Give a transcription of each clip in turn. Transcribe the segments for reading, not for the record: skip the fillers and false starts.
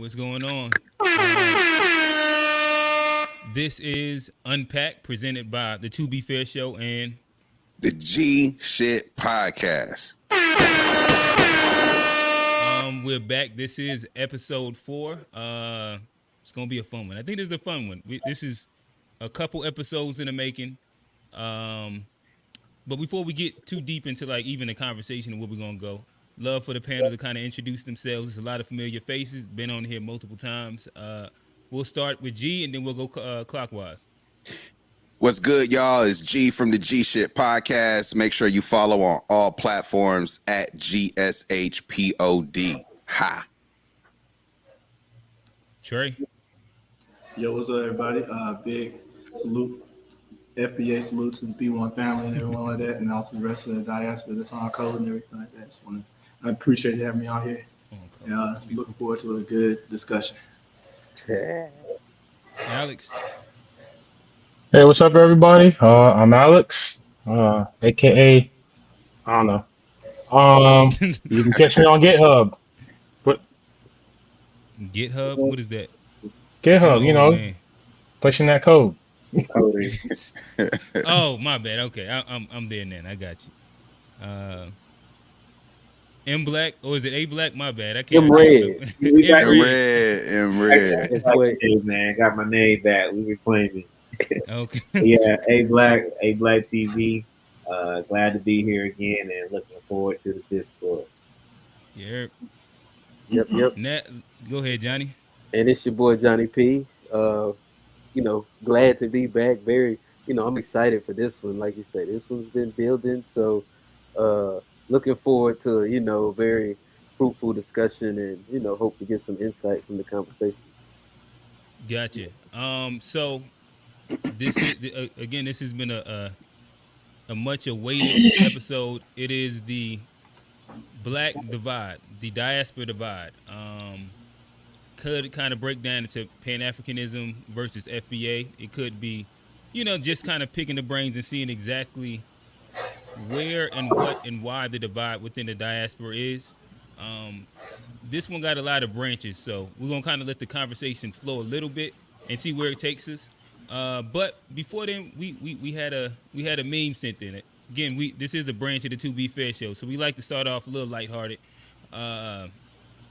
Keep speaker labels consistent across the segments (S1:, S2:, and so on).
S1: What's going on? This is Unpacked, presented by the To Be Fair Show and
S2: the G Shit Podcast.
S1: We're back. This is episode 4. It's gonna be a fun one. I think this is a fun one. This is a couple episodes in the making. But before we get too deep into like even the conversation and where we're gonna go, love for the panel to kind of introduce themselves. There's a lot of familiar faces, been on here multiple times. We'll start with G and then we'll go clockwise.
S2: What's good, y'all? It's G from the G Shit Podcast. Make sure you follow on all platforms at GSHPOD. Ha.
S1: Trey.
S3: Yo, what's up, everybody? Big salute, FBA salute to the B1 family and everyone like that, and also the rest of the diaspora that's on code and everything like that. I appreciate you having me out here. And looking forward to a good discussion.
S1: Alex.
S4: Hey, what's up, everybody? I'm Alex, aka I don't know. You can catch me on GitHub.
S1: GitHub? What is that?
S4: GitHub, man. Pushing that code.
S1: Oh, my bad. Okay, I'm there now. I got you. M Black, or is it A Black? My bad. I can't.
S5: M Red.
S2: M Red.
S5: It's like, hey, man, got my name back. We reclaimed it.
S1: Okay.
S5: Yeah, A Black TV. Glad to be here again and looking forward to the discourse.
S1: Yep. Go ahead, Johnny.
S6: And it's your boy Johnny P. Glad to be back. Very, I'm excited for this one. Like you said, this one's been building. So looking forward to, very fruitful discussion and, hope to get some insight from the conversation.
S1: Gotcha. So this is, again, this has been a much awaited episode. It is the Black divide, the diaspora divide. Could kind of break down into Pan-Africanism versus FBA. It could be, just kind of picking the brains and seeing exactly where and what and why the divide within the diaspora is. This one got a lot of branches, so we're gonna kind of let the conversation flow a little bit and see where it takes us. But before then, we had a meme sent in it. Again, this is a branch of the To Be Fair Show, so we like to start off a little lighthearted.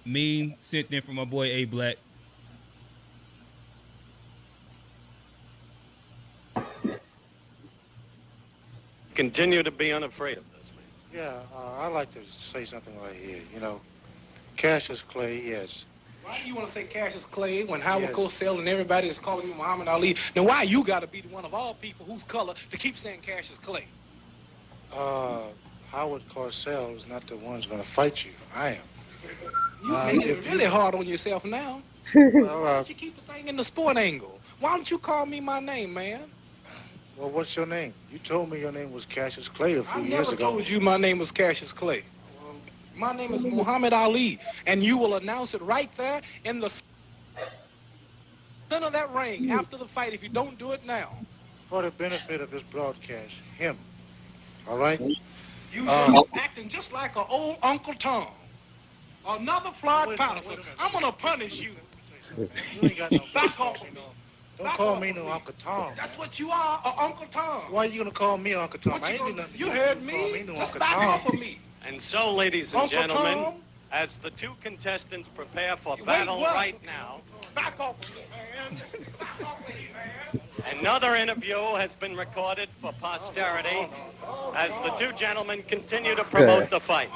S1: Meme sent in from my boy A Black.
S7: Continue to be unafraid of this, man.
S8: Yeah, I'd like to say something right here. Cassius Clay, yes.
S9: Why do you want to say Cassius Clay when Howard Cosell and everybody is calling you Muhammad Ali? Now, why you got to be the one of all people whose color to keep saying Cassius Clay?
S8: Howard Cosell is not the one's going to fight you. I am.
S9: You making it really hard on yourself now.
S8: Well,
S9: Why don't you keep the thing in the sport angle? Why don't you call me my name, man?
S8: Well, what's your name? You told me your name was Cassius Clay a few years ago.
S9: I never told you my name was Cassius Clay. My name is Muhammad Ali, and you will announce it right there in the center of that ring after the fight if you don't do it now.
S8: For the benefit of this broadcast, him. All right?
S9: You acting just like an old Uncle Tom. Another Floyd Patterson. I'm going to punish you.
S8: You ain't got no
S9: Back off of me.
S8: Don't call me no Uncle Tom.
S9: That's what you are, Uncle Tom.
S8: Why are you going to call me Uncle Tom? I ain't do nothing.
S9: You heard me. Just back off of me.
S7: And so, ladies and gentlemen, as the two contestants prepare for battle right now,
S9: back off of me, man. Back off of me, man.
S7: Another interview has been recorded for posterity as the two gentlemen continue to promote the fight.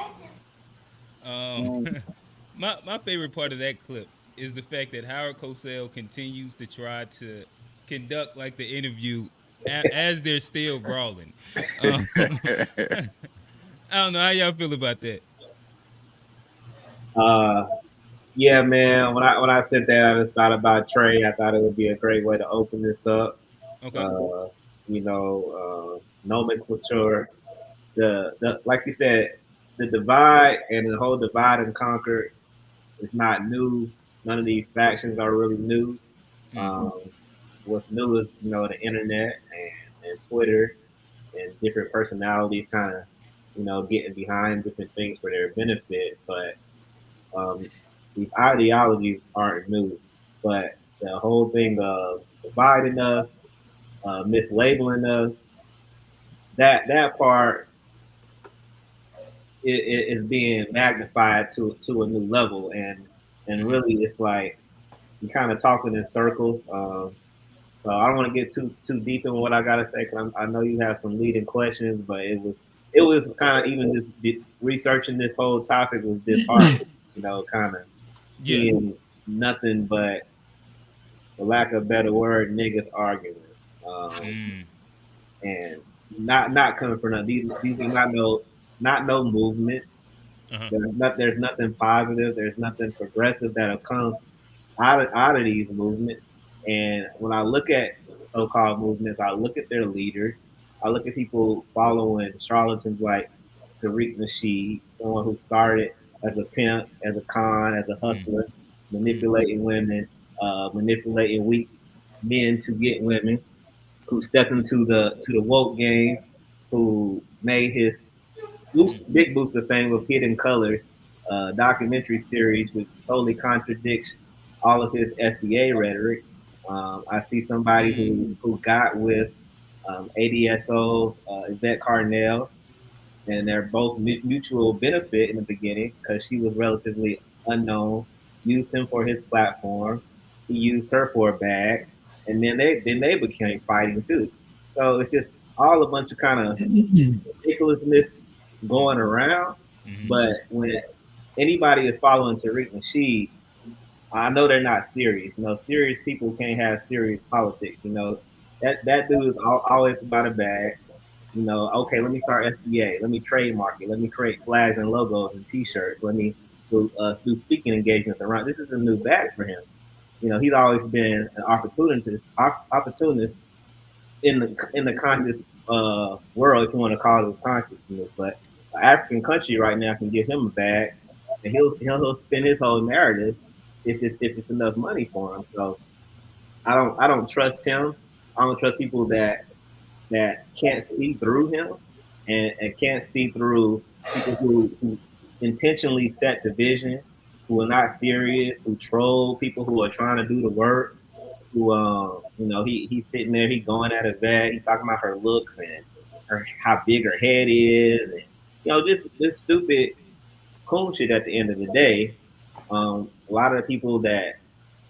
S1: My favorite part of that clip is the fact that Howard Cosell continues to try to conduct like the interview as they're still brawling. I don't know how y'all feel about that.
S5: Yeah, man. When I said that, I just thought about Trey. I thought it would be a great way to open this up.
S1: Okay.
S5: Nomenclature. The like you said, the divide and the whole divide and conquer is not new. None of these factions are really new. What's new is the internet and Twitter and different personalities kind of getting behind different things for their benefit. But these ideologies aren't new, but the whole thing of dividing us, mislabeling us, that part is being magnified to a new level, and really it's like you're kind of talking in circles. So I don't want to get too deep in what I gotta say because I know you have some leading questions, but it was kind of even just researching this whole topic was disheartening. Kind of
S1: Yeah.
S5: seeing nothing but, for lack of a better word, niggas arguing, um,
S1: Mm.
S5: and not coming for nothing. These are not no movements.
S1: Uh-huh.
S5: There's nothing positive. There's nothing progressive that'll come out of these movements. And when I look at so-called movements, I look at their leaders. I look at people following charlatans like Tariq Nasheed, someone who started as a pimp, as a con, as a hustler, manipulating women, manipulating weak men to get women, who stepped into the woke game, who made his big boost of fame with Hidden Colors, documentary series, which totally contradicts all of his FBA rhetoric. I see somebody who got with ADSO, Yvette Carnell, and they're both mutual benefit in the beginning because she was relatively unknown. Used him for his platform. He used her for a bag, and then they became fighting too. So it's just all a bunch of kind of ridiculousness going around. But when anybody is following Tariq Nasheed, I know they're not serious. Serious people can't have serious politics. That dude is always about a bag. Okay, let me start FBA. Let me trademark it. Let me create flags and logos and T-shirts. Let me do speaking engagements around. This is a new bag for him. He's always been an opportunist in the conscious world, if you want to call it consciousness. But an African country right now can give him a bag, and he'll spin his whole narrative if it's enough money for him. So I don't trust him. I don't trust people that can't see through him and can't see through people who intentionally set division, who are not serious, who troll people who are trying to do the work, who he's sitting there, he going at a vet, he talking about her looks and how big her head is, and just this stupid coon shit. At the end of the day, a lot of the people that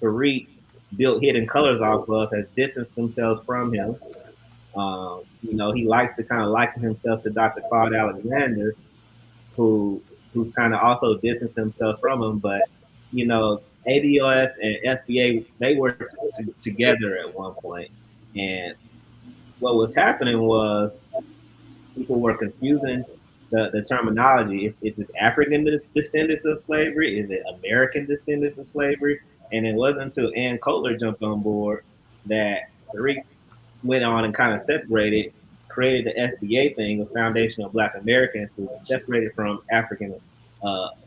S5: Tariq built Hidden Colors off of has distanced themselves from him. He likes to kind of liken himself to Dr. Claude Alexander, who's kind of also distanced himself from him. But ADOS and FBA, they were together at one point, and what was happening was people were confusing the terminology. Is this African descendants of slavery? Is it American descendants of slavery? And it wasn't until Ann Coulter jumped on board that Tariq went on and kind of separated, created the FBA thing, the Foundation of Black Americans, to separate it from African,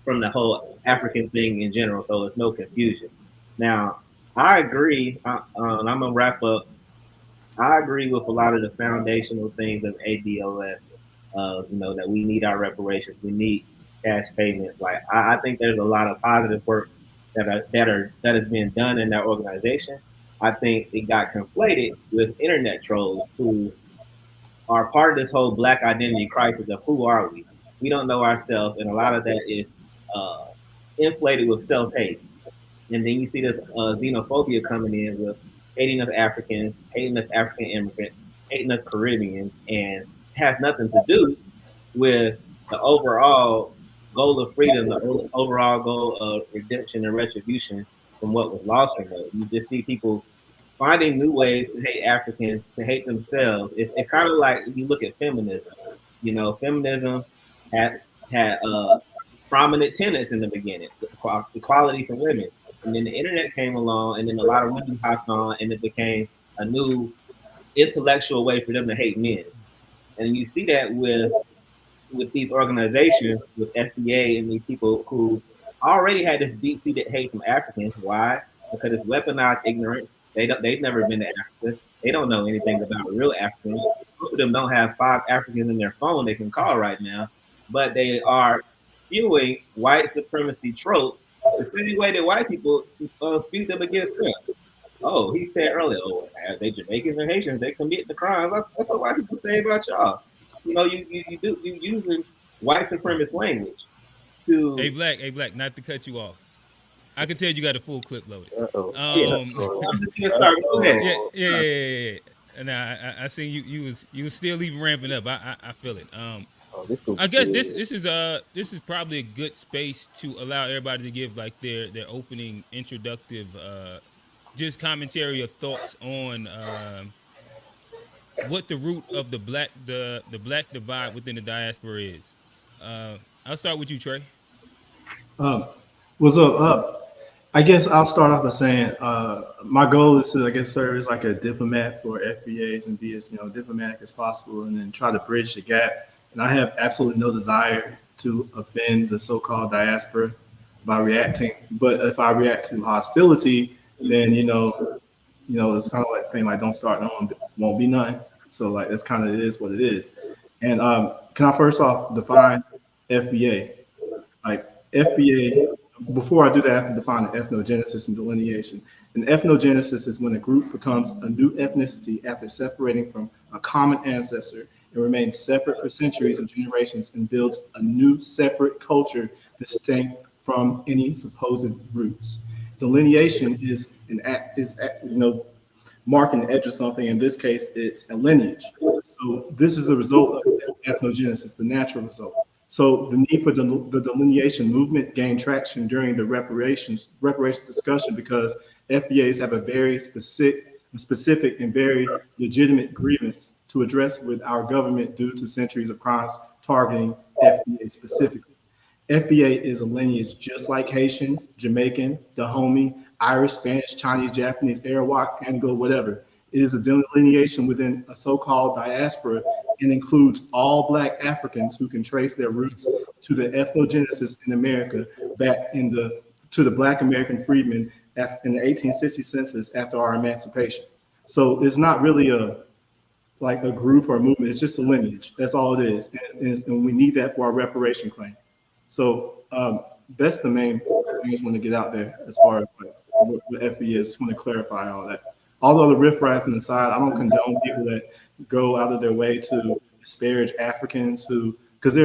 S5: from the whole African thing in general. So there's no confusion. Now, I agree. And I'm gonna wrap up. I agree with a lot of the foundational things of ADOS. That we need our reparations. We need cash payments. Like I think there's a lot of positive work that is being done in that organization. I think it got conflated with internet trolls who are part of this whole black identity crisis of who are we? We don't know ourselves, and a lot of that is uh, inflated with self hate. And then you see this xenophobia coming in with hating of Africans, hating of African immigrants, hating of Caribbeans, and it has nothing to do with the overall goal of freedom, the overall goal of redemption and retribution from what was lost from us. You just see people finding new ways to hate Africans, to hate themselves. It's kind of like you look at feminism. Feminism had had prominent tenets in the beginning, equality for women, and then the internet came along, and then a lot of women hopped on, and it became a new intellectual way for them to hate men. And you see that with these organizations, with FBA and these people who already had this deep seated hate from Africans. Why? Because it's weaponized ignorance. They've never been to Africa. They don't know anything about real Africans. Most of them don't have 5 Africans in their phone they can call right now, but they are spewing white supremacy tropes the same way that white people speak them against them. Oh, he said earlier, oh, they Jamaicans and Haitians, they commit the crimes. That's what white people say about y'all. You know, you using white supremacist language to.
S1: Hey black, not to cut you off. I can tell you got a full clip loaded.
S5: Yeah, I'm just getting started. Go ahead.
S1: Yeah. And I seen you was still even ramping up. I feel it. I guess this is probably a good space to allow everybody to give like their opening introductive just commentary or thoughts on what the root of the black divide within the diaspora is. I'll start with you, Trey.
S3: What's up? I guess I'll start off by saying my goal is to, I guess, serve as like a diplomat for FBAs and be as diplomatic as possible, and then try to bridge the gap. And I have absolutely no desire to offend the so-called diaspora by reacting. But if I react to hostility, then it's kind of like saying like don't start, no, won't be none. So like that's kind of it is what it is. And can I first off define FBA? Like FBA, before I do that, I have to define ethnogenesis and delineation. And ethnogenesis is when a group becomes a new ethnicity after separating from a common ancestor and remains separate for centuries and generations and builds a new separate culture distinct from any supposed roots. Delineation is marking the edge of something. In this case, it's a lineage. So this is the result of ethnogenesis, the natural result. So the need for the delineation movement gained traction during the reparations discussion because FBAs have a very specific and very legitimate grievance to address with our government due to centuries of crimes targeting FBA specifically. FBA is a lineage just like Haitian, Jamaican, Dahomey, Irish, Spanish, Chinese, Japanese, Arawak, Anglo, whatever. It is a delineation within a so-called diaspora and includes all Black Africans who can trace their roots to the ethnogenesis in America back to the Black American freedmen in the 1860 census after our emancipation. So it's not really a group or a movement. It's just a lineage. That's all it is, and we need that for our reparation claim. So that's the main thing I just want to get out there as far as what the FBA is. Just want to clarify all that. All of the riffraff and aside, I don't condone people that go out of their way to disparage Africans because I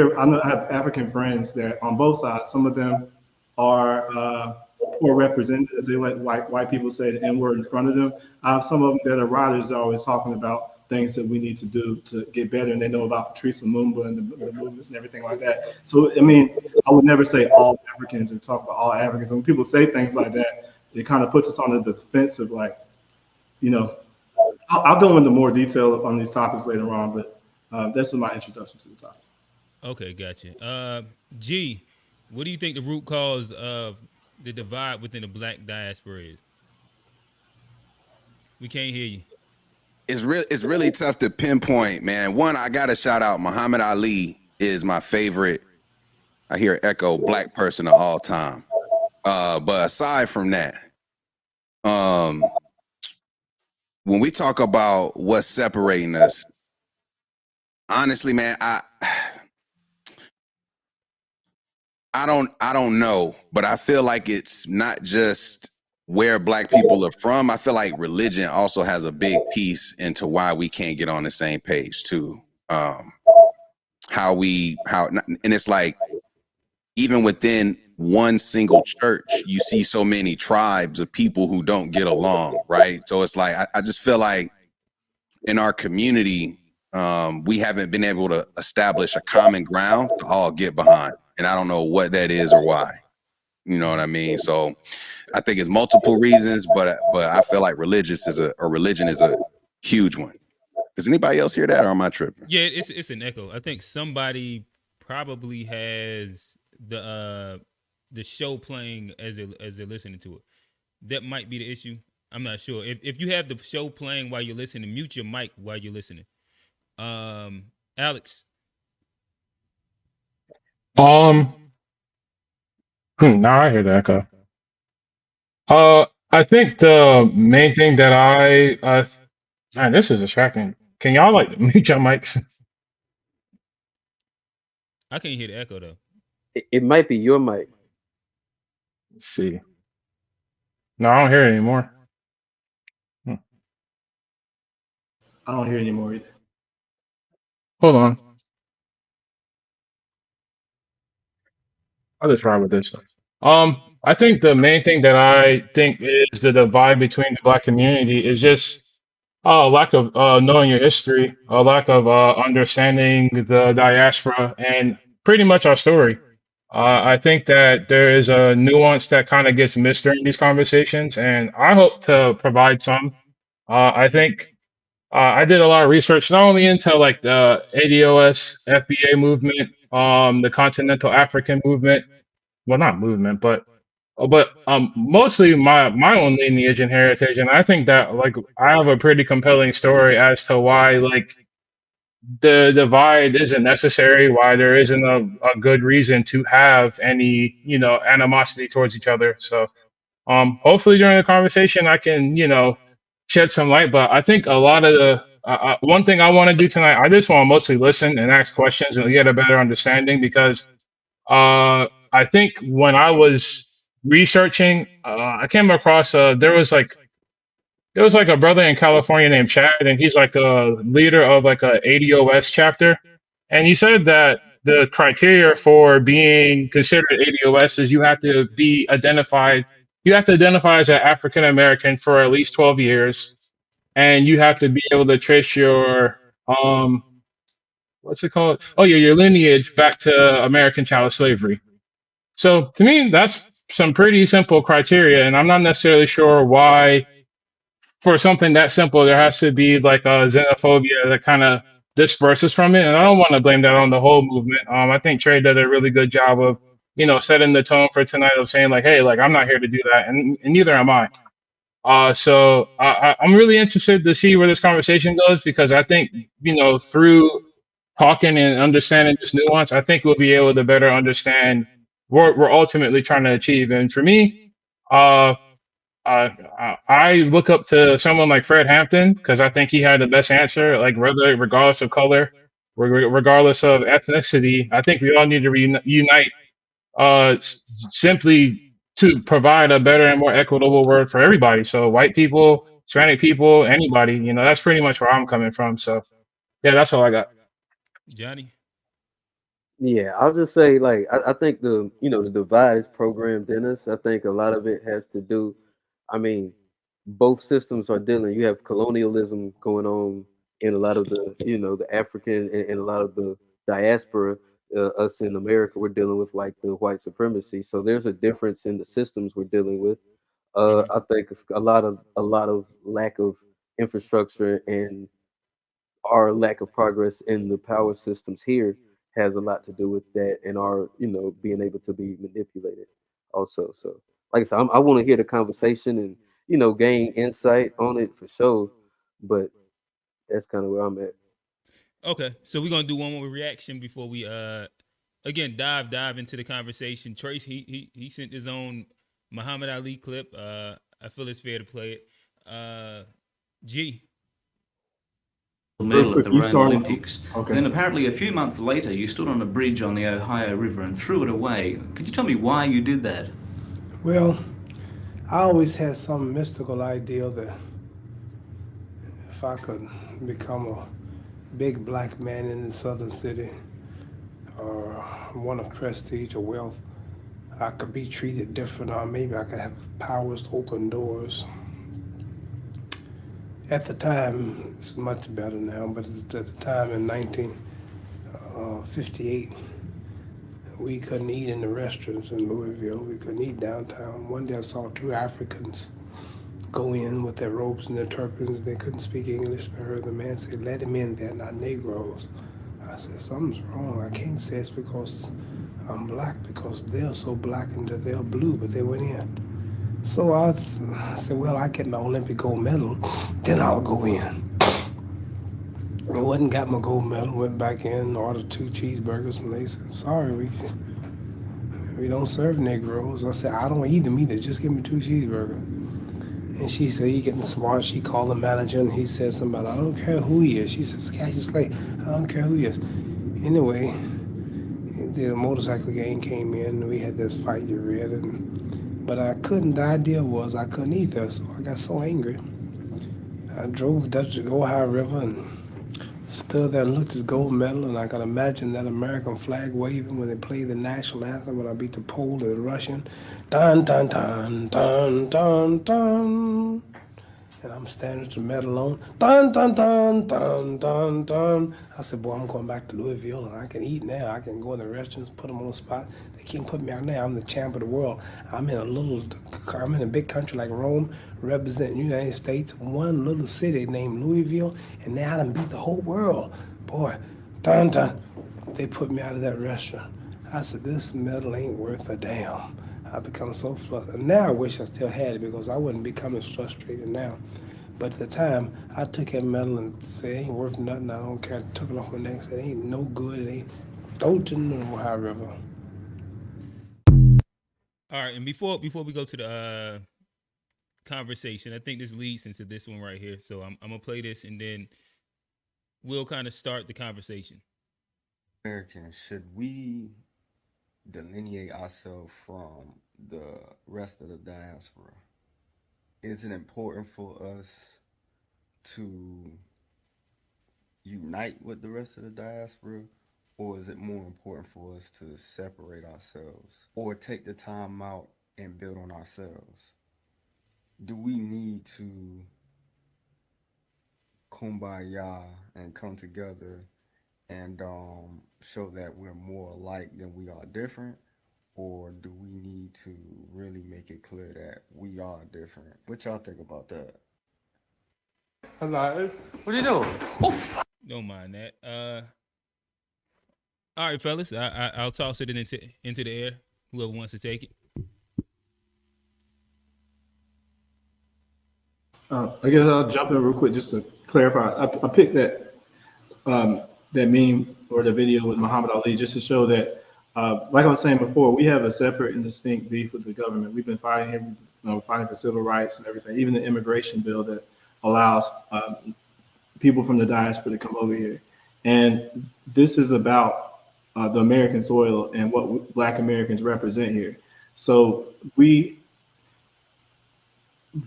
S3: have African friends that on both sides. Some of them are poor representatives. They let white people say the N-word in front of them. I have some of them that are writers that are always talking about things that we need to do to get better, and they know about Patrice Lumumba and the movements and everything like that. So, I mean, I would never say all Africans or talk about all Africans. When people say things like that, it kind of puts us on the defensive, like, I'll go into more detail on these topics later on, but that's my introduction to the topic.
S1: Okay, gotcha. G, what do you think the root cause of the divide within the Black diaspora is? We can't hear you.
S2: It's really tough to pinpoint, man. One, I gotta shout out Muhammad Ali is my favorite. I hear echo Black person of all time. But aside from that, when we talk about what's separating us, honestly, man, I don't know, but I feel like it's not just where Black people are from. I feel like religion also has a big piece into why we can't get on the same page too. And it's like even within one single church, you see so many tribes of people who don't get along, right? So it's like I just feel like in our community, we haven't been able to establish a common ground to all get behind. And I don't know what that is or why. You know what I mean? So I think it's multiple reasons, but I feel like religion is a huge one. Does anybody else hear that, or am I tripping?
S1: Yeah, it's an echo. I think somebody probably has the show playing as they're listening to it. That might be the issue. I'm not sure. If you have the show playing while you're listening, mute your mic while you're listening. Alex.
S4: Now I hear the echo. I think the main thing that man, this is distracting. Can y'all like mute your mics?
S1: I can't hear the echo though.
S6: It might be your mic.
S4: Let's see. No, I don't hear it anymore. Hmm.
S3: I don't hear anymore either.
S4: Hold on. I'll just try with this. I think the main thing that I think is the divide between the black community is just lack of knowing your history, a lack of understanding the diaspora, and pretty much our story. I think that there is a nuance that kind of gets missed during these conversations, and I hope to provide some. I think I did a lot of research, not only into like the ADOS, FBA movement, the Continental African movement. Well, not movement, but mostly my own lineage and heritage, and I think that like I have a pretty compelling story as to why like the divide isn't necessary, why there isn't a good reason to have any animosity towards each other. So hopefully during the conversation I can shed some light. But I think a lot of the one thing I want to do tonight, I just want to mostly listen and ask questions and get a better understanding because I think when I was researching, I came across there was like a brother in California named Chad, and he's like a leader of like a ADOS chapter, and he said that the criteria for being considered ADOS is you have to be identified. You have to identify as an African American for at least 12 years, and you have to be able to trace your what's it called? Oh yeah, your lineage back to American chattel slavery. So to me, that's some pretty simple criteria, and I'm not necessarily sure why for something that simple there has to be like a xenophobia that kind of disperses from it. And I don't want to blame that on the whole movement. I think Trey did a really good job of setting the tone for tonight of saying like, hey, like I'm not here to do that, and neither am I. So I'm really interested to see where this conversation goes because I think through talking and understanding this nuance, I think we'll be able to better understand what we're ultimately trying to achieve. And for me, uh, I look up to someone like Fred Hampton because I think he had the best answer. Like whether regardless of color, regardless of ethnicity, I think we all need to unite simply to provide a better and more equitable world for everybody. So white people, Hispanic people, anybody, that's pretty much where I'm coming from. So yeah, that's all I got.
S1: Johnny.
S6: Yeah, I'll just say like I think the divide is programmed in us. I think a lot of it has to do. I mean, both systems are dealing. You have colonialism going on in a lot of the African and a lot of the diaspora. Us in America, we're dealing with like the white supremacy. So there's a difference in the systems we're dealing with.
S1: Mhm.
S6: I think it's a lot of lack of infrastructure and our lack of progress in the power systems here has a lot to do with that and our being able to be manipulated also. So like I said, I want to hear the conversation and gain insight on it for sure, but that's kind of where I'm at.
S1: Okay, so we're gonna do one more reaction before we again dive into the conversation. Trace he sent his own Muhammad Ali clip. I feel it's fair to play it. G.
S3: Real
S10: Medal at
S3: quick,
S10: the
S3: you
S10: Rome
S3: started.
S10: Olympics.
S3: Okay.
S10: And then apparently a few months later, you stood on a bridge on the Ohio River and threw it away. Could you tell me why you did that?
S9: Well, I always had some mystical idea that if I could become a big black man in the southern city or one of prestige or wealth, I could be treated different, or maybe I could have powers to open doors. At the time, it's much better now, but at the time in 1958, we couldn't eat in the restaurants in Louisville. We couldn't eat downtown. One day I saw two Africans go in with their robes and their turbans. They couldn't speak English. I heard the man say, "Let them in, they're not Negroes." I said, something's wrong. I can't say it's because I'm black, because they're so black and they're blue, but they went in. So I said, well, I get my Olympic gold medal, then I'll go in. I went and got my gold medal, went back in, ordered 2 cheeseburgers, and they said, sorry, we don't serve Negroes. I said, I don't eat them either, just give me 2 cheeseburgers. And she said, you're getting smart. She called the manager and he said something about, I don't care who he is. She said, Cassius Clay, I don't care who he is. Anyway, the motorcycle gang came in and we had this fight, you read, and But I couldn't. The idea was I couldn't eat there, so I got so angry. I drove to the Ohio River and stood there and looked at the gold medal, and I could imagine that American flag waving when they played the national anthem when I beat the Pole and the Russian. Dun dun dun dun dun dun. And I'm standing with the medal on. Dun dun dun dun dun dun. I said, boy, I'm going back to Louisville and I can eat now. I can go in the restaurants, put them on the spot. They can't put me out there. I'm the champ of the world. I'm in a big country like Rome, representing the United States, one little city named Louisville, and now I done beat the whole world. Boy, dun dun. They put me out of that restaurant. I said, this medal ain't worth a damn. I become so frustrated. Now I wish I still had it because I wouldn't become as frustrated now. But at the time, I took that medal and said, it ain't worth nothing. I don't care. I took it off my neck and said, it ain't no good. It ain't. Throw it in the Ohio River.
S1: All right, and before we go to the conversation, I think this leads into this one right here. So I'm gonna play this, and then we'll kind of start the conversation.
S11: Americans, should we delineate ourselves from the rest of the diaspora? Is it important for us to unite with the rest of the diaspora, or is it more important for us to separate ourselves or take the time out and build on ourselves? Do we need to kumbaya and come together and show that we're more alike than we are different? Or do we need to really make it clear that we are different? What y'all think about that?
S12: Hello. What are you doing? Oh,
S1: Don't mind that. All right, fellas, I'll toss it into the air. Whoever wants to take it.
S3: I guess I'll jump in real quick just to clarify. I picked that meme or the video with Muhammad Ali just to show that, like I was saying before, we have a separate and distinct beef with the government. We've been fighting him, fighting for civil rights and everything. Even the immigration bill that allows people from the diaspora to come over here, and this is about the American soil and what Black Americans represent here. So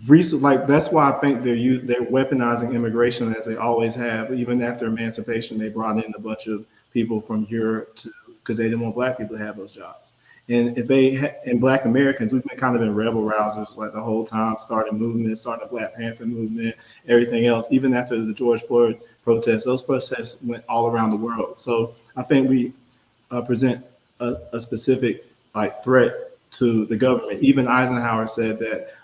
S3: like that's why I think they're weaponizing immigration as they always have. Even after emancipation, they brought in a bunch of people from Europe because they didn't want Black people to have those jobs. And if and Black Americans, we've been kind of been rebel rousers like the whole time, starting movements, starting the Black Panther movement, everything else. Even after the George Floyd protests, those protests went all around the world. So I think we present a specific like threat to the government. Even Eisenhower said that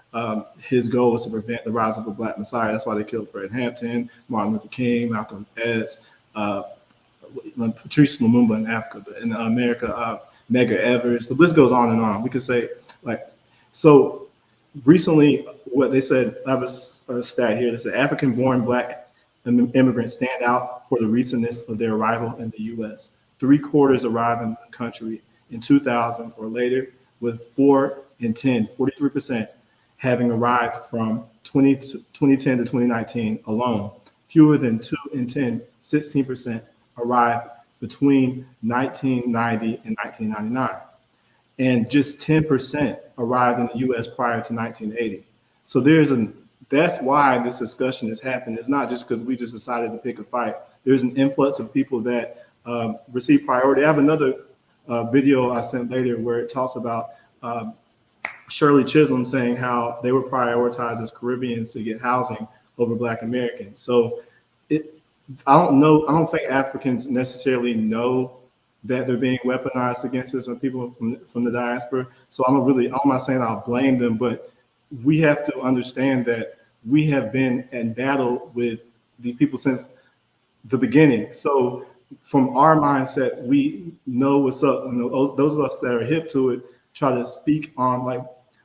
S3: his goal was to prevent the rise of a Black Messiah. That's why they killed Fred Hampton, Martin Luther King, Malcolm X, Patrice Lumumba in Africa, but in America, Medgar Evers. The list goes on and on. We could say so. Recently, what they said, I have a stat here that said African-born Black immigrants stand out for the recentness of their arrival in the U.S. 3/4 arrived in the country in 2000 or later, with 4 in 10, 43%, having arrived from 2010 to 2019 alone. Fewer than 2 in 10, 16%, arrived between 1990 and 1999. And just 10% arrived in the US prior to 1980. So that's why this discussion has happened. It's not just because we just decided to pick a fight. There's an influx of people that receive priority. I have another video I sent later where it talks about Shirley Chisholm saying how they were prioritized as Caribbeans to get housing over Black Americans. So I don't think Africans necessarily know that they're being weaponized against us when people from the diaspora. So I'm not saying I'll blame them, but we have to understand that we have been in battle with these people since the beginning. So from our mindset, we know what's up. Those of us that are hip to it try to speak on like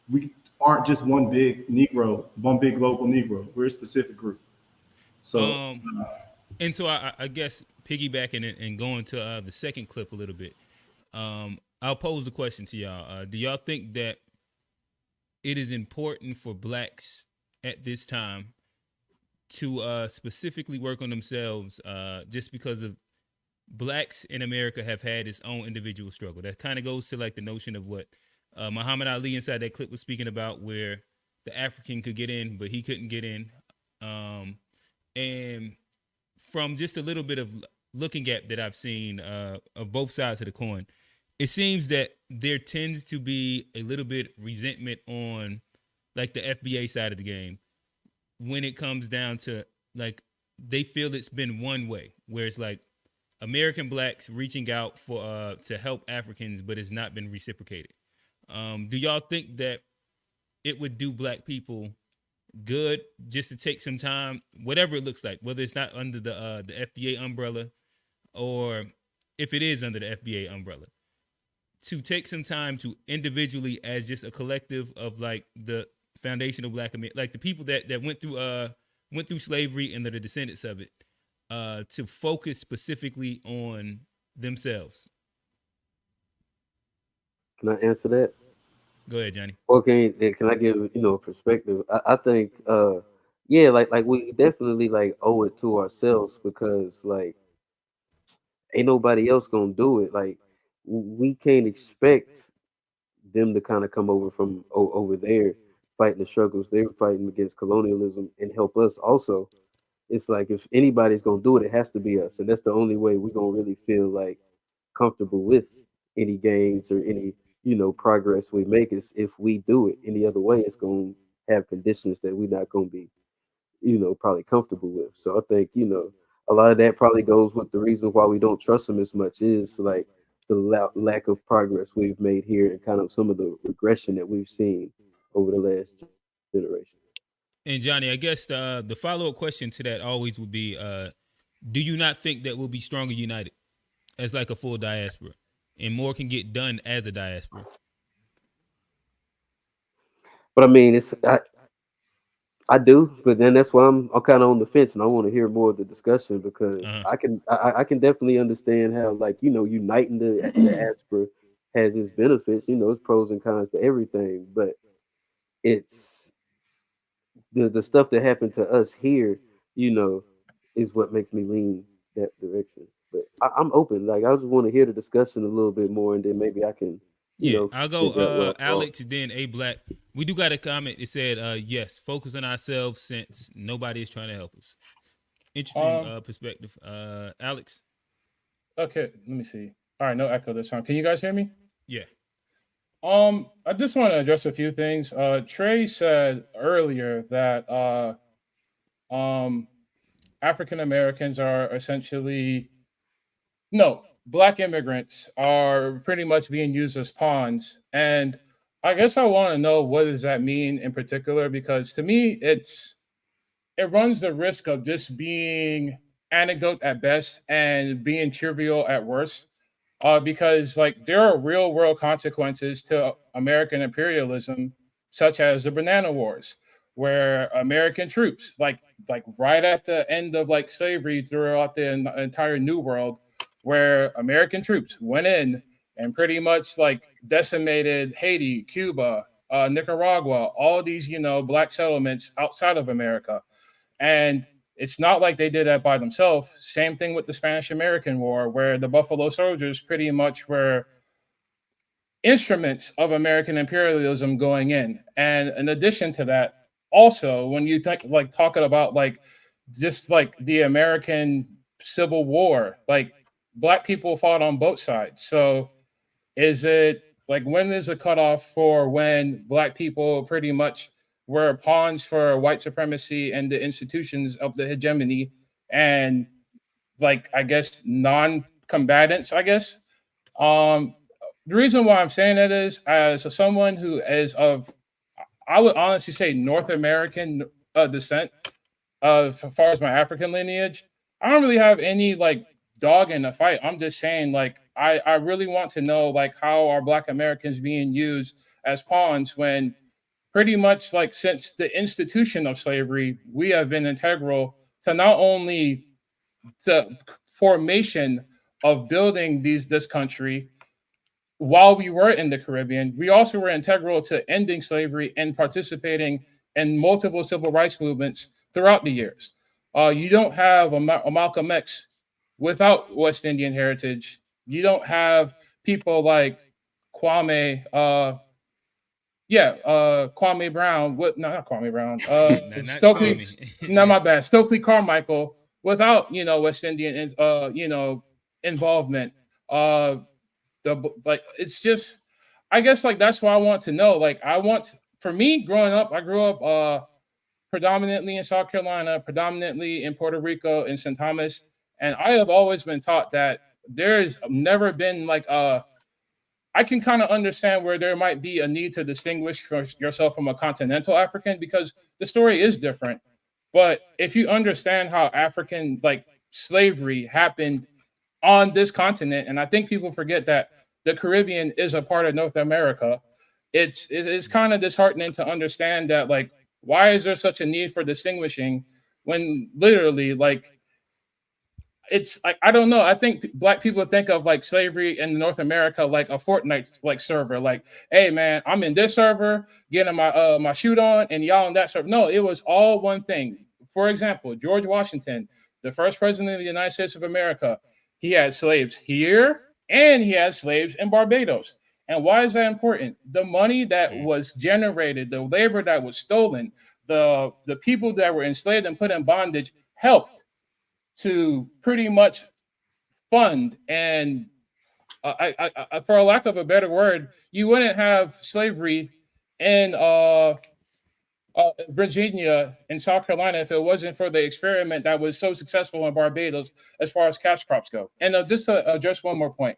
S3: we aren't just one big Negro, one big global Negro. We're a specific group. So,
S1: and so I guess piggybacking and going to the second clip a little bit, I'll pose the question to y'all. Do y'all think that it is important for Blacks at this time to specifically work on themselves just because of Blacks in America have had its own individual struggle? That kind of goes to like the notion of what Muhammad Ali inside that clip was speaking about where the African could get in, but he couldn't get in. And from just a little bit of looking at that I've seen of both sides of the coin, it seems that there tends to be a little bit resentment on like the FBA side of the game when it comes down to like they feel it's been one way where it's like American blacks reaching out for to help Africans, but it's not been reciprocated. Do y'all think that it would do black people good just to take some time, whatever it looks like, whether it's not under the FBA umbrella or if it is under the FBA umbrella, to take some time to individually, as just a collective of like the foundational black America, like the people that went through slavery and that are descendants of it, to focus specifically on themselves.
S6: Can I answer that?
S1: Go ahead, Johnny.
S6: Okay, can I give a perspective? I think yeah, like we definitely like owe it to ourselves because like ain't nobody else gonna do it. Like we can't expect them to kind of come over from over there fighting the struggles they're fighting against colonialism and help us also. It's like if anybody's gonna do it, it has to be us, and that's the only way we're gonna really feel like comfortable with any gains or any progress we make is if we do it. Any other way, it's gonna have conditions that we're not gonna be probably comfortable with. So I think a lot of that probably goes with the reason why we don't trust them as much is like the lack of progress we've made here and kind of some of the regression that we've seen over the last generation.
S1: And Johnny, I guess the follow up question to that always would be, do you not think that we'll be stronger united as like a full diaspora, and more can get done as a diaspora?
S6: But I mean, I do, but then that's why I'm kind of on the fence, and I want to hear more of the discussion because I can definitely understand how like uniting the diaspora has its benefits. It's pros and cons to everything, but it's the stuff that happened to us here, you know, is what makes me lean that direction. But I'm open. Like I just want to hear the discussion a little bit more, and then maybe I can,
S1: Yeah, I'll go
S6: figure out where I'm wrong.
S1: Alex, then A Black. We do got a comment. It said, yes, focus on ourselves since nobody is trying to help us. Interesting perspective. Alex?
S4: Okay, let me see. All right, no echo this time. Can you guys hear me?
S1: Yeah.
S4: I just want to address a few things. Trey said earlier that um African Americans are essentially no, black immigrants are pretty much being used as pawns. And I guess I want to know what does that mean in particular because to me it runs the risk of just being anecdote at best and being trivial at worst. Because like there are real world consequences to American imperialism, such as the Banana Wars, where American troops, like right at the end of like slavery throughout the entire New World, where American troops went in and pretty much like decimated Haiti, Cuba, Nicaragua, all of these black settlements outside of America and it's not like they did that by themselves. Same thing with the Spanish American War, where the Buffalo Soldiers pretty much were instruments of American imperialism going in. And in addition to that, also when you like talking about like just like the American Civil War, like black people fought on both sides. So is it like when is a cutoff for when black people pretty much were pawns for white supremacy and the institutions of the hegemony and like I guess non-combatants, I guess. Um the reason why I'm saying that is as someone who is of I would honestly say North American descent, as far as my African lineage, I don't really have any like dog in the fight. I'm just saying like I really want to know like how are Black Americans being used as pawns when pretty much like since the institution of slavery, we have been integral to not only the formation of building this country while we were in the Caribbean, we also were integral to ending slavery and participating in multiple civil rights movements throughout the years. You don't have a Malcolm X without West Indian heritage. You don't have people like Kwame. Kwame Brown. No, not Kwame Brown.
S1: Not
S4: Stokely.
S1: Kwame.
S4: No, my bad. Stokely Carmichael. Without West Indian involvement. It's just, I guess, like, that's what I want to know. Like, for me, growing up, I grew up predominantly in South Carolina, predominantly in Puerto Rico, in St. Thomas, and I have always been taught that there has never been like I can kind of understand where there might be a need to distinguish yourself from a continental African because the story is different. But if you understand how African slavery happened on this continent, and I think people forget that the Caribbean is a part of North America, it's kind of disheartening to understand that, like, why is there such a need for distinguishing when literally, like, it's like, I don't know. I think black people think of like slavery in North America like a Fortnite like server. Like, hey man, I'm in this server getting my shoot on, and y'all in that server. No, it was all one thing. For example, George Washington, the first president of the United States of America, he had slaves here and he had slaves in Barbados. And why is that important? The money that was generated, the labor that was stolen, the people that were enslaved and put in bondage helped to pretty much fund and for a lack of a better word, you wouldn't have slavery in Virginia and South Carolina if it wasn't for the experiment that was so successful in Barbados as far as cash crops go. And just to address one more point,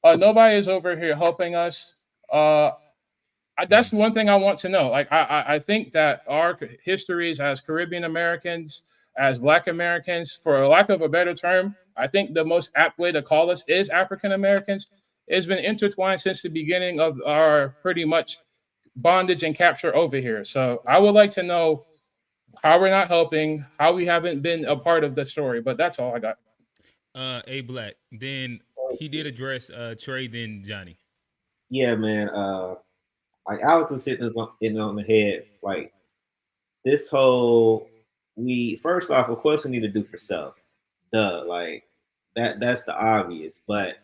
S4: nobody is over here helping us. That's one thing I want to know. Like, I think that our histories as Caribbean Americans, as Black Americans, for lack of a better term, I think the most apt way to call us is African Americans. It's been intertwined since the beginning of our pretty much bondage and capture over here. So I would like to know how we're not helping, how we haven't been a part of the story. But that's all I got.
S1: A Black. Then he did address Trey, then Johnny.
S5: Yeah, man. Like Alex was hitting us on the head. Like, this whole, we first off, of course, we need to do for self. Duh, like that's the obvious. But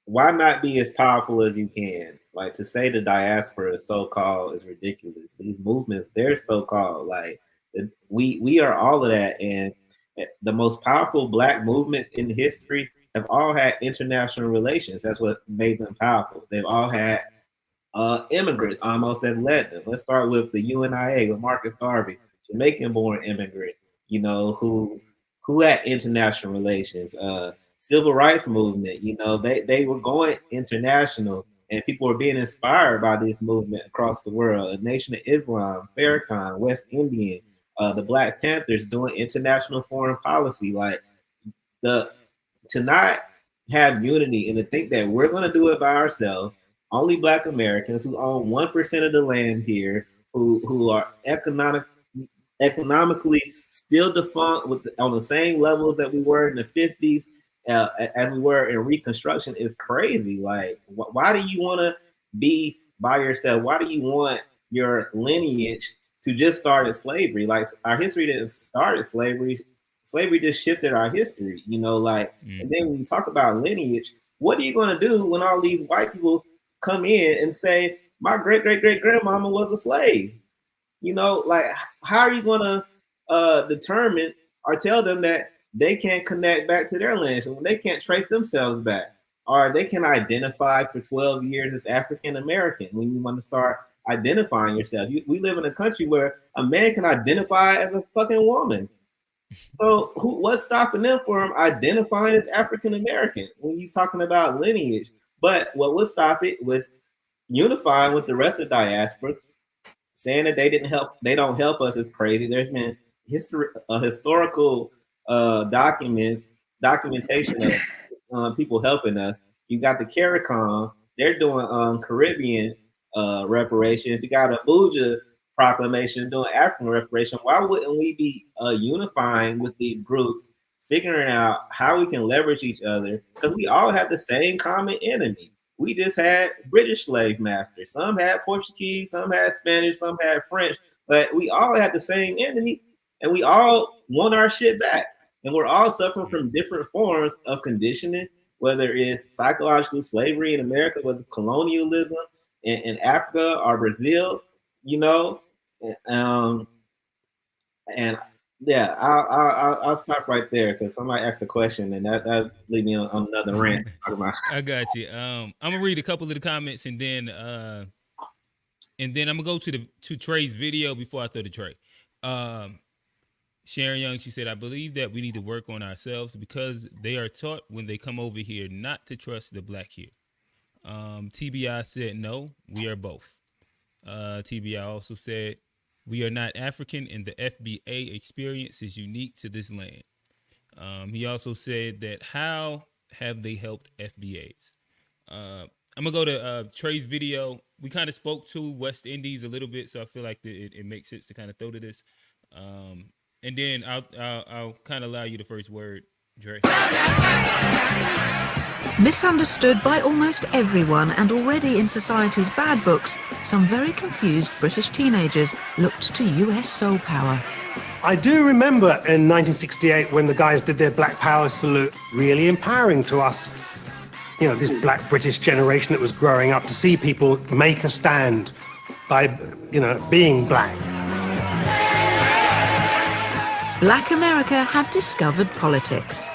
S5: why not be as powerful as you can? Like, to say the diaspora is so-called is ridiculous. These movements, they're so-called. Like, we are all of that, and the most powerful Black movements in history have all had international relations. That's what made them powerful. They've all had immigrants almost that led them. Let's start with the UNIA with Marcus Garvey, Jamaican-born immigrant, who had international relations. Civil rights movement, they were going international, and people were being inspired by this movement across the world. The Nation of Islam, Farrakhan, West Indian, the Black Panthers doing international foreign policy. Like, to not have unity and to think that we're going to do it by ourselves, only Black Americans who own 1% of the land here, who are economically still defunct on the same levels that we were in the 50s, as we were in Reconstruction, is crazy. Like, why do you want to be by yourself? Why do you want your lineage to just start at slavery? Like, our history didn't start at slavery. Slavery just shifted our history, And then when you talk about lineage, what are you going to do when all these white people come in and say, my great great great grandmama was a slave? Like, how are you going to determine or tell them that they can't connect back to their land when they can't trace themselves back, or they can identify for 12 years as African American? When you want to start identifying yourself, we live in a country where a man can identify as a fucking woman. So what's stopping them from identifying as African American when you're talking about lineage? But what would stop it was unifying with the rest of the diaspora. Saying that they don't help us is crazy. There's been historical documentation of people helping us. You got the CARICOM, they're doing Caribbean reparations. You got Abuja proclamation doing African reparation. Why wouldn't we be unifying with these groups, figuring out how we can leverage each other? Because we all have the same common enemy. We just had British slave masters. Some had Portuguese, some had Spanish, some had French, but we all had the same enemy, and we all want our shit back. And we're all suffering from different forms of conditioning, whether it's psychological slavery in America, whether it's colonialism in Africa or Brazil, you know, and yeah, I'll stop right there because somebody asked a question and that lead me on another rant.
S1: I got you. I'm gonna read a couple of the comments and then I'm gonna go to Trey's video before I throw to Trey. Sharon Young, she said, I believe that we need to work on ourselves because they are taught when they come over here not to trust the black here. TBI said, no, we are both. TBI also said, we are not African and the FBA experience is unique to this land. He also said that how have they helped FBAs? I'm gonna go to Trey's video. We kind of spoke to West Indies a little bit, so I feel like it makes sense to kind of throw to this. And then I'll kind of allow you the first word, Dre.
S13: Misunderstood by almost everyone and already in society's bad books, some very confused British teenagers looked to US soul power.
S14: I do remember in 1968 when the guys did their Black Power salute, really empowering to us, you know, this black British generation that was growing up to see people make a stand by, you know, being black.
S13: Black America had discovered politics.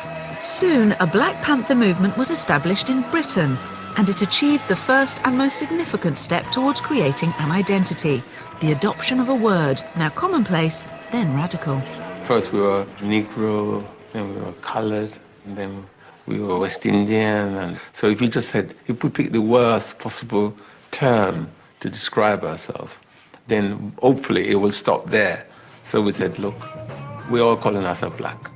S13: Soon, a Black Panther movement was established in Britain, and it achieved the first and most significant step towards creating an identity, the adoption of a word, now commonplace, then radical.
S15: First we were Negro, then we were colored, and then we were West Indian. And so if we pick the worst possible term to describe ourselves, then hopefully it will stop there. So we said, look, we're all calling ourselves black.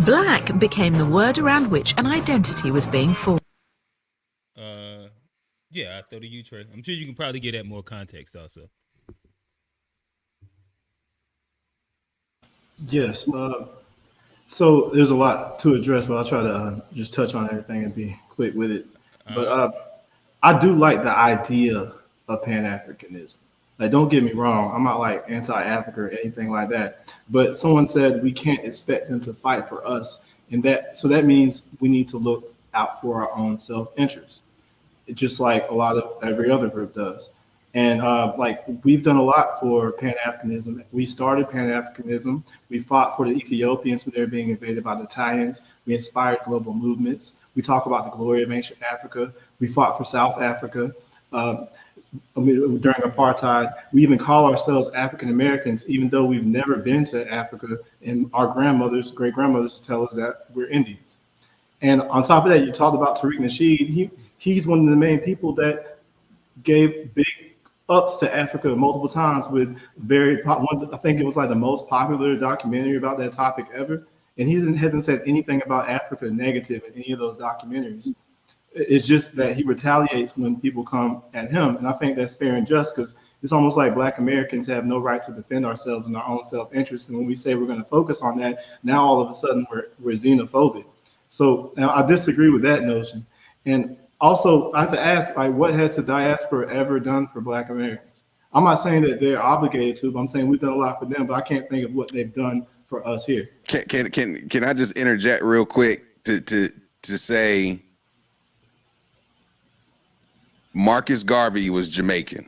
S13: Black became the word around which an identity was being formed.
S1: Yeah, I throw to you, Trey. I'm sure you can probably get that more context also.
S3: Yes. So there's a lot to address, but I'll try to just touch on everything and be quick with it. But I do like the idea of Pan-Africanism. Like, don't get me wrong, I'm not like anti-Africa or anything like that. But someone said we can't expect them to fight for us, and that means we need to look out for our own self-interest, just like a lot of every other group does. And like we've done a lot for Pan-Africanism. We started Pan-Africanism. We fought for the Ethiopians when they were being invaded by the Italians. We inspired global movements. We talk about the glory of ancient Africa. We fought for South Africa. During apartheid, we even call ourselves African Americans, even though we've never been to Africa. And our grandmothers, great grandmothers, tell us that we're Indians. And on top of that, you talked about Tariq Nasheed. He's one of the main people that gave big ups to Africa multiple times with I think it was like the most popular documentary about that topic ever. And he hasn't said anything about Africa negative in any of those documentaries. It's just that he retaliates when people come at him. And I think that's fair and just because it's almost like Black Americans have no right to defend ourselves in our own self-interest. And when we say we're going to focus on that, now all of a sudden we're xenophobic. So now I disagree with that notion. And also, I have to ask, like, what has the diaspora ever done for Black Americans? I'm not saying that they're obligated to, but I'm saying we've done a lot for them, but I can't think of what they've done for us here.
S2: Can I just interject real quick to say Marcus Garvey was Jamaican.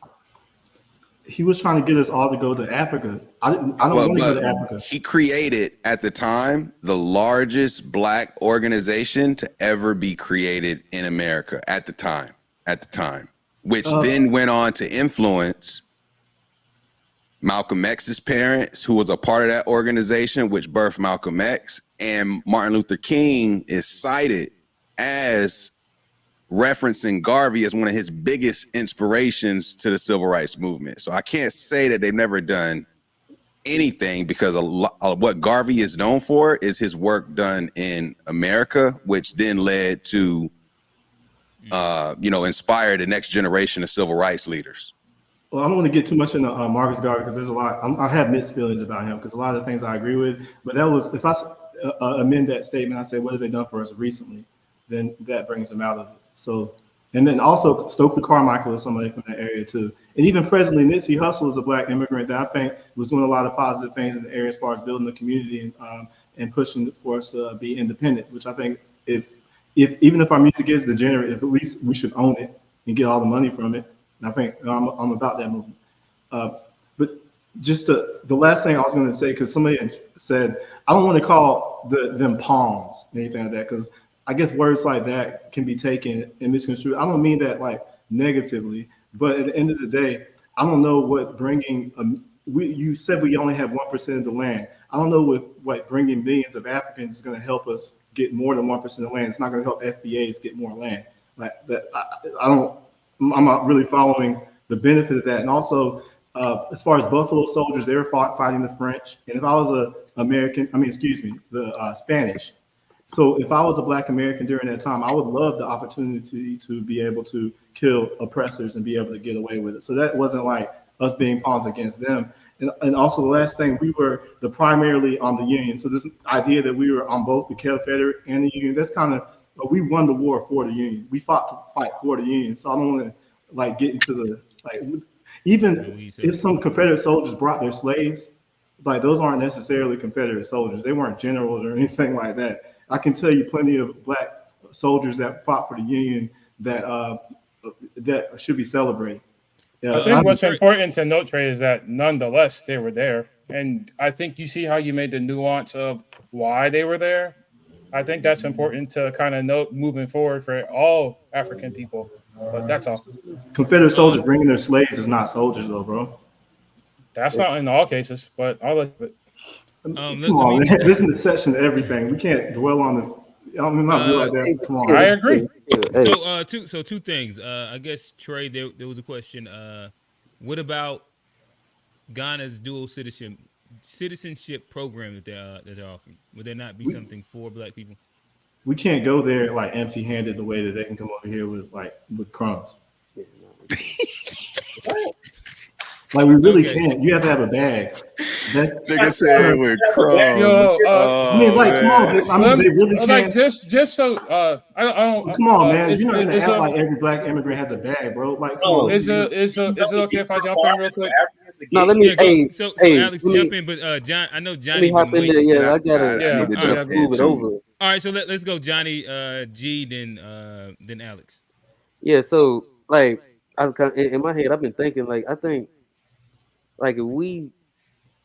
S3: He was trying to get us all to go to Africa. I don't want to go to Africa.
S2: He created, at the time, the largest Black organization to ever be created in America at the time, which then went on to influence Malcolm X's parents, who was a part of that organization, which birthed Malcolm X, and Martin Luther King is cited as referencing Garvey as one of his biggest inspirations to the civil rights movement. So I can't say that they've never done anything, because a lot of what Garvey is known for is his work done in America, which then led to, inspire the next generation of civil rights leaders.
S3: Well, I don't want to get too much into Marcus Garvey because there's a lot. I have mixed feelings about him because a lot of the things I agree with. But that was, if I amend that statement, I say, what have they done for us recently? Then that brings them out of it. So, and then also Stokely Carmichael is somebody from that area too. And even presently, Nipsey Hussle is a Black immigrant that I think was doing a lot of positive things in the area as far as building the community and pushing for us to be independent, which I think if even if our music is degenerate, if at least we should own it and get all the money from it. And I think I'm about that movement. But just the last thing I was going to say, because somebody said, I don't want to call them pawns, anything like that, because I guess words like that can be taken and misconstrued. I don't mean that like negatively, but at the end of the day, I don't know what bringing you said we only have 1% of the land. I don't know what bringing millions of Africans is going to help us get more than 1% of the land. It's not going to help FBAs get more land. Like that, I don't. I'm not really following the benefit of that. And also, as far as Buffalo Soldiers, they were fighting the French. And if I was the Spanish. So if I was a Black American during that time, I would love the opportunity to be able to kill oppressors and be able to get away with it. So that wasn't like us being pawns against them. And also the last thing, we were the primarily on the Union. So this idea that we were on both the Confederate and the Union, that's kind of, we won the war for the Union. We fought to fight for the Union. So I don't want to like get into the, like, even if some Confederate soldiers brought their slaves, like those aren't necessarily Confederate soldiers. They weren't generals or anything like that. I can tell you plenty of Black soldiers that fought for the Union that that should be celebrated.
S4: I think what's important to note, Trey, is that nonetheless they were there, and I think you see how you made the nuance of why they were there. I think that's important to kind of note moving forward for all African people. But that's all.
S3: Confederate soldiers bringing their slaves is not soldiers, though, bro.
S4: That's not in all cases, but I'll let it.
S3: Come on, man. This is the section of everything. We can't dwell on the. I'm not be like that. Come on.
S4: I agree.
S1: So two things. I guess Trey, there was a question. What about Ghana's dual citizenship program that they're offering? Would there not be something for Black people?
S3: We can't go there like empty-handed the way that they can come over here with crumbs. Like we really can't. You have to have a bag. That's
S2: nigga said with crumbs.
S4: Yo,
S3: I mean, like, come on. I mean, they really
S4: like
S3: can't.
S4: just so I don't.
S3: Come on, man. You're not gonna act like every Black immigrant has a bag, bro. Like, come on.
S4: Is it okay if I jump in real quick?
S6: No, let me.
S1: So Alex, jump in, but John, I know Johnny.
S6: Let me hop in there. Yeah, I gotta move it over.
S1: All right, so let's go, Johnny, G, then Alex.
S6: Yeah, so like in my head, I've been thinking I think if we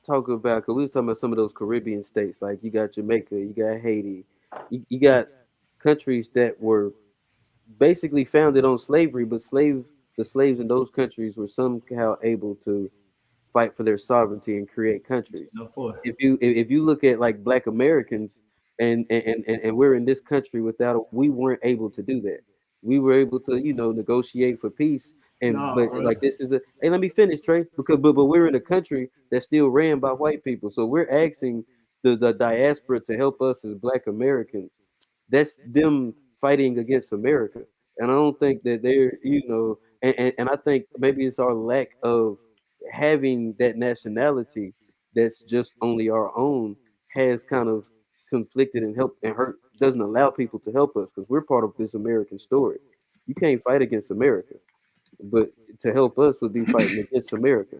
S6: talk about, because we was talking about some of those Caribbean states, like you got Jamaica, you got Haiti, you got countries that were basically founded on slavery, but the slaves in those countries were somehow able to fight for their sovereignty and create countries. If you look at like Black Americans and we're in this country we weren't able to do that. We were able to, negotiate for peace. Like this is hey, let me finish, Trey, but we're in a country that's still ran by white people. So we're asking the diaspora to help us as Black Americans. That's them fighting against America. And I don't think that they're, and I think maybe it's our lack of having that nationality that's just only our own has kind of conflicted and hurt, doesn't allow people to help us because we're part of this American story. You can't fight against America, but to help us would be fighting against America.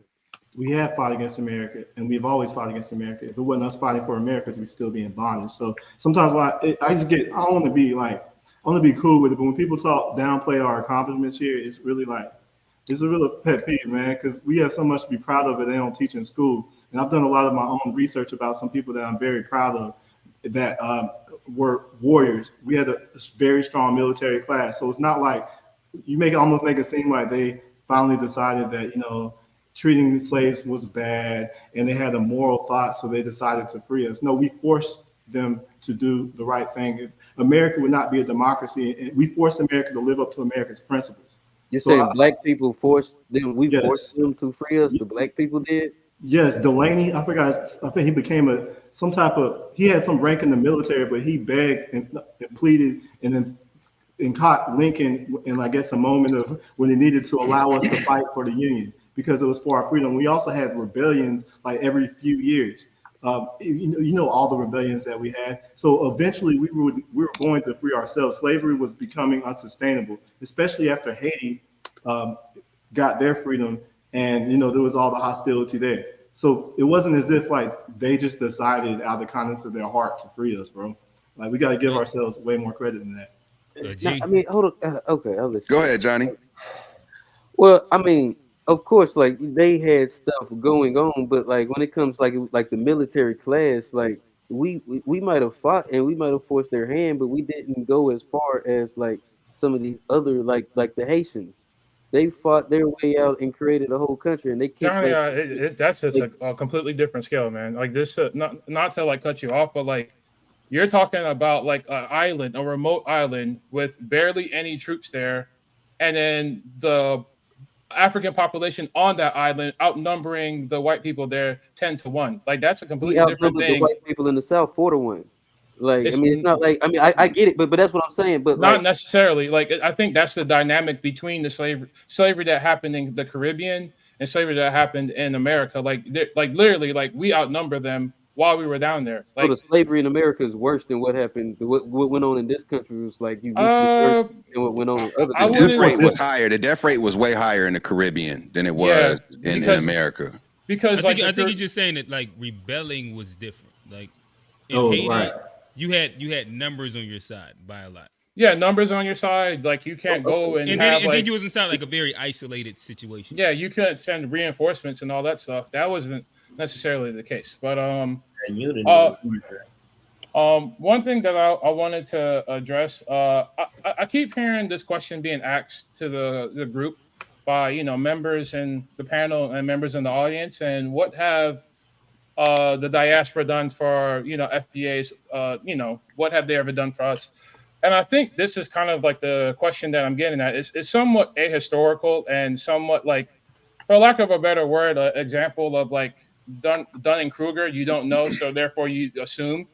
S3: We have fought against America, and we've always fought against America. If it wasn't us fighting for America, we'd still be in bondage. So sometimes I don't want to be like, I want to be cool with it, but when people downplay our accomplishments here, it's really like, it's a real pet peeve, man, because we have so much to be proud of that they don't teach in school. And I've done a lot of my own research about some people that I'm very proud of that were warriors. We had a very strong military class. So it's not like almost make it seem like they finally decided that, treating slaves was bad and they had a moral thought, so they decided to free us. No, we forced them to do the right thing. If America would not be a democracy, and we forced America to live up to America's principles.
S6: You're saying Black people forced them, forced them to free us, the Black people did?
S3: Yes, Delaney, I forgot, I think he became he had some rank in the military, but he begged and pleaded and caught Lincoln in, I guess, a moment of when he needed to allow us to fight for the Union because it was for our freedom. We also had rebellions like every few years. All the rebellions that we had. So eventually we were going to free ourselves. Slavery was becoming unsustainable, especially after Haiti got their freedom and, there was all the hostility there. So it wasn't as if like they just decided out of the kindness of their heart to free us, bro. Like we got to give ourselves way more credit than that.
S6: No, I mean, hold on. Okay, I'll let you
S2: go ahead, Johnny.
S6: Well, I mean, of course, like they had stuff going on, but like when it comes like the military class, like we might have fought and we might have forced their hand, but we didn't go as far as like some of these other like the Haitians. They fought their way out and created a whole country, and they kicked
S4: Johnny,
S6: back.
S4: that's just
S6: Like,
S4: a completely different scale, man. Like this, not to like cut you off, but like you're talking about like an island, a remote island with barely any troops there, and then the African population on that island outnumbering the white people there 10-1. Like that's a
S6: we
S4: completely different
S6: outnumbered the
S4: thing.
S6: white people in the South 4-1. Like, I
S4: It's
S6: mean, it's not like I get it, but that's what I'm saying. But
S4: not
S6: like,
S4: necessarily like I think that's the dynamic between the slavery that happened in the Caribbean and slavery that happened in America. Like literally, like we outnumber them while we were down there.
S6: so the
S4: Like
S6: slavery in America is worse than what happened. What went on in this country was like uniquely worse
S4: uh,
S6: than what went on in other
S2: The
S4: I
S2: death
S6: countries.
S4: wouldn't.
S2: rate was higher. The death rate was way higher in the Caribbean than it
S4: Yeah,
S2: was in
S4: because
S2: America.
S1: I
S4: like
S1: think I think he's just saying that like rebelling was different. Like in
S3: Oh, right.
S1: Haiti, you had numbers on your side by a lot.
S4: yeah, numbers on your side. Like you can't go and
S1: And then
S4: have
S1: and then
S4: like
S1: you was inside like a very isolated situation.
S4: yeah, you couldn't send reinforcements and all that stuff. That wasn't necessarily the case. But
S5: And unity
S4: uh
S5: was weaker.
S4: one thing that I wanted to address, I keep hearing this question being asked to the group by members in the panel and members in the audience, and what have the diaspora done for FBAs? What have they ever done for us? And I think this is kind of like the question that I'm getting at. It's somewhat ahistorical and somewhat like, for lack of a better word, an example of like Dunning Kruger. You don't know, so therefore you assume.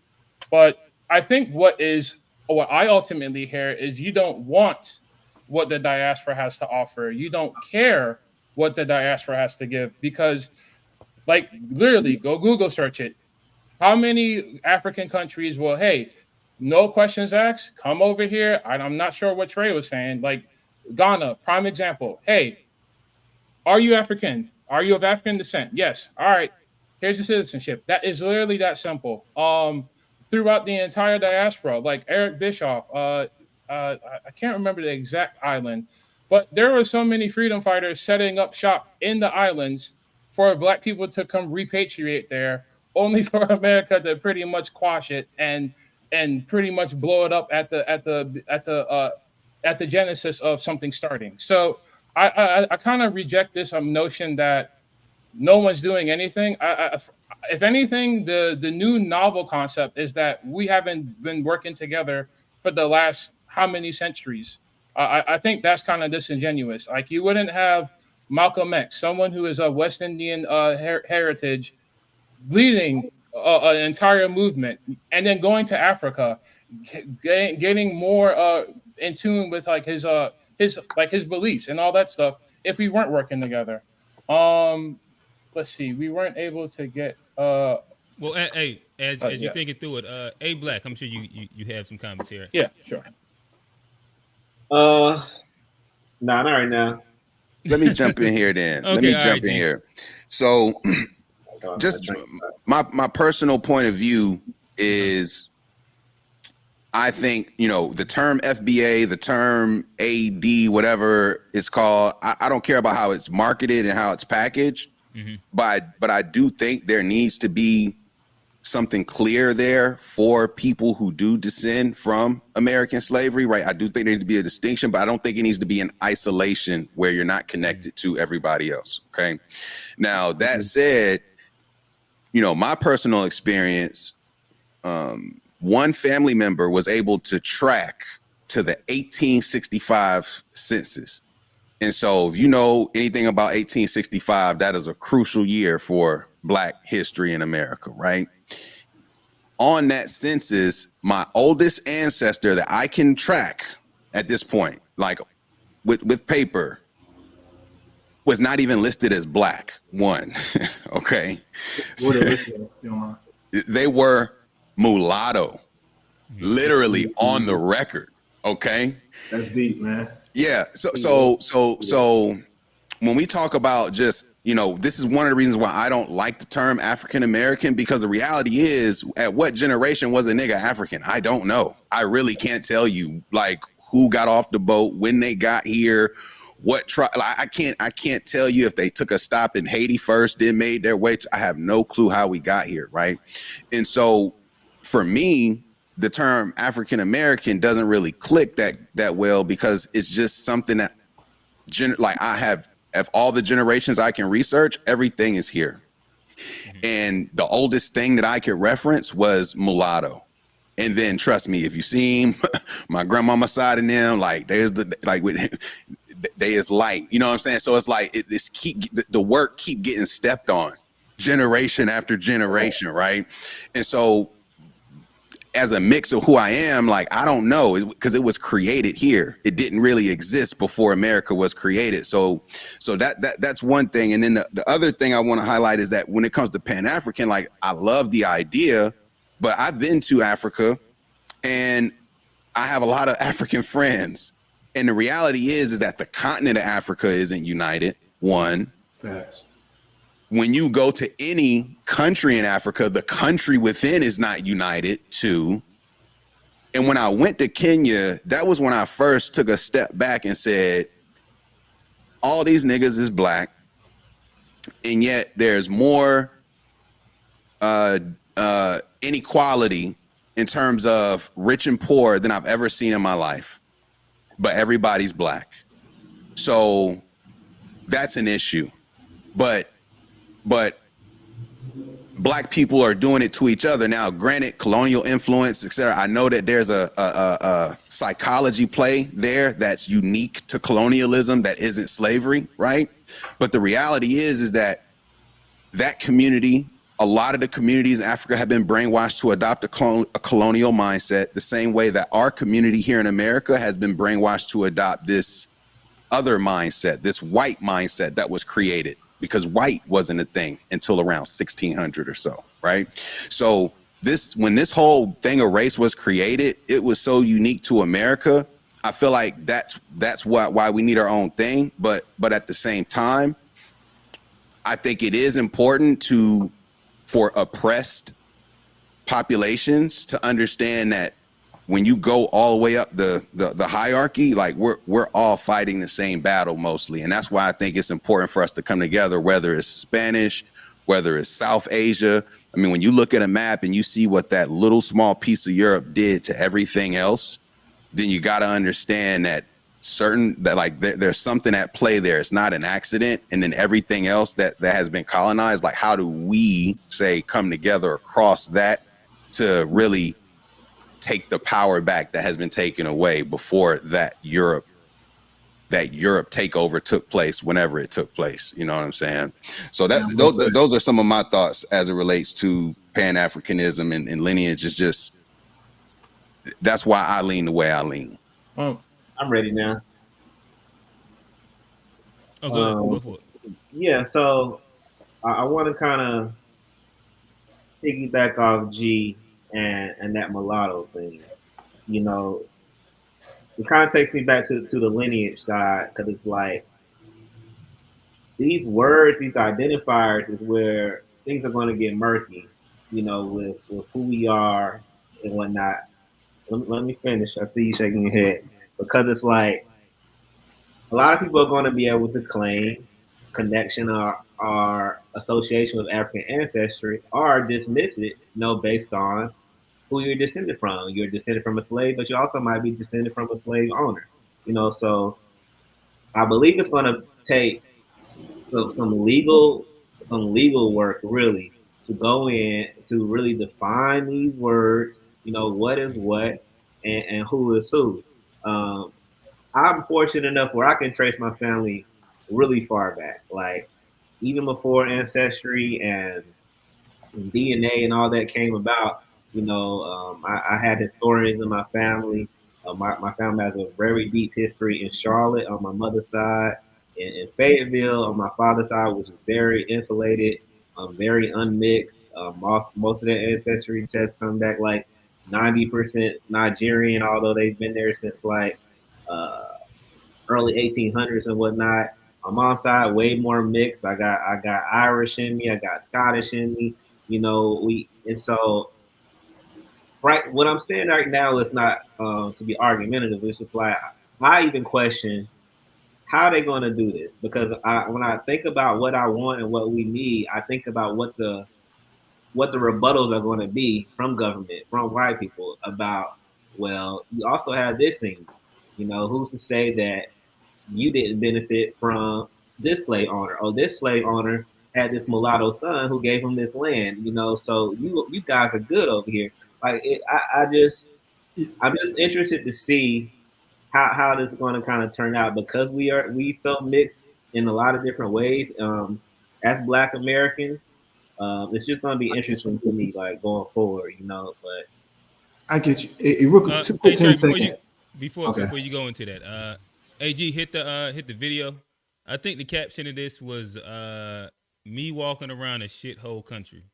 S4: But I think what I ultimately hear is you don't want what the diaspora has to offer. You don't care what the diaspora has to give because, like, literally, go Google search it. How many African countries will, hey, no questions asked, come over here? I'm not sure what Trey was saying. Like Ghana, prime example. Hey, are you African? Are you of African descent? Yes. All right. Here's your citizenship. That is literally that simple. Throughout the entire diaspora, like Eric Bischoff, I can't remember the exact island, but there were so many freedom fighters setting up shop in the islands for Black people to come repatriate there, only for America to pretty much quash it and pretty much blow it up at the genesis of something starting. So I kind of reject this notion that no one's doing anything. If anything, the new novel concept is that we haven't been working together for the last how many centuries. I think that's kind of disingenuous. Like you wouldn't have Malcolm X, someone who is of West Indian heritage, leading an entire movement, and then going to Africa, getting more in tune with like his beliefs and all that stuff. If we weren't working together, let's see, we weren't able to get.
S1: Well, hey, as you
S4: Yeah.
S1: thinking through it, A Black, I'm sure you have some commentary.
S4: Yeah, sure.
S5: Nah, not right now.
S2: Let me jump in here then. Let me
S1: Okay, all
S2: jump
S1: right,
S2: in
S1: G.
S2: here. So just my personal point of view is I think, the term FBA, the term AD, whatever it's called, I don't care about how it's marketed and how it's packaged, but I do think there needs to be something clear there for people who do descend from American slavery, right? I do think there needs to be a distinction, but I don't think it needs to be in isolation where you're not connected to everybody else, okay? Now, that said, my personal experience, one family member was able to track to the 1865 census. And so if you know anything about 1865, that is a crucial year for Black history in America, right? On that census, my oldest ancestor that I can track at this point, like with paper, was not even listed as Black, one, okay?
S3: What are they listed as, John?
S2: They were mulatto, literally on the record, okay?
S3: That's deep, man.
S2: Yeah, so when we talk about just, this is one of the reasons why I don't like the term African American, because the reality is, at what generation was a nigga African? I don't know. I really can't tell you, like, who got off the boat, when they got here, what like, I can't tell you if they took a stop in Haiti first, then made their way to, I have no clue how we got here, right? And so for me, the term African American doesn't really click that well, because it's just something that like I have all the generations I can research, everything is here. And the oldest thing that I could reference was mulatto. And then trust me, if you see my grandmama side of them, like there's they is light, you know what I'm saying? So it's like it's the work keep getting stepped on generation after generation, right? And so as a mix of who I am, like I don't know, because it was created here. It didn't really exist before America was created. So that's one thing. And then the other thing I want to highlight is that when it comes to Pan-African, like I love the idea, but I've been to Africa and I have a lot of African friends. And the reality is that the continent of Africa isn't united, one.
S3: Facts.
S2: When you go to any country in Africa, the country within is not united, two. And when I went to Kenya, that was when I first took a step back and said, all these niggas is black, and yet there's more inequality in terms of rich and poor than I've ever seen in my life. But everybody's black. So that's an issue. But black people are doing it to each other. Now, granted, colonial influence, etc. I know that there's a psychology play there that's unique to colonialism that isn't slavery, right? But the reality is that community, a lot of the communities in Africa have been brainwashed to adopt a colonial mindset, the same way that our community here in America has been brainwashed to adopt this other mindset, this white mindset that was created, because white wasn't a thing until around 1600 or so, right? So when this whole thing of race was created, it was so unique to America. I feel like that's why we need our own thing. But at the same time, I think it is important for oppressed populations to understand that when you go all the way up the hierarchy, like we're all fighting the same battle mostly. And that's why I think it's important for us to come together, whether it's Spanish, whether it's South Asia. I mean, when you look at a map and you see what that little small piece of Europe did to everything else, then you got to understand that there's something at play there. It's not an accident. And then everything else that has been colonized, like how do we come together across that to really take the power back that has been taken away before that Europe takeover took place, whenever it took place. You know what I'm saying? So those are some of my thoughts as it relates to Pan-Africanism and lineage. Is just, that's why I lean the way I lean.
S5: I'm ready now.
S1: Oh, go for it.
S5: Yeah, so I want to kind of piggyback off G and that mulatto thing. You know, it kind of takes me back to the lineage side, because it's like these words, these identifiers is where things are going to get murky, you know, with who we are and whatnot. Let me finish. I see you shaking your head, because it's like a lot of people are going to be able to claim connection or association with African ancestry, or dismiss it, based on who you're descended from. You're descended from a slave, but you also might be descended from a slave owner. So I believe it's going to take some legal work, really, to go in to really define these words. What is what, and who is who. I'm fortunate enough where I can trace my family really far back, like even before Ancestry and DNA and all that came about. I had historians in my family. My family has a very deep history in Charlotte on my mother's side, in Fayetteville on my father's side, which is very insulated, very unmixed. Most of their ancestry tests come back like 90% Nigerian, although they've been there since like early 1800s and whatnot. My mom's side, way more mixed. I got Irish in me. I got Scottish in me. And so right, what I'm saying right now is not to be argumentative. It's just like I even question how are they going to do this? Because when I think about what I want and what we need, I think about what the rebuttals are going to be from government, from white people about, well, you also have this in you. You know, who's to say that you didn't benefit from this slave owner? Oh, this slave owner had this mulatto son who gave him this land. You know, so you guys are good over here. Like I'm just interested to see how this is going to kind of turn out because we so mixed in a lot of different ways as Black Americans. It's just going to be interesting to me, like going forward, you know. But
S3: I get you. Real quick,
S1: Hey
S3: quick 10
S1: Trey,
S3: second. Okay.
S1: before you go into that, AG hit the video. I think the caption of this was me walking around a shithole country.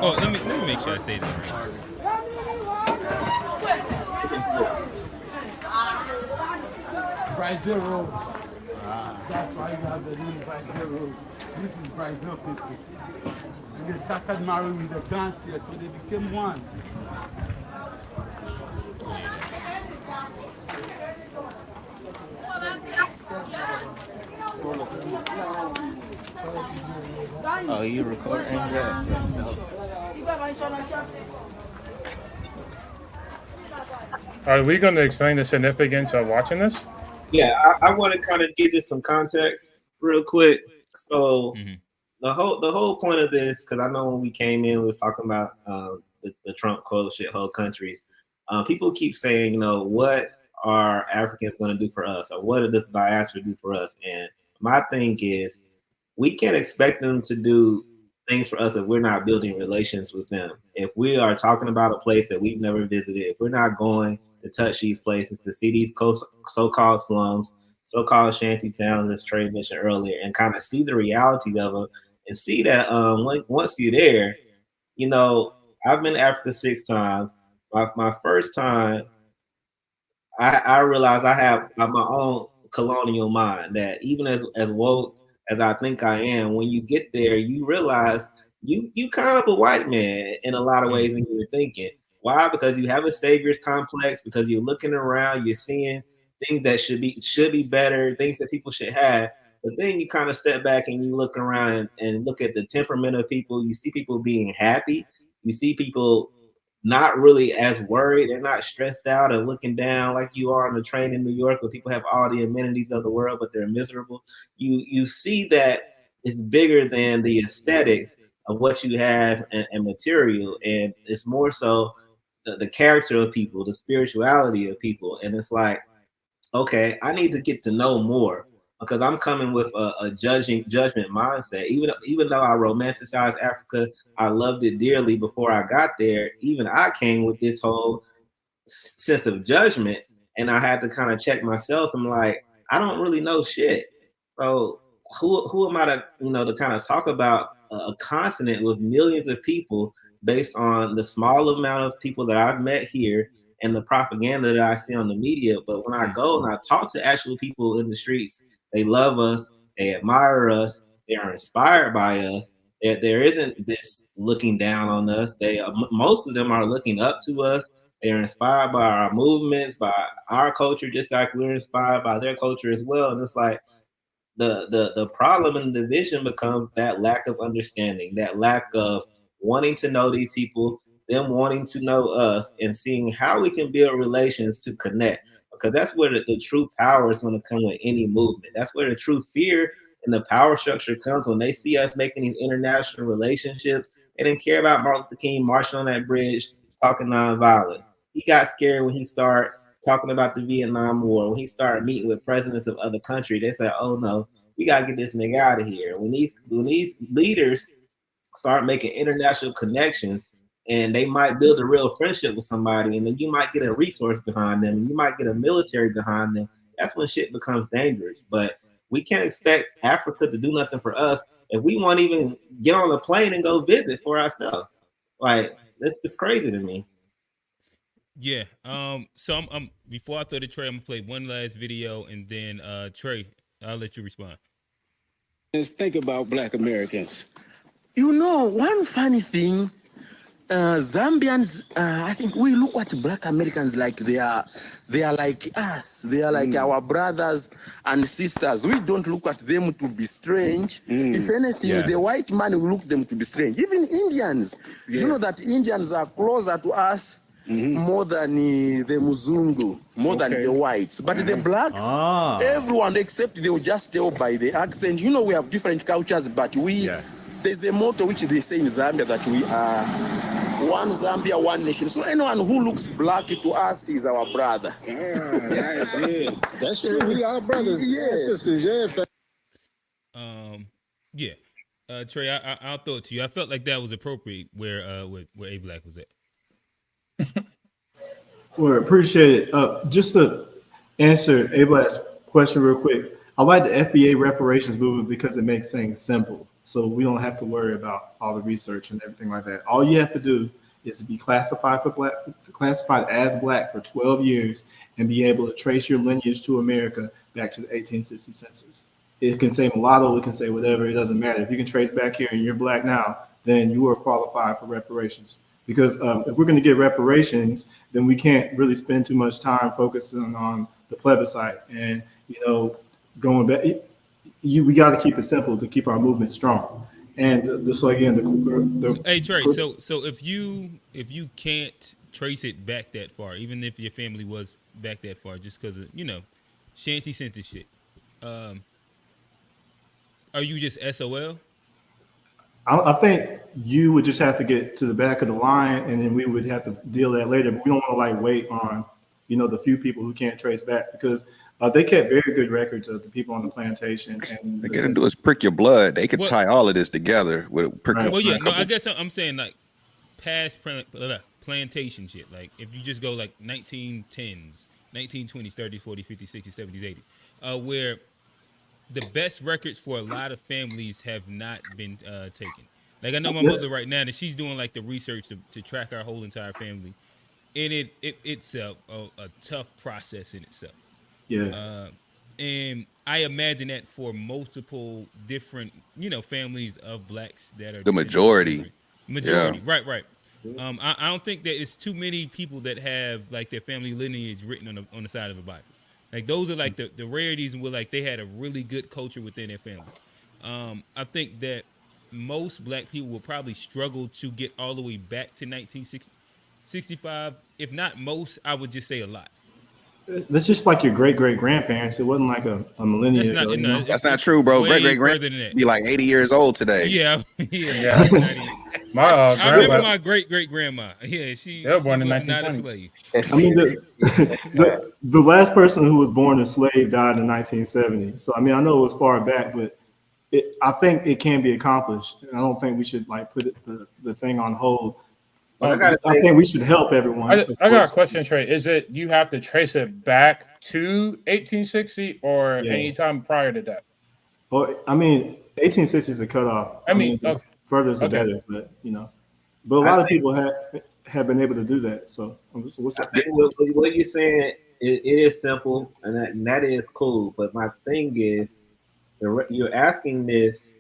S1: Oh, let me make sure I say that right.
S16: Brazil. That's why you have the name Brazil. This is Brazil people. And they started marrying with the dance here, so they became one.
S17: Oh, you recording that?
S4: Are we going to explain the significance of watching this?
S5: yeah, I want to kind of give this some context real quick. So the whole point of this, because I know when we came in, we was talking about the Trump quote, "shithole countries." People keep saying, you know, what are Africans going to do for us, or what does diaspora do for us? And my thing is, we can't expect them to do things for us if we're not building relations with them. If we are talking about a place that we've never visited, if we're not going to touch these places, to see these so-called slums, so-called shanty towns, as Trey mentioned earlier, and kind of see the reality of them, and see that once you're there, you know, I've been to Africa 6 times. My first time, I realized I have my own colonial mind that even as woke as I think I am, when you get there, you realize you kind of a white man in a lot of ways than you were thinking. Why? Because you have a savior's complex, because you're looking around, you're seeing things that should be better, things that people should have. But then you kind of step back and you look around and look at the temperament of people. You see people being happy. You see people not really as worried. They're not stressed out and looking down like you are on the train in New York where people have all the amenities of the world, but they're miserable. You see that it's bigger than the aesthetics of what you have and material. And it's more so the character of people, the spirituality of people. And it's like, okay, I need to get to know more because I'm coming with a judgment mindset. Even though I romanticized Africa, I loved it dearly before I got there. Even I came with this whole sense of judgment, and I had to kind of check myself. I'm like, I don't really know shit. So who am I to to kind of talk about a continent with millions of people based on the small amount of people that I've met here and the propaganda that I see on the media? But when I go and I talk to actual people in the streets, they love us, they admire us, they are inspired by us. There isn't this looking down on us. Most of them are looking up to us. They're inspired by our movements, by our culture, just like we're inspired by their culture as well. And it's like the problem and the division becomes that lack of understanding, that lack of wanting to know these people, them wanting to know us, and seeing how we can build relations to connect. Because that's where the true power is going to come with any movement. That's where the true fear and the power structure comes when they see us making these international relationships. They didn't care about Martin Luther King marching on that bridge, talking nonviolence. He got scared when he started talking about the Vietnam War. When he started meeting with presidents of other countries, they said, "Oh no, we gotta get this nigga out of here." When these leaders start making international connections, and they might build a real friendship with somebody, and then you might get a resource behind them, and you might get a military behind them. That's when shit becomes dangerous. But we can't expect Africa to do nothing for us if we won't even get on a plane and go visit for ourselves. Like it's crazy to me.
S1: Yeah. So I'm before I throw the Trey, I'm gonna play one last video, and then Trey, I'll let you respond.
S18: Think about Black Americans. You know, one funny thing Zambians, I think we look at Black Americans like they are like us. They are like our brothers and sisters. We don't look at them to be strange. If anything, the white man will look them to be strange. Even Indians, you know that Indians are closer to us more than the Muzungu, more than the whites. But the blacks, everyone except they will just tell by the accent. You know, we have different cultures, but there's a motto which they say in Zambia that we are one Zambia, one nation. So anyone who looks black to us is our brother.
S19: That's it. That's true. We are brothers.
S18: Yes.
S19: Sisters.
S1: Yeah. Trey, I'll throw it to you. I felt like that was appropriate where A Black was at.
S3: Well, appreciate it. Just to answer A Black's question real quick, I like the FBA reparations movement because it makes things simple. So we don't have to worry about all the research and everything like that. All you have to do is to be classified as black for 12 years and be able to trace your lineage to America back to the 1860 census. It can say mulatto, it can say whatever, it doesn't matter. If you can trace back here and you're black now, then you are qualified for reparations. Because if we're going to get reparations, then we can't really spend too much time focusing on the plebiscite and, going back. We got to keep it simple to keep our movement strong. And just like again,
S1: hey Trey, so if you can't trace it back that far, even if your family was back that far, just because of shanty sent this shit, are you just SOL?
S3: I think you would just have to get to the back of the line, and then we would have to deal that later. But we don't want to wait on the few people who can't trace back, because they kept very good records of the people on the plantation. And
S2: they gotta do is prick your blood. They could tie all of this together with prick.
S1: Well, yeah, no, I guess I'm saying like past plantation shit. Like if you just go like 1910s, 1920s, 30s, 40s, 50s, 60s, 70s, 80s, where the best records for a lot of families have not been taken. Like I know my mother right now, and she's doing like the research to track our whole entire family, and it's a tough process in itself.
S3: Yeah.
S1: And I imagine that for multiple different, families of blacks that are
S2: the majority.
S1: Right. I don't think that it's too many people that have like their family lineage written on the side of a Bible. Like those are like the rarities, and where like they had a really good culture within their family. I think that most black people will probably struggle to get all the way back to 1965. If not most, I would just say a lot.
S3: That's just like your great grandparents. It wasn't like a millennia ago.
S2: That's not true, bro. Great grandparents be like 80 years old today.
S1: Yeah.
S4: I
S1: remember my great grandma. Yeah, she was
S4: born in
S1: not a slave.
S3: I mean, the last person who was born a slave died in 1970. So I mean, I know it was far back, but I think it can be accomplished. I don't think we should put the thing on hold. I think we should help everyone.
S4: I got a question, Trey. Is it you have to trace it back to 1860 or any time prior to that?
S3: Well, I mean, 1860 is a cutoff. I mean, further the better, but but a lot of people have been able to do that. So what's
S5: I think what you're saying, it is simple, and that is cool. But my thing is, you're asking this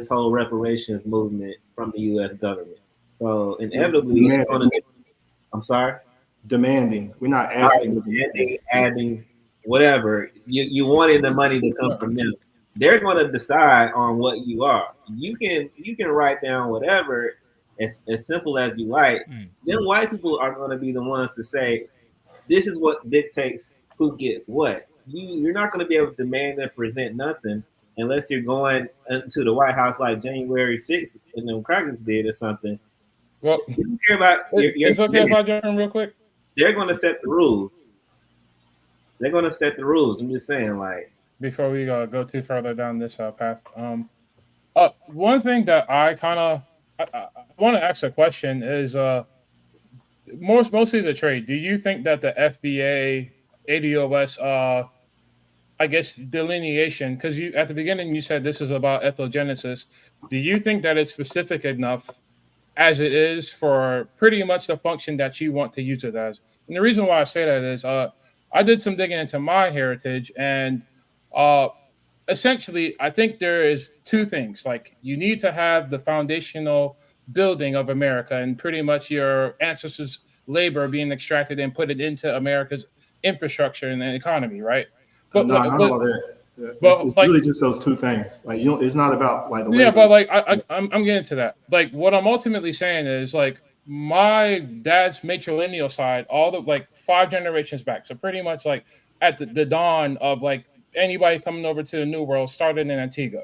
S5: whole reparations movement from the U.S. government. So inevitably, it's going to get. I'm sorry.
S3: Demanding. We're not asking.
S5: Demanding, adding, whatever. You wanted the money to come from them. They're going to decide on what you are. You can write down whatever as simple as you like. Then white people are going to be the ones to say, this is what dictates who gets what. You're not going to be able to demand and present nothing unless you're going to the White House like January 6th and them crackers did or something.
S4: Well,
S5: you don't care about
S4: it's okay if I jump in real quick.
S5: They're going to set the rules. They're going to set the rules. I'm just saying, like,
S4: before we go too further down this path. One thing that I want to ask a question is mostly the trade. Do you think that the FBA, ADOS, I guess delineation, because you at the beginning you said this is about ethnogenesis. Do you think that it's specific enough as it is for pretty much the function that you want to use it as? And the reason why I say that is I did some digging into my heritage, and essentially I think there is two things. Like you need to have the foundational building of America and pretty much your ancestors' labor being extracted and put it into America's infrastructure and the economy, right? But
S3: No,
S4: like,
S3: not all that. It's
S4: like
S3: really just those two things. Like it's not about like the
S4: yeah,
S3: labor.
S4: but like I'm getting to that. Like what I'm ultimately saying is like my dad's matrilineal side, all the like 5 generations back. So pretty much like at the dawn of like anybody coming over to the New World started in Antigua.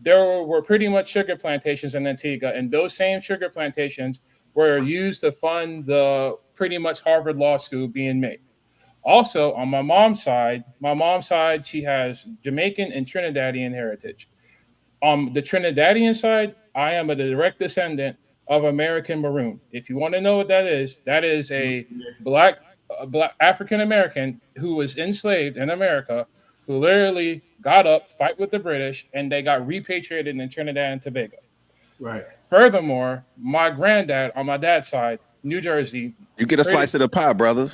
S4: There were pretty much sugar plantations in Antigua, and those same sugar plantations were used to fund the pretty much Harvard Law School being made. Also, on my mom's side, she has Jamaican and Trinidadian heritage. On the Trinidadian side, I am a direct descendant of American Maroon. If you want to know what that is a black, black African American who was enslaved in America, who literally got up, fight with the British, and they got repatriated in Trinidad and Tobago.
S3: Right.
S4: Furthermore, my granddad on my dad's side, New Jersey,
S2: You get a slice of the pie, brother.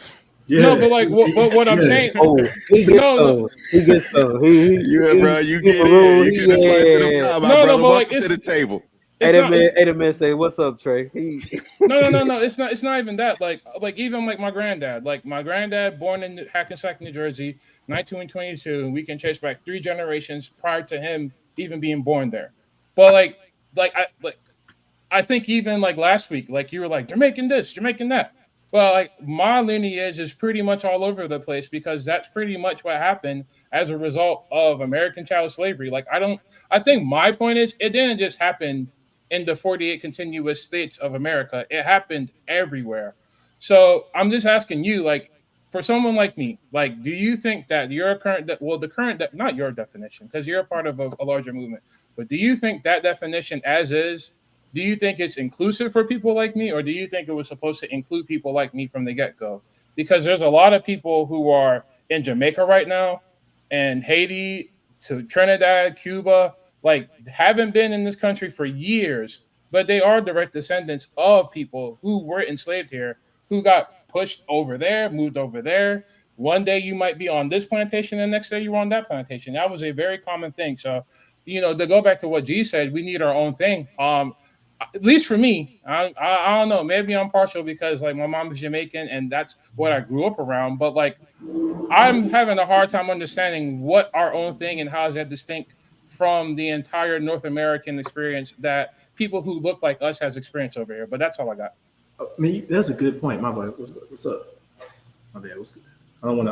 S4: no, but like what I'm saying.
S6: Oh, he gets
S4: No,
S6: some. He gets some. He,
S2: Bro, you
S6: he
S2: get
S6: maroon,
S2: it. You get a slice of the pie, my
S4: No,
S2: brother.
S4: but like
S2: Welcome to the table.
S6: Hey,
S4: it's not.
S6: that man say, "What's up, Trey?" He
S4: No. It's not even that. Like even like my granddad. Like my granddad, born in Hackensack, New Jersey, 1922. And we can trace back 3 generations prior to him even being born there. But like I think even like last week, like you were like, they're making this, they're making that. Well, like my lineage is pretty much all over the place because that's pretty much what happened as a result of American child slavery. I think my point is it didn't just happen in the 48 continuous states of America. It happened everywhere. So I'm just asking you, like, for someone like me, like, do you think that your not your definition, because you're a part of a larger movement, but do you think that definition as is, do you think it's inclusive for people like me, or do you think it was supposed to include people like me from the get go? Because there's a lot of people who are in Jamaica right now, and Haiti to Trinidad, Cuba, like haven't been in this country for years, but they are direct descendants of people who were enslaved here, who got pushed over there, moved over there. One day you might be on this plantation, the next day you're on that plantation. That was a very common thing. So, to go back to what G said, we need our own thing. At least for me, I don't know. Maybe I'm partial because like my mom is Jamaican and that's what I grew up around. But like I'm having a hard time understanding what our own thing and how is that distinct from the entire North American experience that people who look like us has experienced over here. But that's all I got.
S3: I mean, that's a good point. My bad. What's up? My bad. What's good? I don't want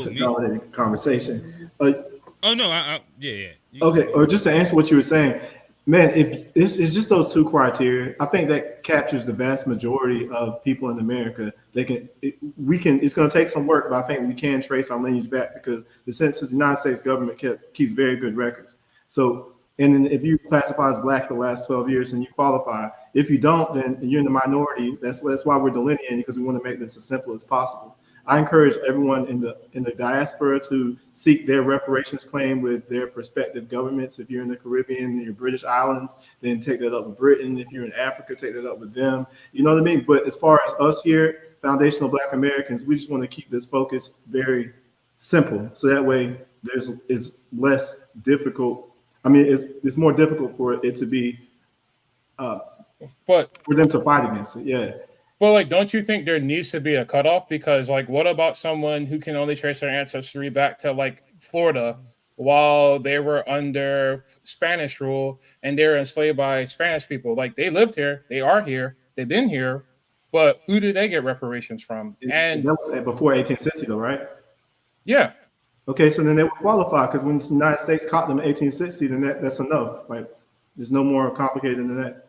S3: to dominate the conversation.
S1: Oh no, yeah.
S3: Okay, or just to answer what you were saying, man, if it's just those two criteria, I think that captures the vast majority of people in America. It's going to take some work, but I think we can trace our lineage back because the Census, the United States government keeps very good records. So, and then if you classify as black the last 12 years and you qualify, if you don't, then you're in the minority. That's why we're delineating because we want to make this as simple as possible. I encourage everyone in the diaspora to seek their reparations claim with their prospective governments. If you're in the Caribbean and your British islands, then take that up with Britain. If you're in Africa, take that up with them. You know what I mean? But as far as us here, foundational Black Americans, we just want to keep this focus very simple. So that way it's less difficult. I mean, it's more difficult for it to be,
S4: but
S3: for them to fight against it. Yeah.
S4: Well, like, don't you think there needs to be a cutoff? Because, like, what about someone who can only trace their ancestry back to, like, Florida while they were under Spanish rule and they were enslaved by Spanish people? Like, they lived here, they are here, they've been here, but who do they get reparations from? And
S3: that was before 1860, though, right?
S4: Yeah.
S3: Okay, so then they would qualify because when the United States caught them in 1860, then that's enough. Like, there's no more complicated than that.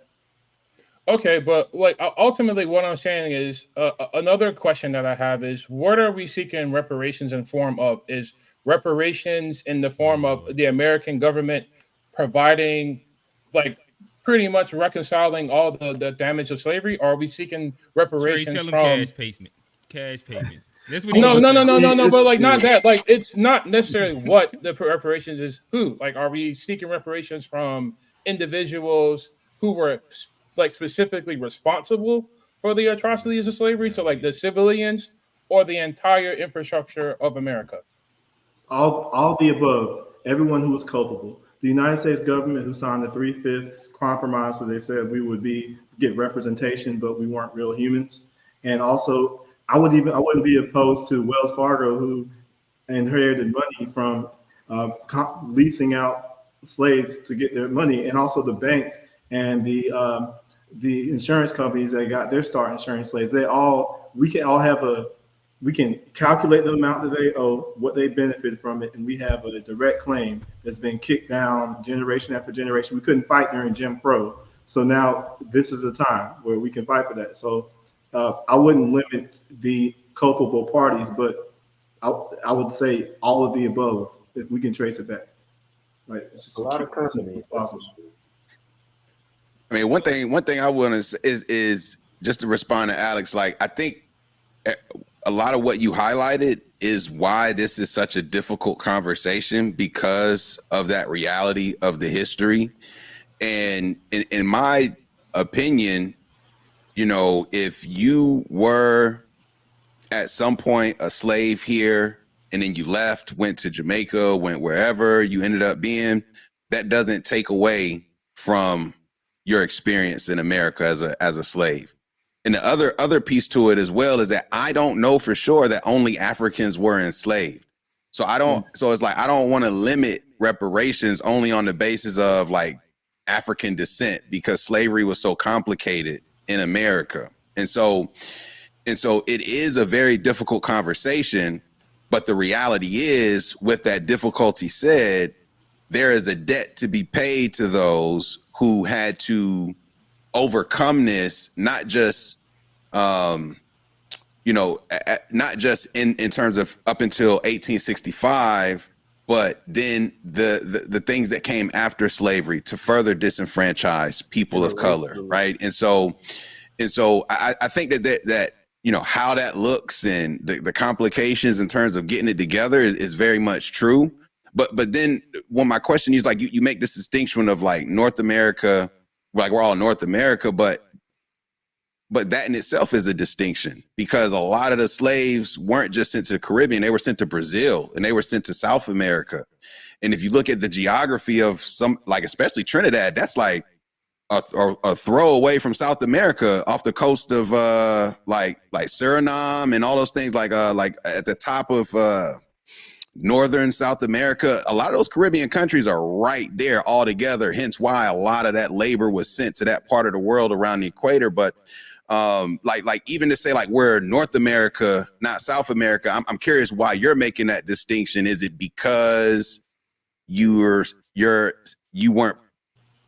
S4: Okay, but like ultimately, what I'm saying is another question that I have is what are we seeking reparations in form of? Is reparations in the form of the American government providing, like, pretty much reconciling all the damage of slavery? Or are we seeking reparations
S1: Trey, tell him
S4: from
S1: cash payments. That's what he
S4: no,
S1: say.
S4: but like not that. Like it's not necessarily what the reparations is. Who? Like, are we seeking reparations from individuals who were like specifically responsible for the atrocities of slavery? So like the civilians or the entire infrastructure of America?
S3: All the above. Everyone who was culpable. the United States government who signed the 3/5 compromise where they said we would get representation, but we weren't real humans. And also, I wouldn't be opposed to Wells Fargo who inherited money from leasing out slaves to get their money, and also the banks and the insurance companies that got their start insuring slaves. We can all have we can calculate the amount that they owe, what they benefited from it, and we have a direct claim that's been kicked down generation after generation. We couldn't fight during Jim Crow, so now this is the time where we can fight for that. So I wouldn't limit the culpable parties, but I would say all of the above if we can trace it back. Like, it's just
S5: A lot
S3: keep
S5: of
S3: it as simple
S5: companies.
S3: as possible.
S2: I mean, one thing I want to is just to respond to Alex. Like, I think a lot of what you highlighted is why this is such a difficult conversation, because of that reality of the history. And in my opinion, you know, if you were at some point a slave here and then you left, went to Jamaica, went wherever you ended up being, that doesn't take away from your experience in America as a slave. And the other piece to it as well is that I don't know for sure that only Africans were enslaved. So so it's like I don't want to limit reparations only on the basis of like African descent, because slavery was so complicated in America. And so it is a very difficult conversation, but the reality is, with that difficulty said, there is a debt to be paid to those who had to overcome this, not just you know, not just in terms of up until 1865, but then the things that came after slavery to further disenfranchise people of color, right? And so I think that you know how that looks and the complications in terms of getting it together is very much true. But then when my question is like you make this distinction of like North America, like we're all North America, but that in itself is a distinction, because a lot of the slaves weren't just sent to the Caribbean, they were sent to Brazil and they were sent to South America. And if you look at the geography of some, like especially Trinidad, that's like a throw away from South America off the coast of like Suriname and all those things, like at the top of northern South America. A lot of those Caribbean countries are right there all together, hence why a lot of that labor was sent to that part of the world around the equator. But like even to say like we're North America, not South America, I'm curious why you're making that distinction. Is it because you weren't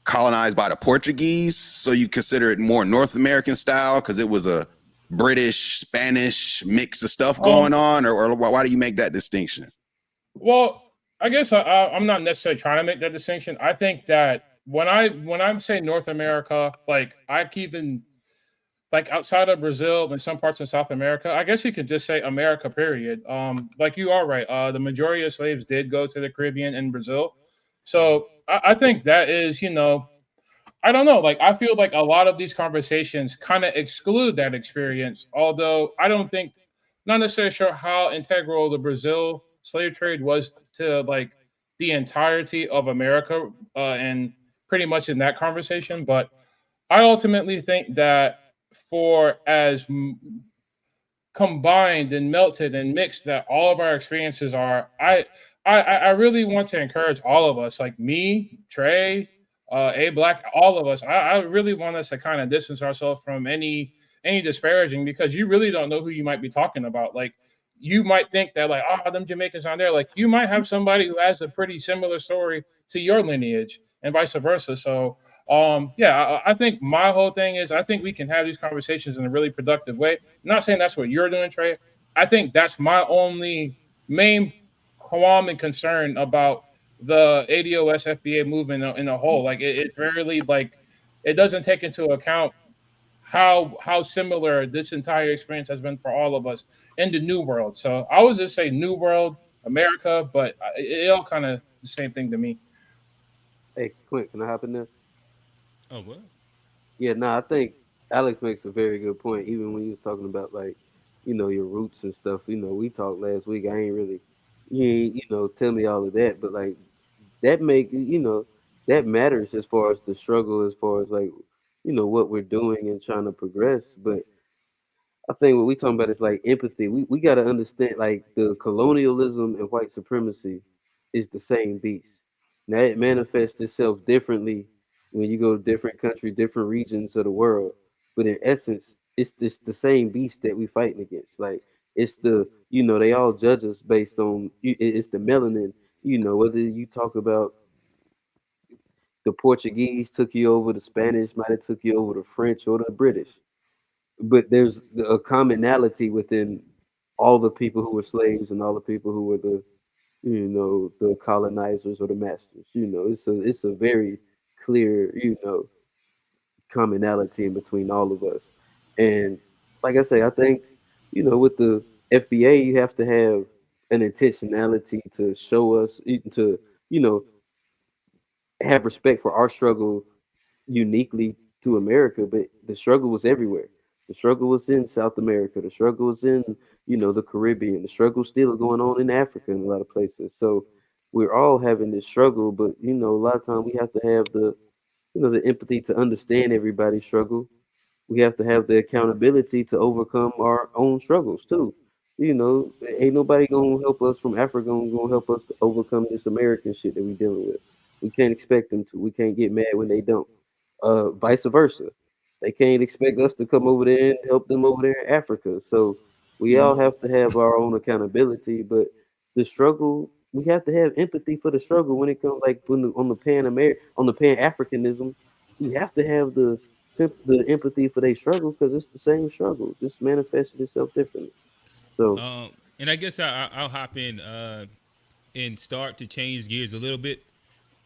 S2: colonized by the Portuguese, so you consider it more North American style because it was a British, Spanish mix of stuff going on, or why do you make that distinction?
S4: Well, I guess I'm not necessarily trying to make that distinction. I think that when I say North America, like I even like outside of Brazil and some parts of South America, I guess you could just say America, period. Like you are right. The majority of slaves did go to the Caribbean and Brazil. So I think that is, you know, I don't know. Like, I feel like a lot of these conversations kind of exclude that experience. Although I don't think, not necessarily sure how integral the Brazil slave trade was to like the entirety of America and pretty much in that conversation. But I ultimately think that for as combined and melted and mixed that all of our experiences are, I really want to encourage all of us, like me, Trey, A Black, all of us. I really want us to kind of distance ourselves from any disparaging, because you really don't know who you might be talking about. Like you might think that like, oh, them Jamaicans on there. Like you might have somebody who has a pretty similar story to your lineage and vice versa. So yeah, I think my whole thing is I think we can have these conversations in a really productive way. I'm not saying that's what you're doing, Trey. I think that's my only main qualm and concern about the ADOS FBA movement in a whole. Like it really like it doesn't take into account how similar this entire experience has been for all of us in the new world. So I would just say new world, America, but it all kind of the same thing to me.
S6: Hey, Clint, can I hop in there?
S1: Oh, what?
S6: Yeah, no, I think Alex makes a very good point. Even when you was talking about like, you know, your roots and stuff. You know, we talked last week. I ain't really, you ain't, you know, tell me all of that. But like that make that matters as far as the struggle, as far as like what we're doing and trying to progress. But I think what we talking about is like empathy. We got to understand like the colonialism and white supremacy is the same beast. Now it manifests itself differently when you go to different countries, different regions of the world. But in essence, it's the same beast that we fighting against. Like it's the they all judge us based on it's the melanin. Whether you talk about the Portuguese took you over, the Spanish might have took you over, the French or the British, but there's a commonality within all the people who were slaves and all the people who were the colonizers or the masters. It's a very clear commonality in between all of us. And like I say, I think with the FBA you have to have an intentionality to show us to you know have respect for our struggle uniquely to America, but the struggle was everywhere. The struggle was in South America. The struggle was in, the Caribbean. The struggle still going on in Africa in a lot of places. So we're all having this struggle, but a lot of time we have to have the empathy to understand everybody's struggle. We have to have the accountability to overcome our own struggles too. Ain't nobody gonna help us from Africa gonna help us to overcome this American shit that we dealing with. We can't expect them to. We can't get mad when they don't. Vice versa. They can't expect us to come over there and help them over there in Africa. So we all have to have our own accountability, but the struggle we have to have empathy for the struggle when it comes like on the Pan Africanism. We have to have the empathy for their struggle because it's the same struggle, just manifested itself differently. So
S1: And I guess I'll hop in and start to change gears a little bit,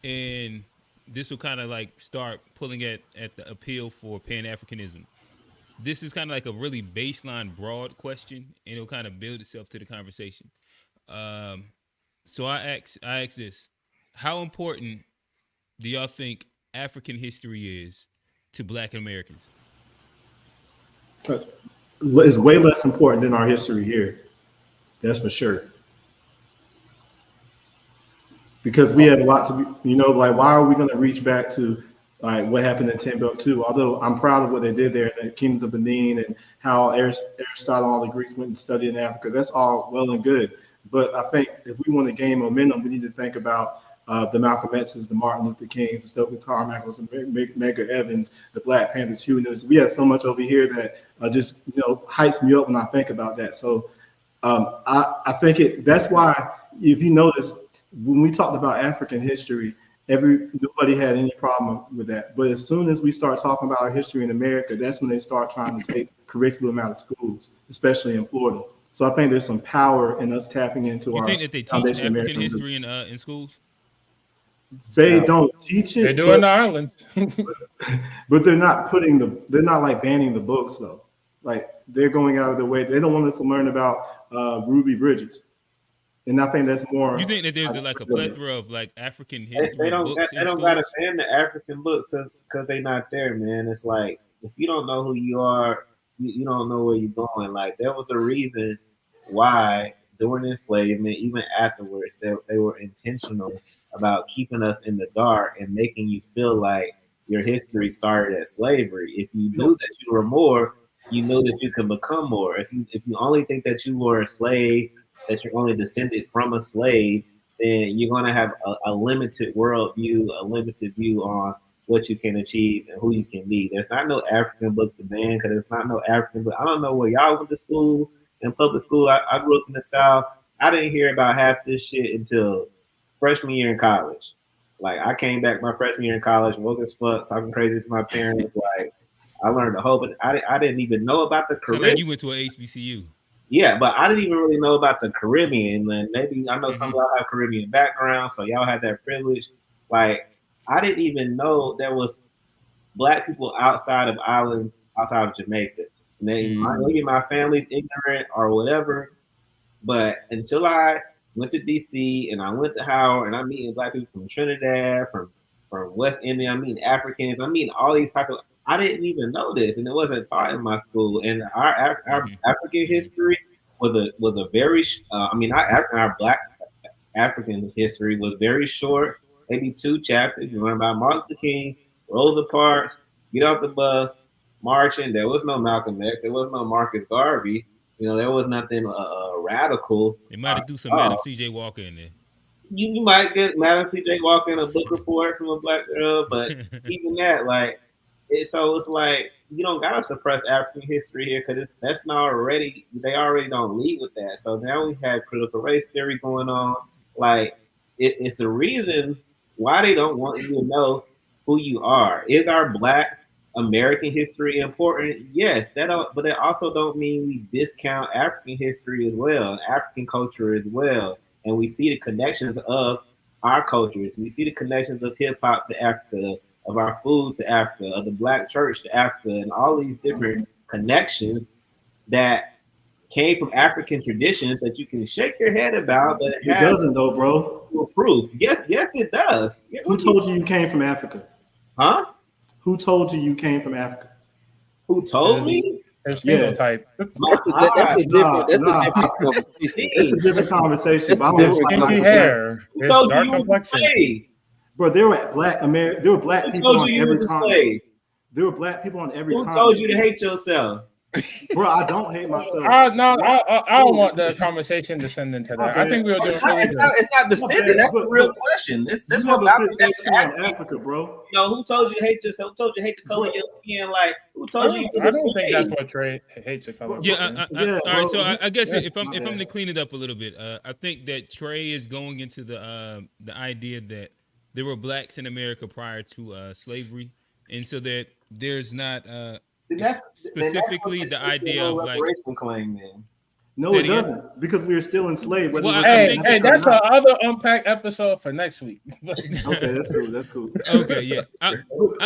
S1: and this will kind of like start pulling at the appeal for Pan Africanism. This is kind of like a really baseline, broad question, and it'll kind of build itself to the conversation. Um, so I ask this: how important do y'all think African history is to Black Americans?
S3: It's way less important than our history here. That's for sure. Because we have a lot to be, like why are we going to reach back to like what happened in Timbuktu? Although I'm proud of what they did there in the kingdoms of Benin and how Aristotle and all the Greeks went and studied in Africa. That's all well and good. But I think if we want to gain momentum, we need to think about the Malcolm X's, the Martin Luther Kings, the Stokely Carmichaels, and Medgar Evans, the Black Panthers, Huey Newton. We have so much over here that just hypes me up when I think about that. So I think that's why if you notice when we talked about African history, nobody had any problem with that. But as soon as we start talking about our history in America, that's when they start trying to take curriculum out of schools, especially in Florida. So I think there's some power in us tapping into
S1: You
S3: our
S1: think that they teach
S3: foundation of
S1: African
S3: American
S1: history
S3: roots.
S1: in schools?
S3: They don't teach
S4: They
S3: it,
S4: do in the islands.
S3: but they're not like banning the books though. Like they're going out of their way. They don't want us to learn about Ruby Bridges, and I think that's more.
S1: You think that there's like a plethora of like African history
S5: They don't
S1: books
S5: they
S1: in
S5: don't gotta
S1: schools?
S5: ban the African books because they not there, man. It's like if you don't know who you are, you don't know where you're going. Like there was a reason why during enslavement, even afterwards, they were intentional about keeping us in the dark and making you feel like your history started at slavery. If you knew that you were more, you knew that you could become more. If you only think that you were a slave, that you're only descended from a slave, then you're going to have a limited worldview, a limited view on what you can achieve and who you can be. There's not no African books to ban because there's not no African book. I don't know where y'all went to school in public school. I grew up in the South. I didn't hear about half this shit until freshman year in college. Like I came back my freshman year in college, woke as fuck, talking crazy to my parents. Like I learned a whole, but I didn't even know about the
S1: Sound
S5: Caribbean.
S1: like you went to a HBCU.
S5: Yeah, but I didn't even really know about the Caribbean. And maybe I know some of
S1: Mm-hmm.
S5: y'all have Caribbean background, so y'all had that privilege. Like I didn't even know there was black people outside of islands, outside of Jamaica. Maybe my family's ignorant or whatever, but until I went to DC and I went to Howard and I'm meeting black people from Trinidad, from West India, I'm meeting Africans, I'm meeting all these type of. I didn't even know this, and it wasn't taught in my school. And our African history was a very, I mean, our Black African history was very short. maybe 2 chapters. You learn about Martin Luther King, Rosa Parks, get off the bus, marching. There was no Malcolm X. There was no Marcus Garvey. You know, there was nothing radical.
S1: They might have do some Madam C.J. Walker in there.
S5: You might get Madam C.J. Walker in a book report from a black girl, but even that, like, it's like you don't gotta suppress African history here because that's not already they already don't lead with that. So now we have critical race theory going on. Like, it's a reason why they don't want you to know who you are. Is our Black American history important? Yes, but that also don't mean we discount African history as well, and African culture as well. And we see the connections of our cultures. We see the connections of hip hop to Africa, of our food to Africa, of the Black church to Africa, and all these different connections that came from African traditions that you can shake your head about, but
S3: it doesn't though, bro.
S5: Proof. Yes, it does.
S3: Who told you came from Africa?
S5: Huh?
S3: Who told you came from Africa?
S5: Who told me?
S4: His phenotype.
S6: That's a different
S3: conversation.
S4: Skinky hair.
S5: Who told you you was a slave?
S3: Bro, there were black people on every continent. There were black people on every continent.
S5: Who told you to hate yourself?
S3: Bro, I don't hate myself.
S4: I don't want the conversation to send into that. I think we'll do it.
S5: It's not descending. That's the real question. This what
S3: I'm Africa, bro.
S5: You know, who told you to hate yourself? Who told you to hate the color of your skin? Like, who told you?
S4: I don't think that's what Trey hates the color.
S1: Yeah. All right. So I guess if I'm to clean it up a little bit, I think that Trey is going into the idea that there were blacks in America prior to slavery, and so that there's not specifically the idea of like
S5: claim then.
S3: No, it doesn't, because we are still enslaved.
S4: Well, hey, that's our other Unpacked episode for next week.
S3: Okay, that's cool.
S1: Okay, yeah, I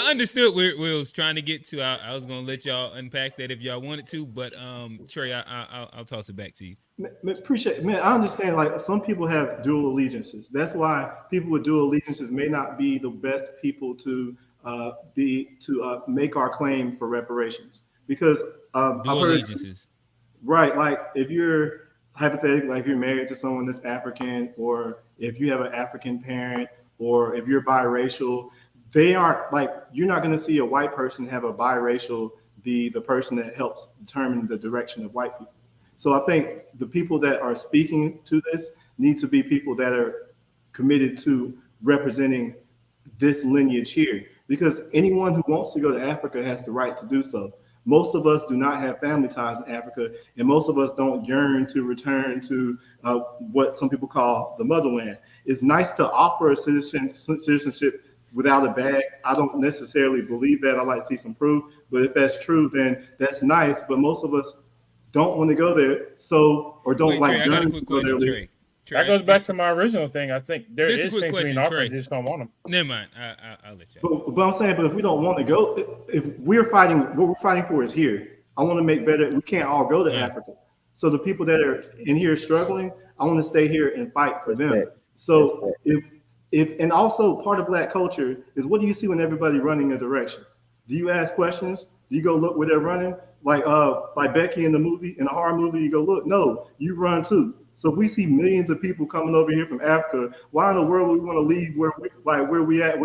S1: understood where we was trying to get to. I was gonna let y'all unpack that if y'all wanted to, but Trey, I'll toss it back to you.
S3: I understand. Like, some people have dual allegiances. That's why people with dual allegiances may not be the best people to make our claim for reparations, because
S1: dual allegiances.
S3: Right, like if you're hypothetically, like if you're married to someone that's African, or if you have an African parent, or if you're biracial, they aren't like, you're not going to see a white person have a biracial be the person that helps determine the direction of white people. So I think the people that are speaking to this need to be people that are committed to representing this lineage here, because anyone who wants to go to Africa has the right to do so. Most of us do not have family ties in Africa, and most of us don't yearn to return to what some people call the motherland. It's nice to offer a citizenship without a bag. I don't necessarily believe that. I like to see some proof, but if that's true, then that's nice. But most of us don't want to go there, or don't yearn to go there. At least.
S4: That goes back to my original thing. I think there is things being offered, just don't want them.
S1: Never mind. I'll let you.
S3: But I'm saying, but if we don't want to go, if we're fighting, what we're fighting for is here. I want to make better. We can't all go to Africa. So the people that are in here struggling, I want to stay here and fight for them. So and also part of Black culture is, what do you see when everybody running a direction? Do you ask questions? Do you go look where they're running? Like Becky in the horror movie, you go look. No, you run too. So if we see millions of people coming over here from Africa, why in the world would we want to leave where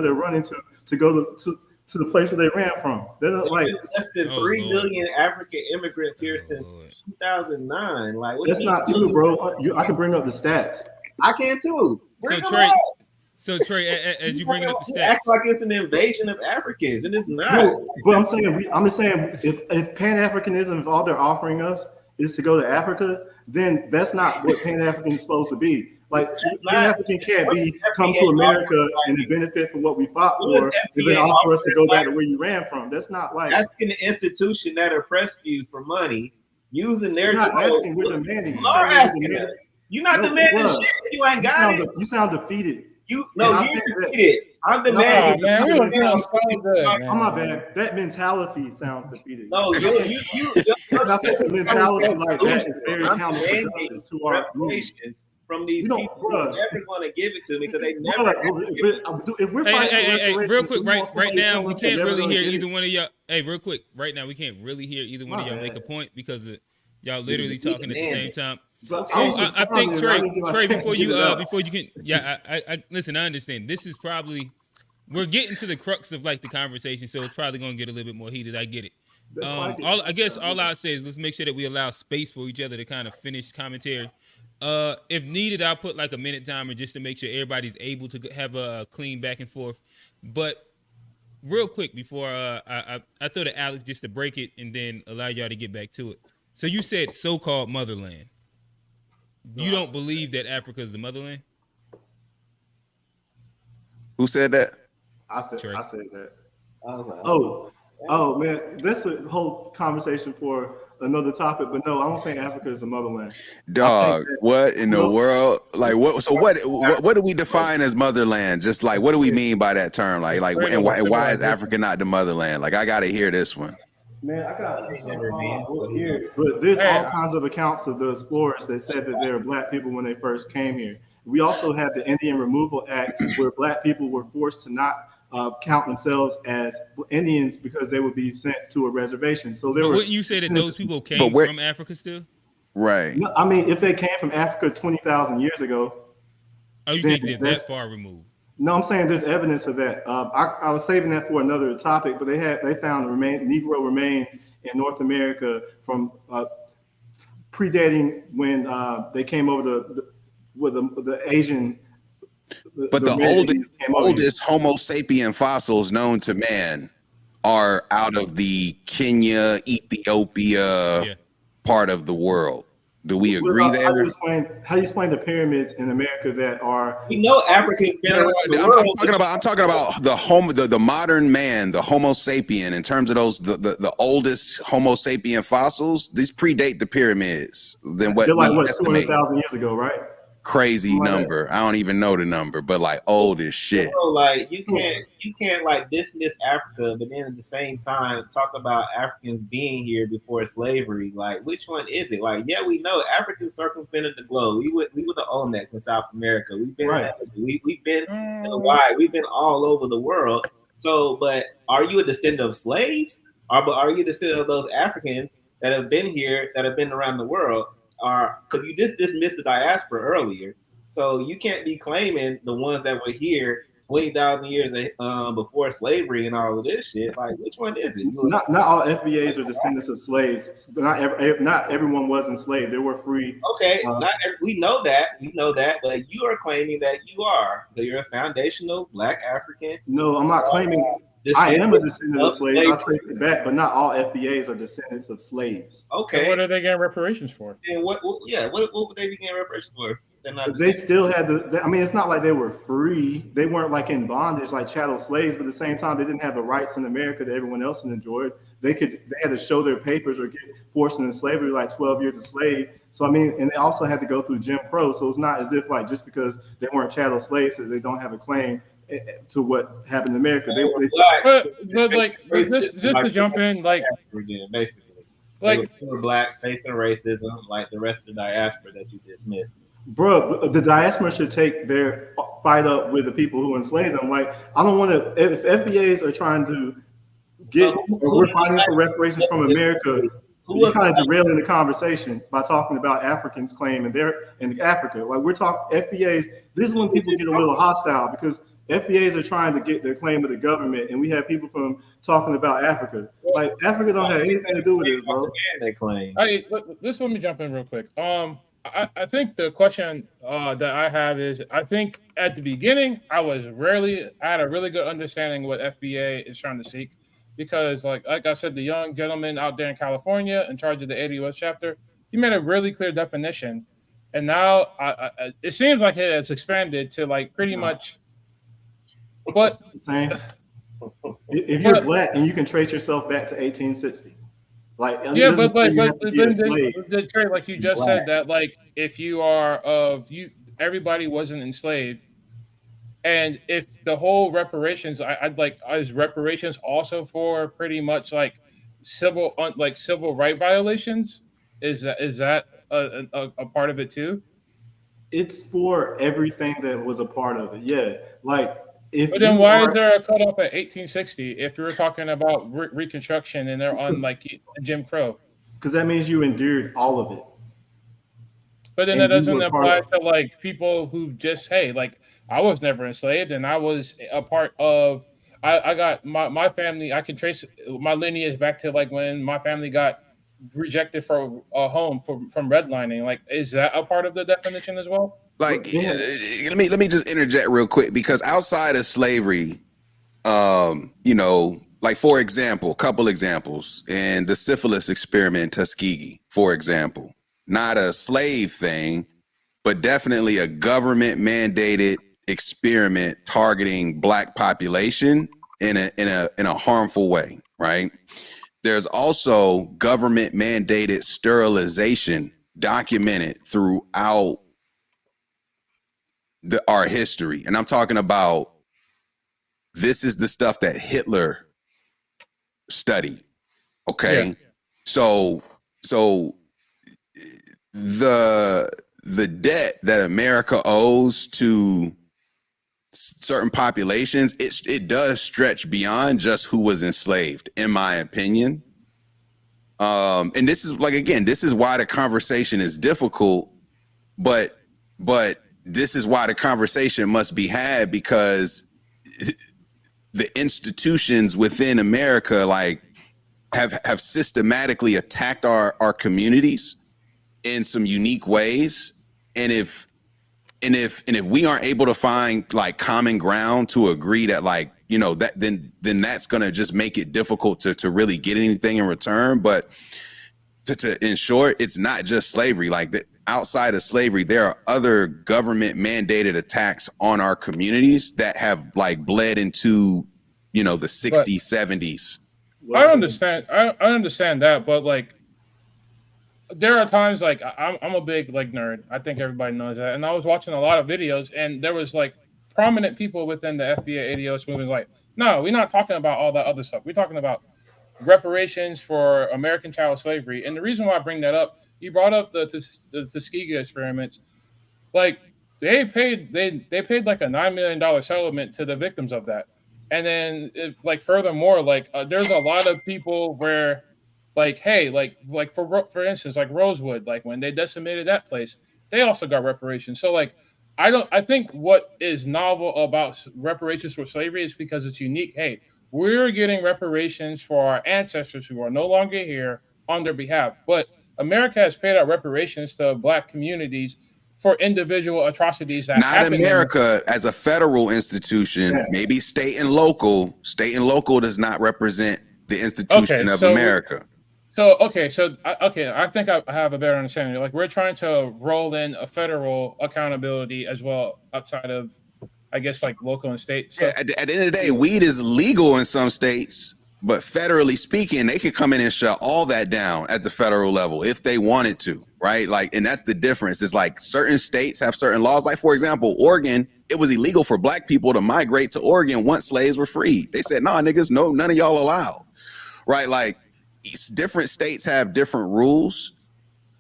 S3: they're running to go to the place where they ran from? They're not like
S5: less than 3 million African immigrants here since 2009. Like,
S3: that's not true, bro. I can bring up the stats.
S5: I can too.
S1: So Trey, as you bring up the stats,
S5: act like it's an invasion of Africans, and it's not.
S3: No, but I'm just saying, if Pan-Africanism, if all they're offering us is to go to Africa, then that's not what Pan-African is supposed to be. Like, Pan-African can't be come to America and benefit from what we fought for, and then offer us to go back to where you ran from. That's not like
S5: asking the institution that oppressed you for money, using their.
S3: You're not asking, we're demanding.
S5: You are asking. You're not demanding shit. You ain't got it.
S3: You sound defeated.
S5: You're defeated. I'm demanding.
S3: I'm not bad. That mentality sounds defeated.
S5: No, you
S3: mentality like that is very counterproductive to our
S5: reparations from these people who are never going to give it to me because they never.
S3: If we're fighting
S1: real quick, right now we can't really hear either one of y'all. Hey, real quick, right now we can't really hear either one of y'all make a point because y'all literally talking at the same time.
S3: But
S1: So
S3: was
S1: I think
S3: responding, I didn't get my
S1: Trey,
S3: chance to get it out.
S1: before you can, I listen. I understand. This is probably we're getting to the crux of like the conversation, so it's probably going to get a little bit more heated. I get it.
S3: That's why I get
S1: I guess all I say is let's make sure that we allow space for each other to kind of finish commentary. If needed, I'll put like a minute timer just to make sure everybody's able to have a clean back and forth. But real quick before I throw to Alex just to break it and then allow y'all to get back to it. So you said so-called motherland. You don't believe that Africa is the motherland?
S2: Who said that?
S3: I said
S1: Trey.
S3: that. Oh man, that's a whole conversation for another topic. But no, I don't think Africa is the motherland.
S2: Dog, what in the world? Like what? So what do we define as motherland? Just like what do we mean by that term? Like and why is Africa not the motherland? Like I gotta hear this one.
S3: Man, I got here, but there's all kinds of accounts of the explorers that said that they were black people when they first came here. We also have the Indian Removal Act, where black people were forced to not count themselves as Indians because they would be sent to a reservation. So
S1: wouldn't you say that those people came from Africa still?
S2: Right.
S3: No, I mean, if they came from Africa 20,000 years ago.
S1: Oh, you think they're that far removed?
S3: No, I'm saying there's evidence of that. I was saving that for another topic, but they found Negro remains in North America from predating when they came over the Asian.
S2: But the oldest Homo sapien fossils known to man are out of the Kenya, Ethiopia part of the world. Do we agree there?
S3: How do you explain the pyramids in America that are?
S5: We know Africa's been around the world.
S2: I'm talking about the modern man, the Homo sapien. In terms of those, the oldest Homo sapien fossils, these predate the pyramids. Then what?
S3: They're like 200,000 years ago, right?
S2: Crazy number. I don't even know the number, but like old as shit.
S5: So, like you can't like dismiss Africa, but then at the same time talk about Africans being here before slavery. Like, which one is it? Like, yeah, we know Africans circumvented the globe. We were the Olmecs in South America. We've been we've been wide. We've been all over the world. So, but are you a descendant of slaves? But are you a descendant of those Africans that have been here, that have been around the world? Because you just dismissed the diaspora earlier, so you can't be claiming the ones that were here 20,000 years before slavery and all of this shit. Like, which one is it?
S3: Not all FBAs are descendants of slaves. Not everyone was enslaved. They were free.
S5: Okay, we know that, but you are claiming that you're a foundational Black African.
S3: No, I'm not claiming. I am a descendant of slaves. I trace it back, but not all FBAs are descendants of slaves.
S5: Okay.
S4: So what are they getting reparations for?
S5: And what would they be getting reparations for?
S3: They still had I mean, it's not like they were free. They weren't like in bondage like chattel slaves, but at the same time, they didn't have the rights in America that everyone else enjoyed. They had to show their papers or get forced into slavery, like 12 years a slave. So I mean, and they also had to go through Jim Crow. So it's not as if like just because they weren't chattel slaves that they don't have a claim to what happened in America.
S4: But like just to jump in, like
S5: basically,
S4: like
S5: they were Black facing racism, like the rest of the diaspora that you dismissed.
S3: Bro, the diaspora should take their fight up with the people who enslaved them. Like, I don't want to. If FBAs are trying to get, we're fighting for reparations from America. You're kind of derailing the conversation by talking about Africans' claim in Africa. Like, we're talking FBAs. This is when people get a little hostile because FBAs are trying to get their claim of the government, and we have people from talking about Africa. Like, Africa don't have anything to do with this, bro.
S5: They claim.
S4: Hey, let me jump in real quick. I think the question that I have is, I think at the beginning I had a really good understanding of what FBA is trying to seek, because like I said, the young gentleman out there in California in charge of the ADOS chapter, he made a really clear definition, and now it seems like it has expanded to like pretty much. But
S3: same. If you're Black and you can trace yourself back to 1860. Like,
S4: yeah, but like you just said that like if you are everybody wasn't enslaved, and if the whole reparations, I'd like, is reparations also for pretty much like civil right violations? Is that a part of it too?
S3: It's for everything that was a part of it. Yeah, like.
S4: But then why is there a cutoff at 1860 if you were talking about Reconstruction and they're on like Jim Crow?
S3: Because that means you endured all of it.
S4: But then that
S5: And you
S4: doesn't
S5: were part
S4: apply
S5: of.
S4: to like people who just hey, like I was never enslaved and I was a part of. I got my family. I can trace my lineage back to like when my family got rejected for a home from redlining. Like, is that a part of the definition as well?
S2: Like, let me just interject real quick, because outside of slavery, you know, like for example, a couple examples, in the syphilis experiment in Tuskegee, for example, not a slave thing, but definitely a government mandated experiment targeting Black population in a harmful way, right? There's also government mandated sterilization documented throughout our history. And I'm talking about, this is the stuff that Hitler studied. Okay.
S4: Yeah.
S2: So the debt that America owes to certain populations, it does stretch beyond just who was enslaved, in my opinion. And this is like, again, this is why the conversation is difficult, but this is why the conversation must be had, because the institutions within America like have systematically attacked our communities in some unique ways. And if we aren't able to find like common ground to agree that, like, you know, that then that's going to just make it difficult to really get anything in return. But to in short, it's not just slavery. Like, outside of slavery, there are other government mandated attacks on our communities that have like bled into, you know, the 60s, 70s.
S4: I understand. I understand that, but like, there are times like I'm a big like nerd. I think everybody knows that. And I was watching a lot of videos, and there was like prominent people within the FBA ADOS movement like, no, we're not talking about all that other stuff. We're talking about reparations for American child slavery. And the reason why I bring that up, you brought up the Tuskegee experiments. Like, they paid like a $9 million settlement to the victims of that. And then like furthermore, like there's a lot of people where like, hey, like for instance, like Rosewood, like when they decimated that place, they also got reparations. So like, I think what is novel about reparations for slavery is because it's unique. Hey, we're getting reparations for our ancestors who are no longer here on their behalf. But America has paid out reparations to Black communities for individual atrocities that
S2: Not
S4: happen.
S2: America as a federal institution,
S4: Yes.
S2: maybe state and local. State and local does not represent the institution of America.
S4: Okay, I think I have a better understanding. Like, we're trying to roll in a federal accountability as well outside of, I guess, like local and state. So,
S2: Yeah, at the end of the day, weed is legal in some states, but federally speaking, they could come in and shut all that down at the federal level if they wanted to, right? Like, and that's the difference. It's like certain states have certain laws. Like, for example, Oregon, it was illegal for Black people to migrate to Oregon once slaves were freed. They said, nah, niggas, no, none of y'all allowed, right? Like, different states have different rules.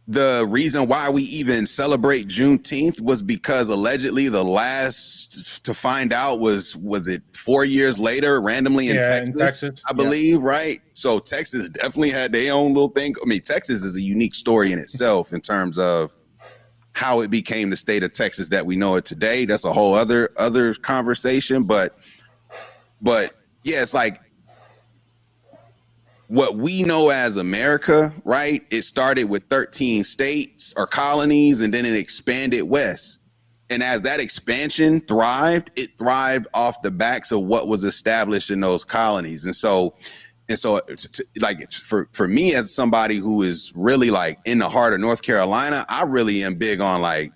S2: The reason why we even celebrate Juneteenth was because allegedly the last to find out was it 4 years later, randomly in Texas, I believe, right? So Texas definitely had their own little thing. I mean, Texas is a unique story in itself in terms of how it became the state of Texas that we know it today. That's a whole other conversation. But yeah, it's like, what we know as America, right? It started with 13 states or colonies, and then it expanded west. And as that expansion thrived, it thrived off the backs of what was established in those colonies. And so like, for me, as somebody who is really like in the heart of North Carolina, I really am big on, like,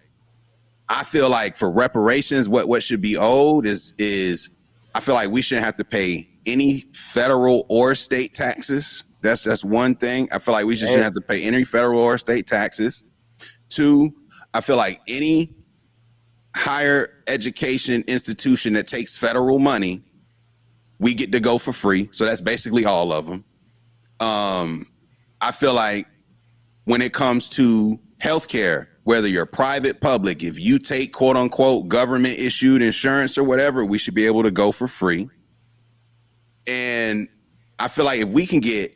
S2: I feel like for reparations, what should be owed is I feel like we shouldn't have to pay any federal or state taxes. That's one thing. I feel like we shouldn't have to pay any federal or state taxes. Two, I feel like any higher education institution that takes federal money, we get to go for free. So that's basically all of them. I feel like when it comes to healthcare, whether you're private, public, if you take quote unquote government issued insurance or whatever, we should be able to go for free. And I feel like if we can get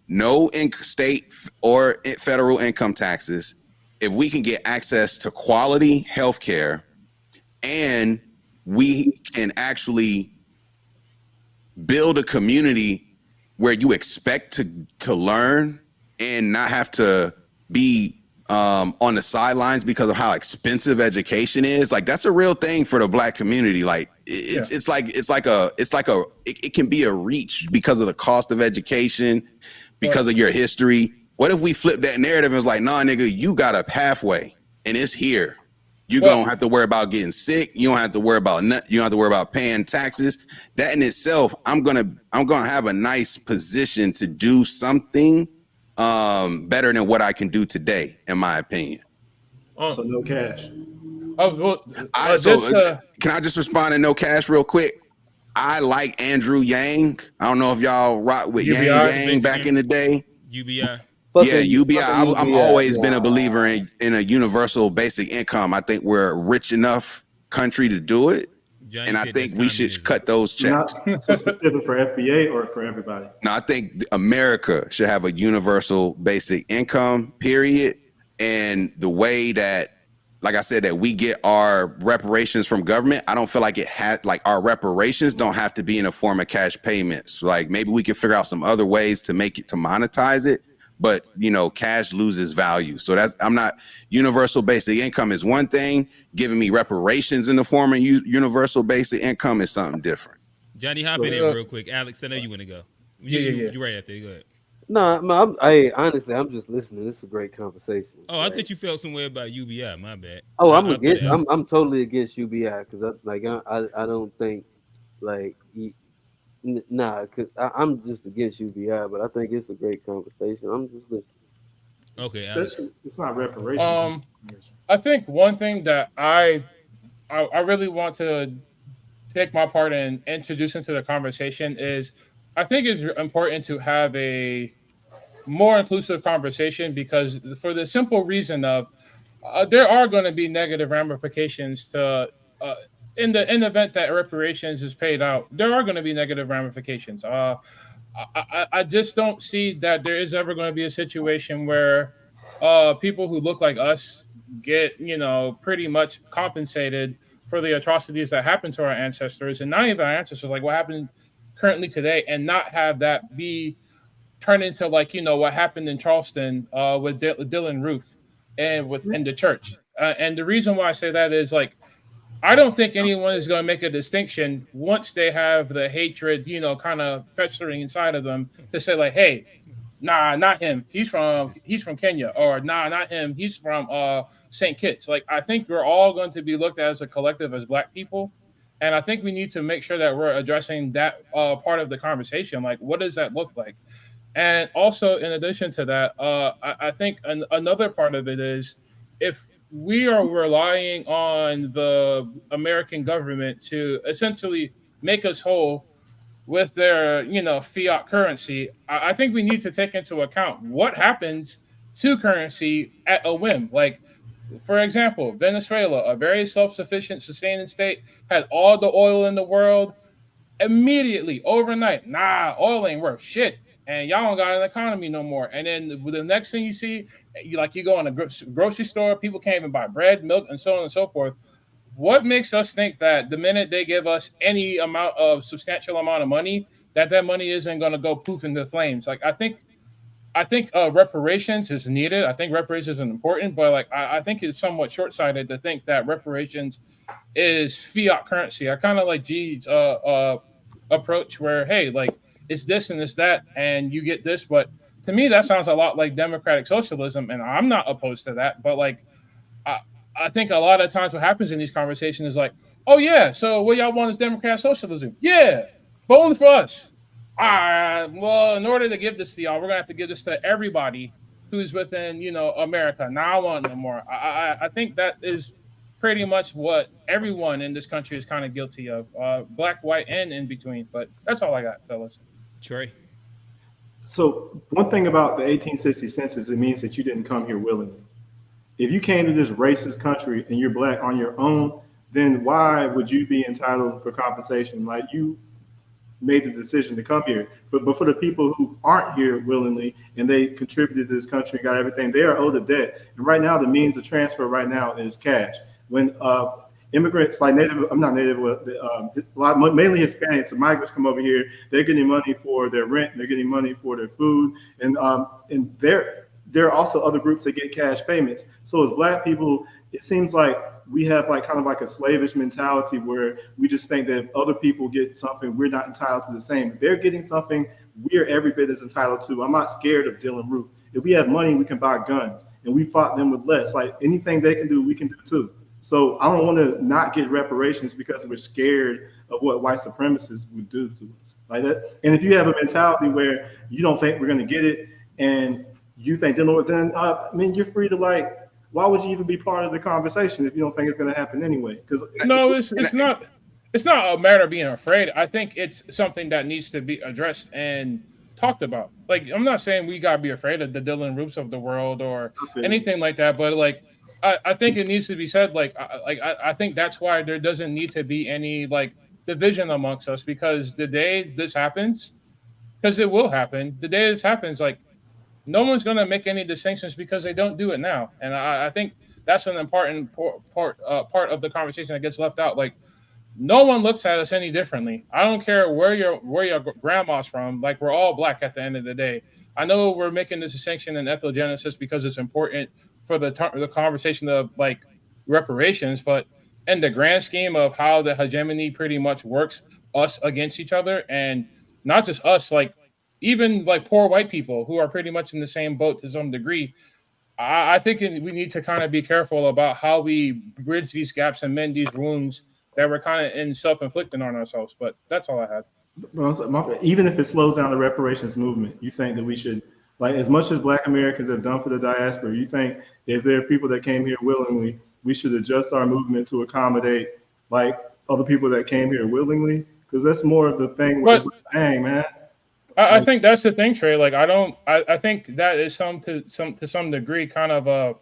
S2: no state or federal income taxes, if we can get access to quality healthcare and we can actually build a community where you expect to learn and not have to be on the sidelines because of how expensive education is. Like, that's a real thing for the Black community. Like, it can be a reach because of the cost of education, because of your history. What if we flip that narrative and was like, nah, nigga, you got a pathway and it's here. You don't have to worry about getting sick. You don't have to worry about you don't have to worry about paying taxes. That in itself, I'm gonna have a nice position to do something better than what I can do today, in my opinion.
S3: So no cash.
S2: Can I just respond to no cash real quick? I like Andrew Yang. I don't know if y'all rock with Yang back in the day.
S1: UBI.
S2: Yeah, UBI. I'm always been a believer in a universal basic income. I think we're a rich enough country to do it. And I think we should cut those checks.
S3: Not so specific for FBA or for everybody?
S2: No, I think America should have a universal basic income, period. And the way that, like I said, that we get our reparations from government, I don't feel like our reparations don't have to be in a form of cash payments. Like, maybe we can figure out some other ways to monetize it. But, cash loses value. So universal basic income is one thing. Giving me reparations in the form of universal basic income is something different.
S1: Johnny, hop in there real quick. Alex, I know you want to go. You're right after. Go ahead.
S6: No, honestly, I'm just listening. This is a great conversation.
S1: Oh, I thought you felt some way about UBI. My bad.
S6: Oh, I'm totally against UBI because I don't think cause I'm just against UBI, but I think it's a great conversation. I'm just listening.
S1: Okay, Alex.
S3: It's not reparations.
S4: I think one thing that I really want to take my part in introducing to the conversation is I think it's important to have a more inclusive conversation because for the simple reason of there are going to be negative ramifications to in the event that reparations is paid out. There are going to be negative ramifications. I just don't see that there is ever going to be a situation where people who look like us get pretty much compensated for the atrocities that happened to our ancestors, and not even our ancestors, like what happened currently today, and not have that be turned into what happened in Charleston with Dylan Roof and in the church. And the reason why I say that is I don't think anyone is going to make a distinction once they have the hatred, kind of festering inside of them to say hey, nah, not him. He's from Kenya, or nah, not him. He's from St. Kitts. I think we're all going to be looked at as a collective as Black people, and I think we need to make sure that we're addressing that part of the conversation. What does that look like? And also, in addition to that, I think another part of it is if we are relying on the American government to essentially make us whole with their, fiat currency, I think we need to take into account what happens to currency at a whim. For example, Venezuela, a very self-sufficient, sustaining state, had all the oil in the world. Immediately, overnight, oil ain't worth shit, and y'all don't got an economy no more. And then the next thing you see, you go in a grocery store, people can't even buy bread, milk, and so on and so forth. What makes us think that the minute they give us any amount of substantial amount of money, that money isn't going to go poof into flames? I think reparations is needed. I think reparations is important, but I think it's somewhat short-sighted to think that reparations is fiat currency. I kind of like G's approach where, hey, it's this and it's that, and you get this. But to me, that sounds a lot like democratic socialism, and I'm not opposed to that. But I think a lot of times what happens in these conversations is oh yeah, so what y'all want is democratic socialism? Yeah, but only for us. Well, in order to give this to y'all, we're gonna have to give this to everybody who's within, America. Now I want no more. I think that is pretty much what everyone in this country is kind of guilty of, Black, white, and in between. But that's all I got, fellas.
S1: Trey.
S3: So one thing about the 1860 census, it means that you didn't come here willingly. If you came to this racist country and you're Black on your own, then why would you be entitled for compensation? made the decision to come here. But for the people who aren't here willingly and they contributed to this country, got everything, they are owed a debt. And right now, the means of transfer right now is cash. When immigrants like native, I'm not native, mainly Hispanics, the migrants come over here, they're getting money for their rent, they're getting money for their food, and there are also other groups that get cash payments. So as Black people, it seems like we have like kind of like a slavish mentality where we just think that if other people get something, we're not entitled to the same. If they're getting something, we're every bit as entitled to. I'm not scared of Dylan Roof. If we have money, we can buy guns, and we fought them with less. Like anything they can do, we can do too. So I don't want to not get reparations because we're scared of what white supremacists would do to us like that. And if you have a mentality where you don't think we're going to get it, and you think then I mean, you're free to like. Why would you even be part of the conversation if you don't think it's going to happen anyway? Because
S4: no, it's not. It's not a matter of being afraid. I think it's something that needs to be addressed and talked about. Like, I'm not saying we gotta be afraid of the Dylan Roofs of the world or anything like that, but like, I think it needs to be said. I think that's why there doesn't need to be any like division amongst us, because the day this happens, because it will happen, the day this happens, like no one's going to make any distinctions because they don't do it now. And I think that's an important part of the conversation that gets left out. Like, no one looks at us any differently. I don't care where your grandma's from. Like, we're all Black at the end of the day. I know we're making this distinction in ethnogenesis because it's important for the conversation of like reparations, but in the grand scheme of how the hegemony pretty much works us against each other, and not just us, like even like poor white people who are pretty much in the same boat to some degree. I think we need to kind of be careful about how we bridge these gaps and mend these wounds that we're kind of in self-inflicting on ourselves. But that's all I had.
S3: Even if it slows down the reparations movement, you think that we should, like, as much as Black Americans have done for the diaspora, you think if there are people that came here willingly, we should adjust our movement to accommodate like other people that came here willingly? Because that's more of the thing where it's like, dang, man.
S4: I think that's the thing, Trey. Like, I think that is to some degree kind of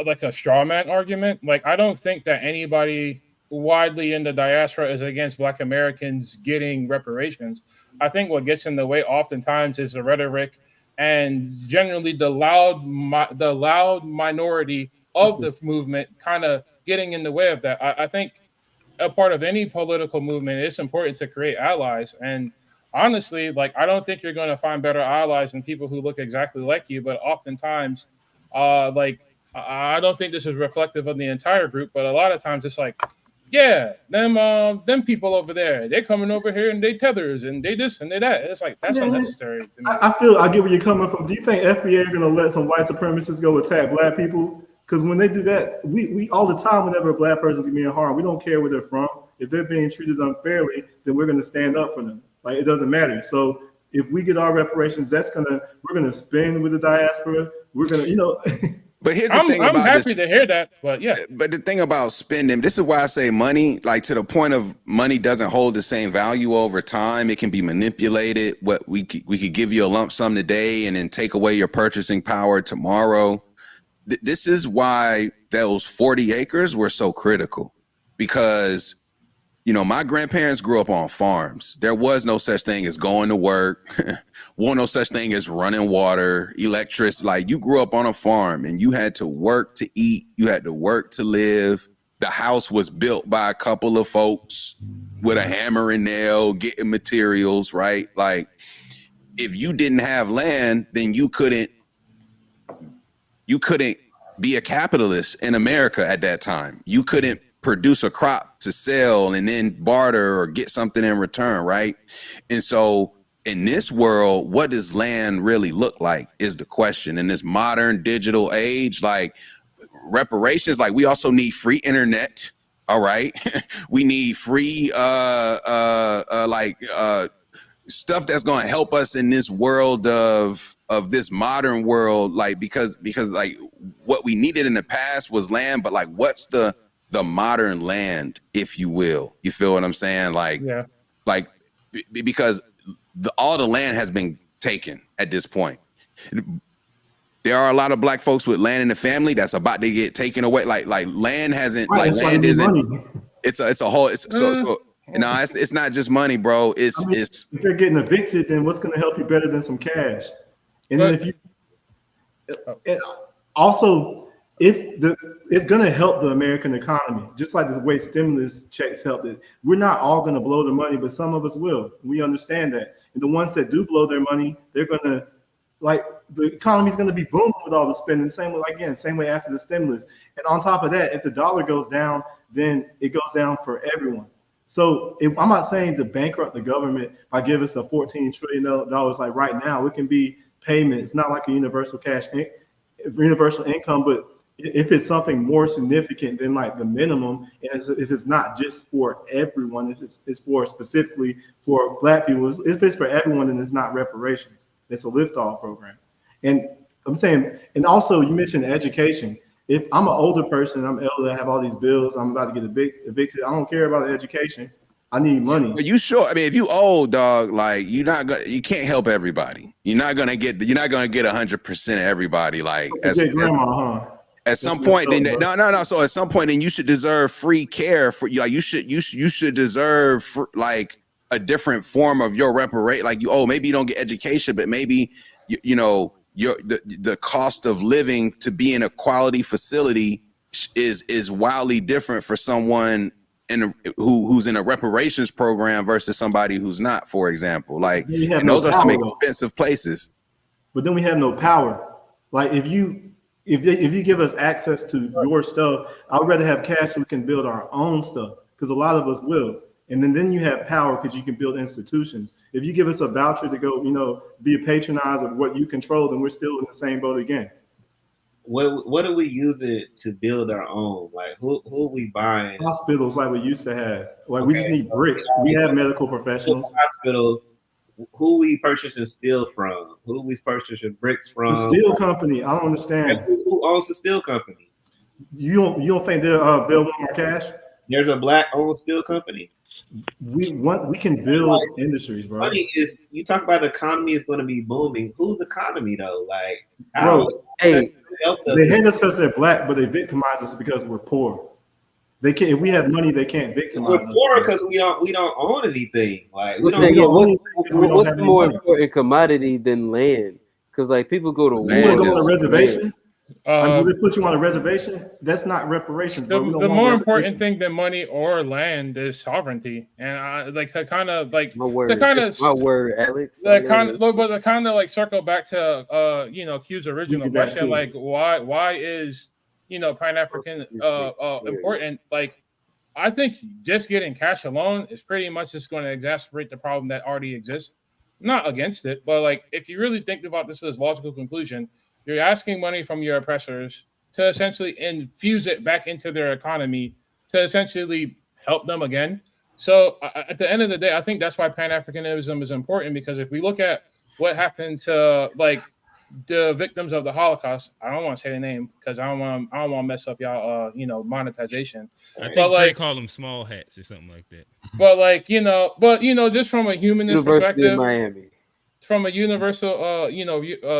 S4: like a straw man argument. Like, I don't think that anybody widely in the diaspora is against Black Americans getting reparations. I think what gets in the way oftentimes is the rhetoric and generally the loud minority of the movement kind of getting in the way of that. I think a part of any political movement, it's important to create allies. And honestly, like, I don't think you're going to find better allies than people who look exactly like you. But oftentimes, like, I don't think this is reflective of the entire group, but a lot of times it's like, yeah, them people over there, they're coming over here and they tethers and they this and they that. It's like, that's unnecessary.
S3: I get where you're coming from. Do you think FBA are going to let some white supremacists go attack Black people? Because when they do that, we all the time, whenever a Black person's being harmed, we don't care where they're from. If they're being treated unfairly, then we're going to stand up for them. Like, it doesn't matter. So if we get our reparations, we're gonna spend with the diaspora. We're gonna,
S2: But here's the thing about
S4: I'm happy to hear that, but yeah.
S2: But the thing about spending, this is why I say money, like to the point of money doesn't hold the same value over time. It can be manipulated. What we could give you a lump sum today and then take away your purchasing power tomorrow. This is why those 40 acres were so critical, because my grandparents grew up on farms. There was no such thing as going to work. Was no such thing as running water, electricity. Like, you grew up on a farm and you had to work to eat. You had to work to live. The house was built by a couple of folks with a hammer and nail, getting materials, right? Like, if you didn't have land, then you couldn't be a capitalist in America at that time. You couldn't produce a crop to sell and then barter or get something in return, right? And so in this world, what does land really look like is the question. In this modern digital age, like, reparations, like, we also need free internet, all right? We need free stuff that's going to help us in this world of this modern world, like, because like what we needed in the past was land, but like, what's the modern land, if you will? You feel what I'm saying? Like,
S4: yeah.
S2: Like, because all the land has been taken at this point. There are a lot of Black folks with land in the family that's about to get taken away. Like land hasn't,
S3: right,
S2: like, land isn't.
S3: money.
S2: It's a whole. No, it's not just money, bro. It's
S3: I mean,
S2: it's
S3: if you're getting evicted, then what's going to help you better than some cash? And then
S4: But
S3: if you and also, if the it's going to help the American economy, just like the way stimulus checks helped it. We're not all going to blow the money, but some of us will. We understand that, and the ones that do blow their money, they're going to like the economy's going to be booming with all the spending. Same way, again, same way after the stimulus. And on top of that, if the dollar goes down, then it goes down for everyone. So if, I'm not saying to bankrupt the government by giving us the $14 trillion. Like right now, it can be payment. It's not like a universal income, but if it's something more significant than like the minimum, and if it's not just for everyone, if it's for specifically for Black people, if it's for everyone, then it's not reparations. It's a lift-off program. And I'm saying, and also you mentioned education. If I'm an older person, I'm elderly, I have all these bills, I'm about to get evicted. I don't care about education. I need money.
S2: But you sure? I mean, if you old dog, like you can't help everybody. You're not gonna get 100% of everybody. Like
S3: Forget grandma, huh?
S2: at some point, then no. So at some point, then you should deserve free care for you. Like you should deserve like a different form of your reparation. Like maybe you don't get education, but maybe you know the cost of living to be in a quality facility is wildly different for someone who's in a reparations program versus somebody who's not, for example. Like, and those are some expensive places.
S3: But then we have no power. Like if you give us access to your stuff, I would rather have cash so we can build our own stuff, because a lot of us will. And then you have power because you can build institutions. If you give us a voucher to go, be a patronizer of what you control, then we're still in the same boat again.
S5: What do we use it to build our own? Like who are we buying?
S3: Hospitals like we used to have. Like we just need bricks. We have medical professionals.
S5: Hospital. Who we purchasing steel from? Who we purchasing bricks from?
S3: The steel company. I don't understand.
S5: And who owns the steel company?
S3: You don't think they'll want our cash?
S5: There's a Black-owned steel company.
S3: We can build industries, bro.
S5: Money is, you talk about the economy is going to be booming. Whose economy though? Like,
S3: bro, they hate us because they're Black, but they victimize us because we're poor. They can't. If we have money, they can't victimize us.
S5: We're poor because we don't own anything. Like
S6: what's the more important commodity than land? Because like people go to war.
S3: You want to go on a reservation? Will they put you on a reservation? That's not reparations.
S4: The more important thing than money or land is sovereignty, and I like to kind of like
S6: my word,
S4: Alex.
S6: The
S4: kind of like circle back to Q's original question, like why is Pan-African important? Like I think just getting cash alone is pretty much just going to exacerbate the problem that already exists. Not against it, but like if you really think about this as logical conclusion, you're asking money from your oppressors to essentially infuse it back into their economy to essentially help them again. So at the end of the day, I think that's why Pan-Africanism is important, because if we look at what happened to like the victims of the Holocaust, I don't want to say the name because I don't want to mess up y'all monetization.
S1: I think Trey called them small hats or something like that.
S4: But like just from a humanist
S6: University
S4: perspective,
S6: of Miami.
S4: From a universal,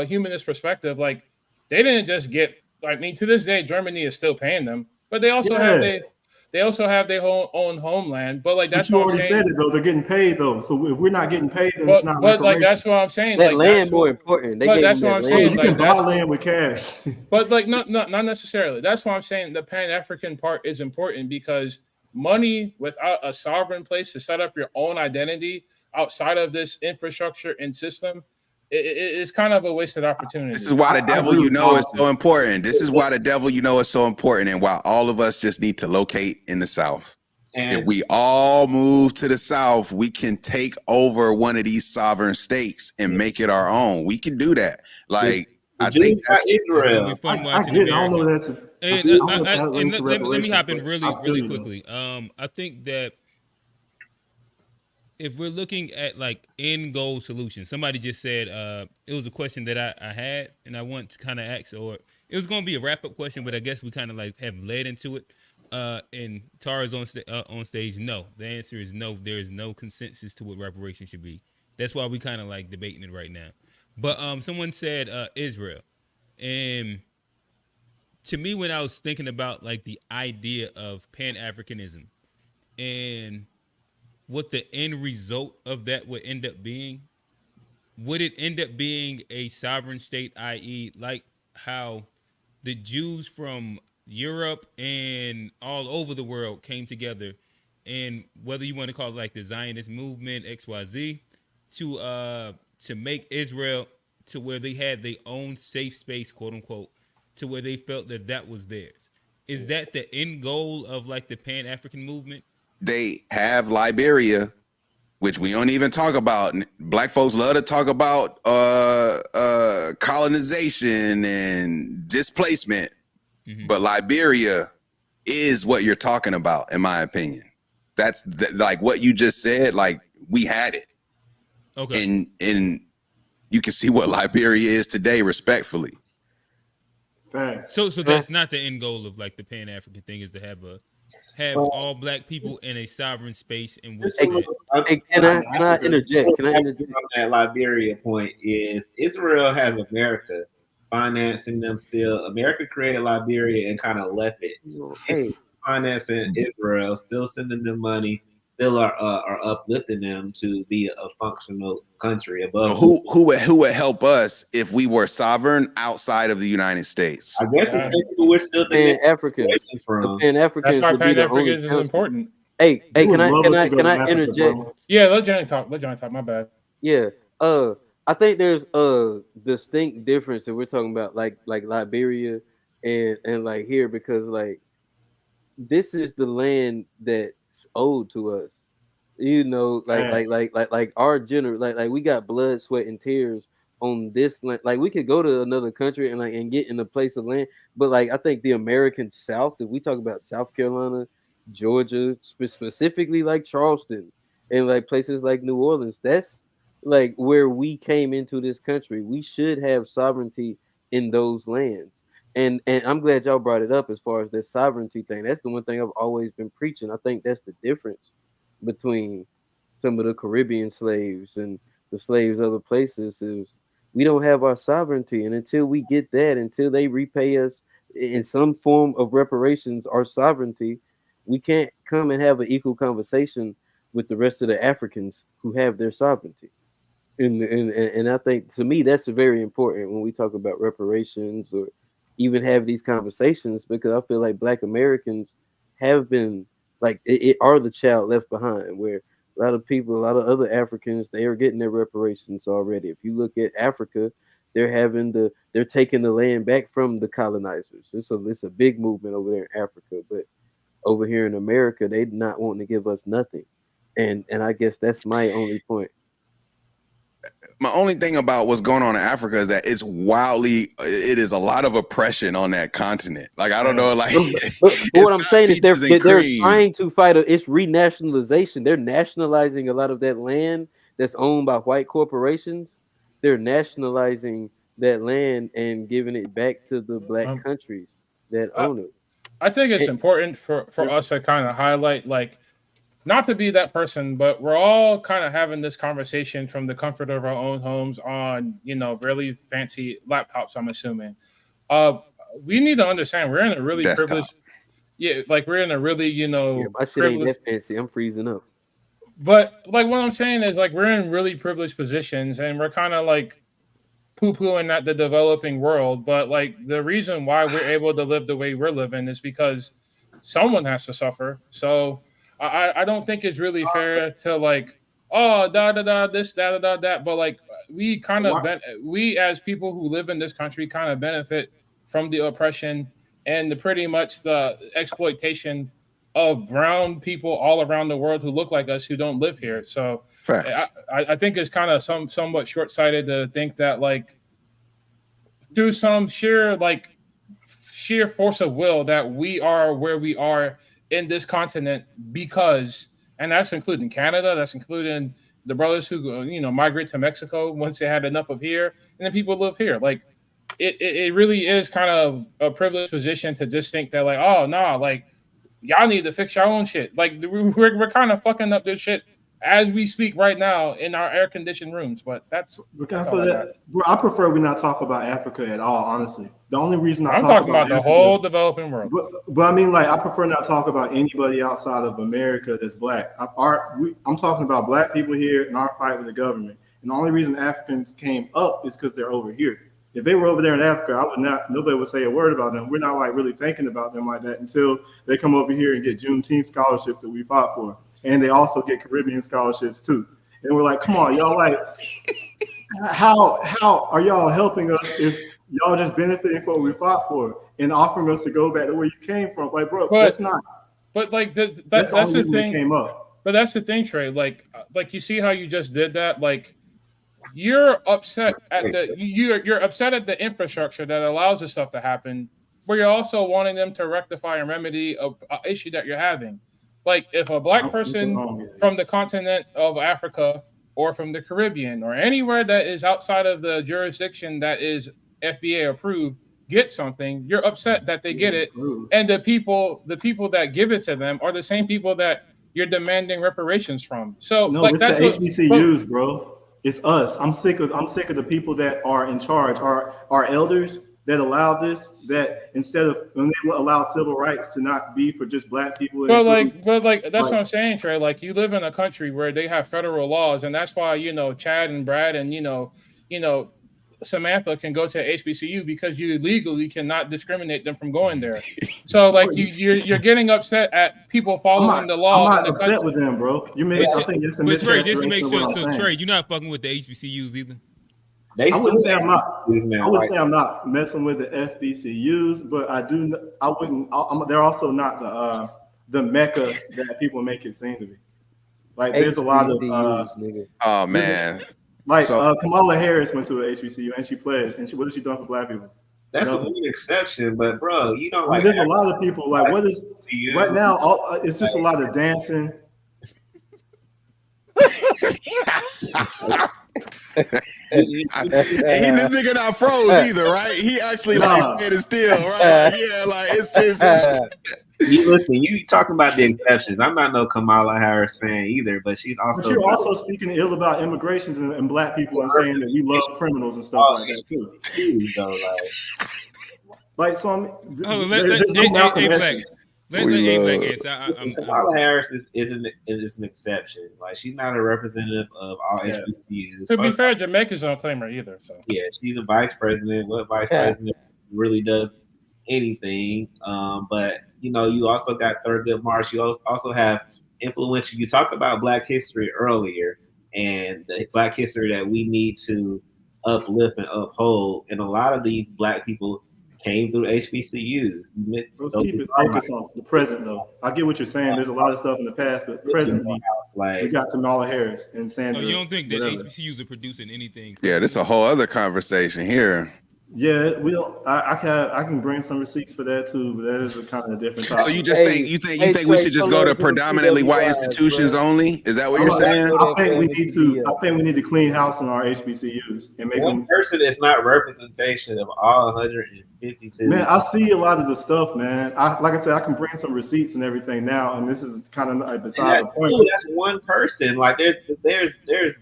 S4: humanist perspective, like they didn't just get. I mean, to this day, Germany is still paying them, but they also have their own homeland. But like that's
S3: you
S4: what
S3: already
S4: I'm saying.
S3: said it though. They're getting paid though. So if we're not getting paid, then
S4: but,
S3: it's not.
S4: But like that's what I'm saying.
S6: That
S4: like,
S6: land more important.
S4: But that's what I'm saying.
S3: You can buy land with cash.
S4: But like not necessarily. That's why I'm saying the Pan-African part is important, because money without a sovereign place to set up your own identity outside of this infrastructure and system, it's kind of a wasted opportunity.
S2: This is why the devil is so important. This is why the devil is so important, and why all of us just need to locate in the South. And if we all move to the South, we can take over one of these sovereign states and make it our own. We can do that. Like I think that's
S5: Israel.
S3: I get it. I don't know that's.
S1: Let me hop in really quickly. I think that if we're looking at like end goal solutions, somebody just said it was a question that I had and I want to kind of ask, or it was going to be a wrap up question, but I guess we kind of like have led into it. And Tara's on stage. No, the answer is no. There is no consensus to what reparations should be. That's why we kind of like debating it right now. But someone said Israel, and to me, when I was thinking about like the idea of Pan-Africanism, and what the end result of that would end up being? Would it end up being a sovereign state, i.e., like how the Jews from Europe and all over the world came together, and whether you want to call it like the Zionist movement, XYZ, to make Israel to where they had their own safe space, quote unquote, to where they felt that that was theirs. Is that the end goal of like the Pan-African movement?
S2: They have Liberia, which we don't even talk about. Black folks love to talk about colonization and displacement, but Liberia is what you're talking about, in my opinion. That's like what you just said. Like, we had it,
S1: okay,
S2: and you can see what Liberia is today, respectfully.
S1: So that's not the end goal of like the Pan-African thing, is to have all black people in a sovereign space in which
S5: Can
S6: I interject? Can I interject?
S5: On that Liberia point is Israel has America financing them still. America created Liberia and kind of left it. It's financing Israel, still sending them money, still are uplifting them to be a functional country above.
S2: Who would help us if we were sovereign outside of the United States?
S5: I guess it's we're still the
S6: Pan-Africans.
S5: from.
S6: Pan-Africans
S4: That's why
S6: would be the only
S4: Pan-Africanism is important.
S6: Hey, can I interject?
S4: Yeah, let Johnny talk. My bad.
S6: Yeah. I think there's a distinct difference if we're talking about like Liberia and like here, because like this is the land that's owed to us. You know, like our like we got blood, sweat, and tears on this land. Like we could go to another country and get in a place of land, but like I think the American South, if we talk about South Carolina, Georgia, specifically like Charleston and like places like New Orleans, that's like where we came into this country. We should have sovereignty in those lands. And I'm glad y'all brought it up as far as this sovereignty thing. That's the one thing I've always been preaching. I think that's the difference between some of the Caribbean slaves and the slaves other places is we don't have our sovereignty. And until we get that, until they repay us in some form of reparations, our sovereignty, we can't come and have an equal conversation with the rest of the Africans who have their sovereignty. And I think, to me, that's very important when we talk about reparations or even have these conversations, because I feel like Black Americans have been like it are the child left behind, where a lot of people, a lot of other Africans, they are getting their reparations already. If you look at Africa, they're taking the land back from the colonizers. It's a big movement over there in Africa, but over here in America, they not wanting to give us nothing. And I guess that's my only point.
S2: My only thing about what's going on in Africa is that it is a lot of oppression on that continent. Like, I don't know, like,
S6: but what I'm saying is they're trying to fight it's renationalization. They're nationalizing a lot of that land that's owned by white corporations. They're nationalizing that land and giving it back to the Black countries that own it.
S4: I think it's important for us to kind of highlight, like, not to be that person, but we're all kind of having this conversation from the comfort of our own homes on, really fancy laptops, I'm assuming. We need to understand we're in a really privileged, we're in a really,
S6: my shit ain't that fancy. I'm freezing up.
S4: But like what I'm saying is, like, we're in really privileged positions and we're kind of like poo-pooing at the developing world. But like the reason why we're able to live the way we're living is because someone has to suffer. So I don't think it's really fair to like, oh, this, that. But like we kind of, we as people who live in this country kind of benefit from the oppression and pretty much the exploitation of brown people all around the world who look like us, who don't live here. So I think it's kind of somewhat short-sighted to think that like through some sheer force of will that we are where we are in this continent, because, and that's including Canada, that's including the brothers who migrate to Mexico once they had enough of here, and then people live here. Like it really is kind of a privileged position to just think that like, oh no, like y'all need to fix your own shit. Like we're kind of fucking up this shit as we speak right now in our air conditioned rooms. But that's all I got.
S3: Bro, I prefer we not talk about Africa at all. Honestly, the only reason I
S4: I'm
S3: talk
S4: talking about the
S3: Africa,
S4: whole developing world.
S3: but I mean, like, I prefer not talk about anybody outside of America that's black. I'm talking about black people here in our fight with the government. And the only reason Africans came up is because they're over here. If they were over there in Africa, I would not. Nobody would say a word about them. We're not like really thinking about them like that until they come over here and get Juneteenth scholarships that we fought for, and they also get Caribbean scholarships too. And we're like, come on, y'all, like, how are y'all helping us if y'all just benefiting from what we fought for and offering us to go back to where you came from? Like, bro, that's not.
S4: But like
S3: That's the only
S4: the
S3: reason they
S4: thing.
S3: came up.
S4: But that's the thing, Trey. Like you see how you just did that. Like you're upset at you're upset at the infrastructure that allows this stuff to happen, but you're also wanting them to rectify and remedy a issue that you're having. Like if a black person from the continent of Africa or from the Caribbean or anywhere that is outside of the jurisdiction that is FBA approved get something, you're upset that they get it, and the people that give it to them are the same people that you're demanding reparations from. So
S3: No,
S4: like
S3: it's
S4: that's
S3: the
S4: what
S3: HBCUs, bro. It's us. I'm sick of the people that are in charge, our elders that allow this, that instead of when they allow civil rights to not be for just black people.
S4: But that's what I'm saying, Trey. Like you live in a country where they have federal laws, and that's why Chad and Brad and Samantha can go to HBCU because you legally cannot discriminate them from going there. So like you're getting upset at people following the law.
S3: I'm not upset with them, bro. You may. I think it's a
S1: Trey, just to
S3: mischaracterization
S1: make
S3: of
S1: sure,
S3: what I'm saying.
S1: Trey, you're not fucking with the HBCUs either.
S3: I wouldn't say I'm not. I would say I'm not messing with the FBCUs, but I do. I wouldn't. They're also not the mecca that people make it seem to be. Like there's a lot of.
S2: Oh man.
S3: Like Kamala Harris went to an HBCU and she pledged. And what has she done for black people?
S5: That's a one exception, but bro,
S3: like there's a lot of people. Like what is right now? It's just a lot of dancing.
S2: And this nigga not froze either, right? He actually like standing still, right? Like, yeah, like it's just.
S5: Listen, you talking about the exceptions. I'm not no Kamala Harris fan either, but she's also.
S3: But you're also speaking ill about immigrations and black people and saying that we love criminals and stuff like that too. Like so, there's no Malcolm X's.
S5: Kamala Harris is an exception. Like she's not a representative of all HBCUs.
S4: To be fair, Jamaica's don't claim her either. So
S5: yeah, she's a vice president. What vice president really does anything? But you also got Thurgood Marsh. You also have influential. You talk about Black history earlier, and the Black history that we need to uplift and uphold. And a lot of these Black people came through HBCUs.
S3: Let's keep it focused on the present, though. I get what you're saying. There's a lot of stuff in the past, but presently, we got Kamala Harris and Sandra.
S1: Oh, you don't think that HBCUs are producing anything?
S2: Yeah, this is a whole other conversation here.
S3: Yeah, we don't. I can bring some receipts for that too, but that is a kind of different topic.
S2: So you just think we should just go to predominantly white institutions only? Is that what you're saying?
S3: I think we need to clean house in our HBCUs and make
S5: one person is not representation of all 152.
S3: Man, I see a lot of the stuff, man. Like I said, I can bring some receipts and everything now, and this is kind of like beside the point.
S5: Cool. That's one person. Like there's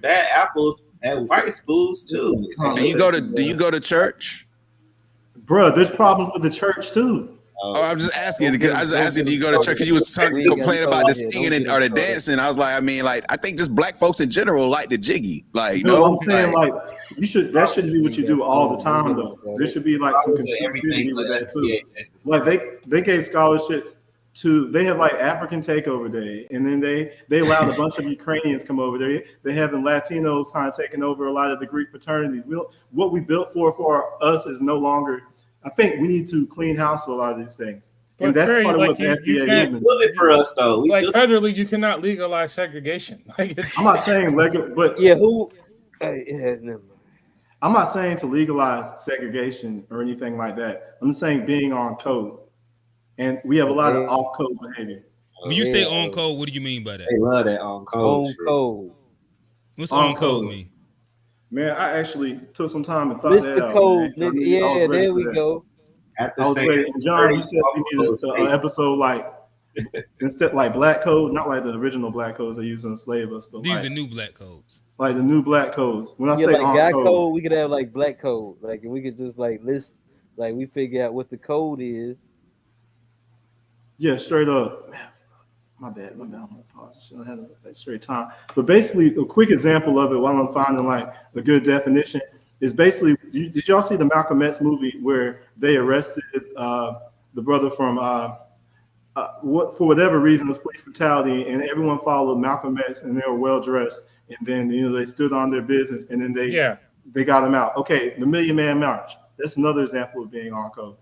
S5: bad apples at white schools too.
S2: Do you go to church?
S3: Bro, there's problems with the church too.
S2: Oh, I'm just asking because I was asking, do you go to church? Because you was complaining about the singing or the dancing. I was like, I mean, like I think just black folks in general like the jiggy. Like,
S3: I'm saying like you should. That shouldn't be what you do all the time though. There should be like some constructivity with that too. Like they gave scholarships to. They have like African Takeover Day, and then they allowed a bunch of Ukrainians come over there. They have the Latinos kind of taking over a lot of the Greek fraternities. What we built for us is no longer. I think we need to clean house with a lot of these things.
S4: But
S3: And that's part of what the FBA
S4: can't
S3: is.
S5: do it for us though.
S4: Like federally, you cannot legalize segregation. Like
S3: I'm not saying but
S6: yeah, who? Never mind.
S3: I'm not saying to legalize segregation or anything like that. I'm saying being on code, and we have a lot of off code behavior.
S1: When you say on code, what do you mean by that?
S5: They love that on code.
S6: On code.
S1: What's on code mean?
S3: Man, I actually took some time and thought
S6: Mr.
S3: that out.
S6: Code,
S3: Man.
S6: nigga. Yeah, there we go.
S3: I was ready. And John, you said we needed an episode like instead like black code, not like the original black codes they used to enslave us, but
S1: These
S3: like
S1: the new black codes.
S3: like the new black codes. When I
S6: Yeah,
S3: say
S6: like
S3: on
S6: guy
S3: code,
S6: code, we could have like black code. Like, and we could just like list, like we figure out what the code is.
S3: yeah, straight up. Man, my bad. I'm gonna pause. I had a straight time. But basically, a quick example of it, while I'm finding like a good definition, is basically. Did y'all see the Malcolm X movie where they arrested the brother from what for whatever reason it was police brutality, and everyone followed Malcolm X, and they were well dressed, and then they stood on their business, and then they got him out. Okay, the Million Man March. That's another example of being on code.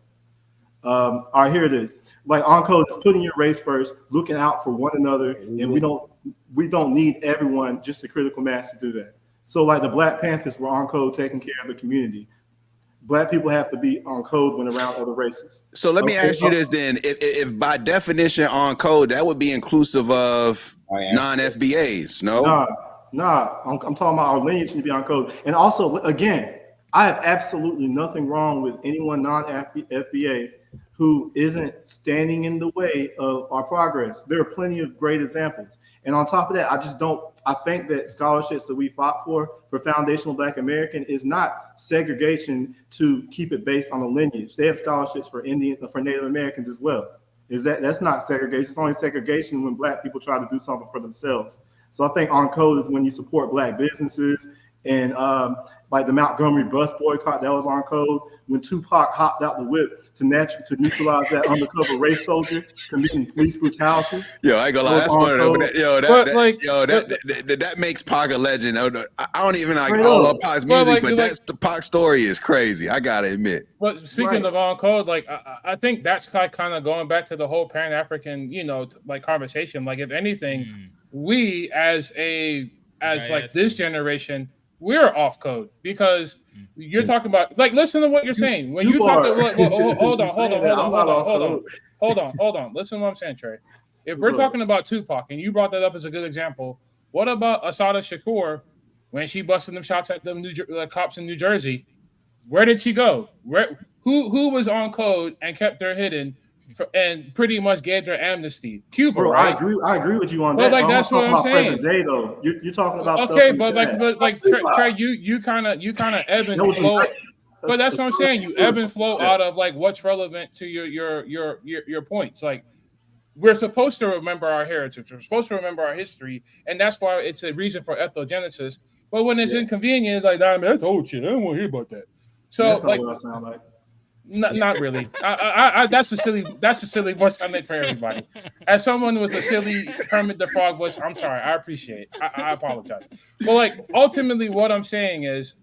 S3: All right, here it is. Like on code is putting your race first, looking out for one another, and we don't need everyone, just a critical mass to do that. So like the Black Panthers were on code taking care of the community. Black people have to be on code when around other races.
S2: So let me ask you this then: if by definition on code, that would be inclusive of non-FBAs, no?
S3: Nah. I'm talking about our lineage to be on code, and also again, I have absolutely nothing wrong with anyone non-FBA who isn't standing in the way of our progress. There are plenty of great examples. And on top of that, I think that scholarships that we fought for foundational Black American is not segregation to keep it based on a lineage. They have scholarships for Native Americans as well. That's not segregation. It's only segregation when Black people try to do something for themselves. So I think on code is when you support Black businesses, and like the Montgomery bus boycott, that was on code. When Tupac hopped out the whip to neutralize that undercover race soldier committing police brutality.
S2: Yo, I ain't gonna lie, that's one of them. That makes Pac a legend. I don't even like all of Pac's music, but that's the Pac story is crazy. I gotta admit.
S4: But speaking of on code, like I think that's like kind of going back to the whole Pan-African, like conversation. Like if anything, we as like this generation, we're off code because you're talking about like listen to what you're saying when you talk about hold on listen to what I'm saying, Trey. If we're talking about Tupac and you brought that up as a good example, what about Asada Shakur when she busted them shots at them cops in New Jersey? Where did she go? Who was on code and kept her hidden and pretty much gave her amnesty? Cuba,
S3: bro,
S4: right?
S3: I agree with you on
S4: but
S3: that.
S4: Like that's what I'm saying.
S3: Present day though, you're talking about
S4: okay,
S3: stuff
S4: but Trey, you kind of ebb and flow. But that's what I'm saying. You ebb and flow out of like what's relevant to your points. Like we're supposed to remember our heritage. We're supposed to remember our history, and that's why it's a reason for ethnogenesis. But when it's inconvenient, like nah, man, that's old shit. I don't want to hear about that. So
S3: that's
S4: like,
S3: not what I sound like.
S4: Not really. That's a silly voice I make for everybody. As someone with a silly Kermit the Frog voice, I'm sorry. I appreciate it. I apologize. But like ultimately, what I'm saying is,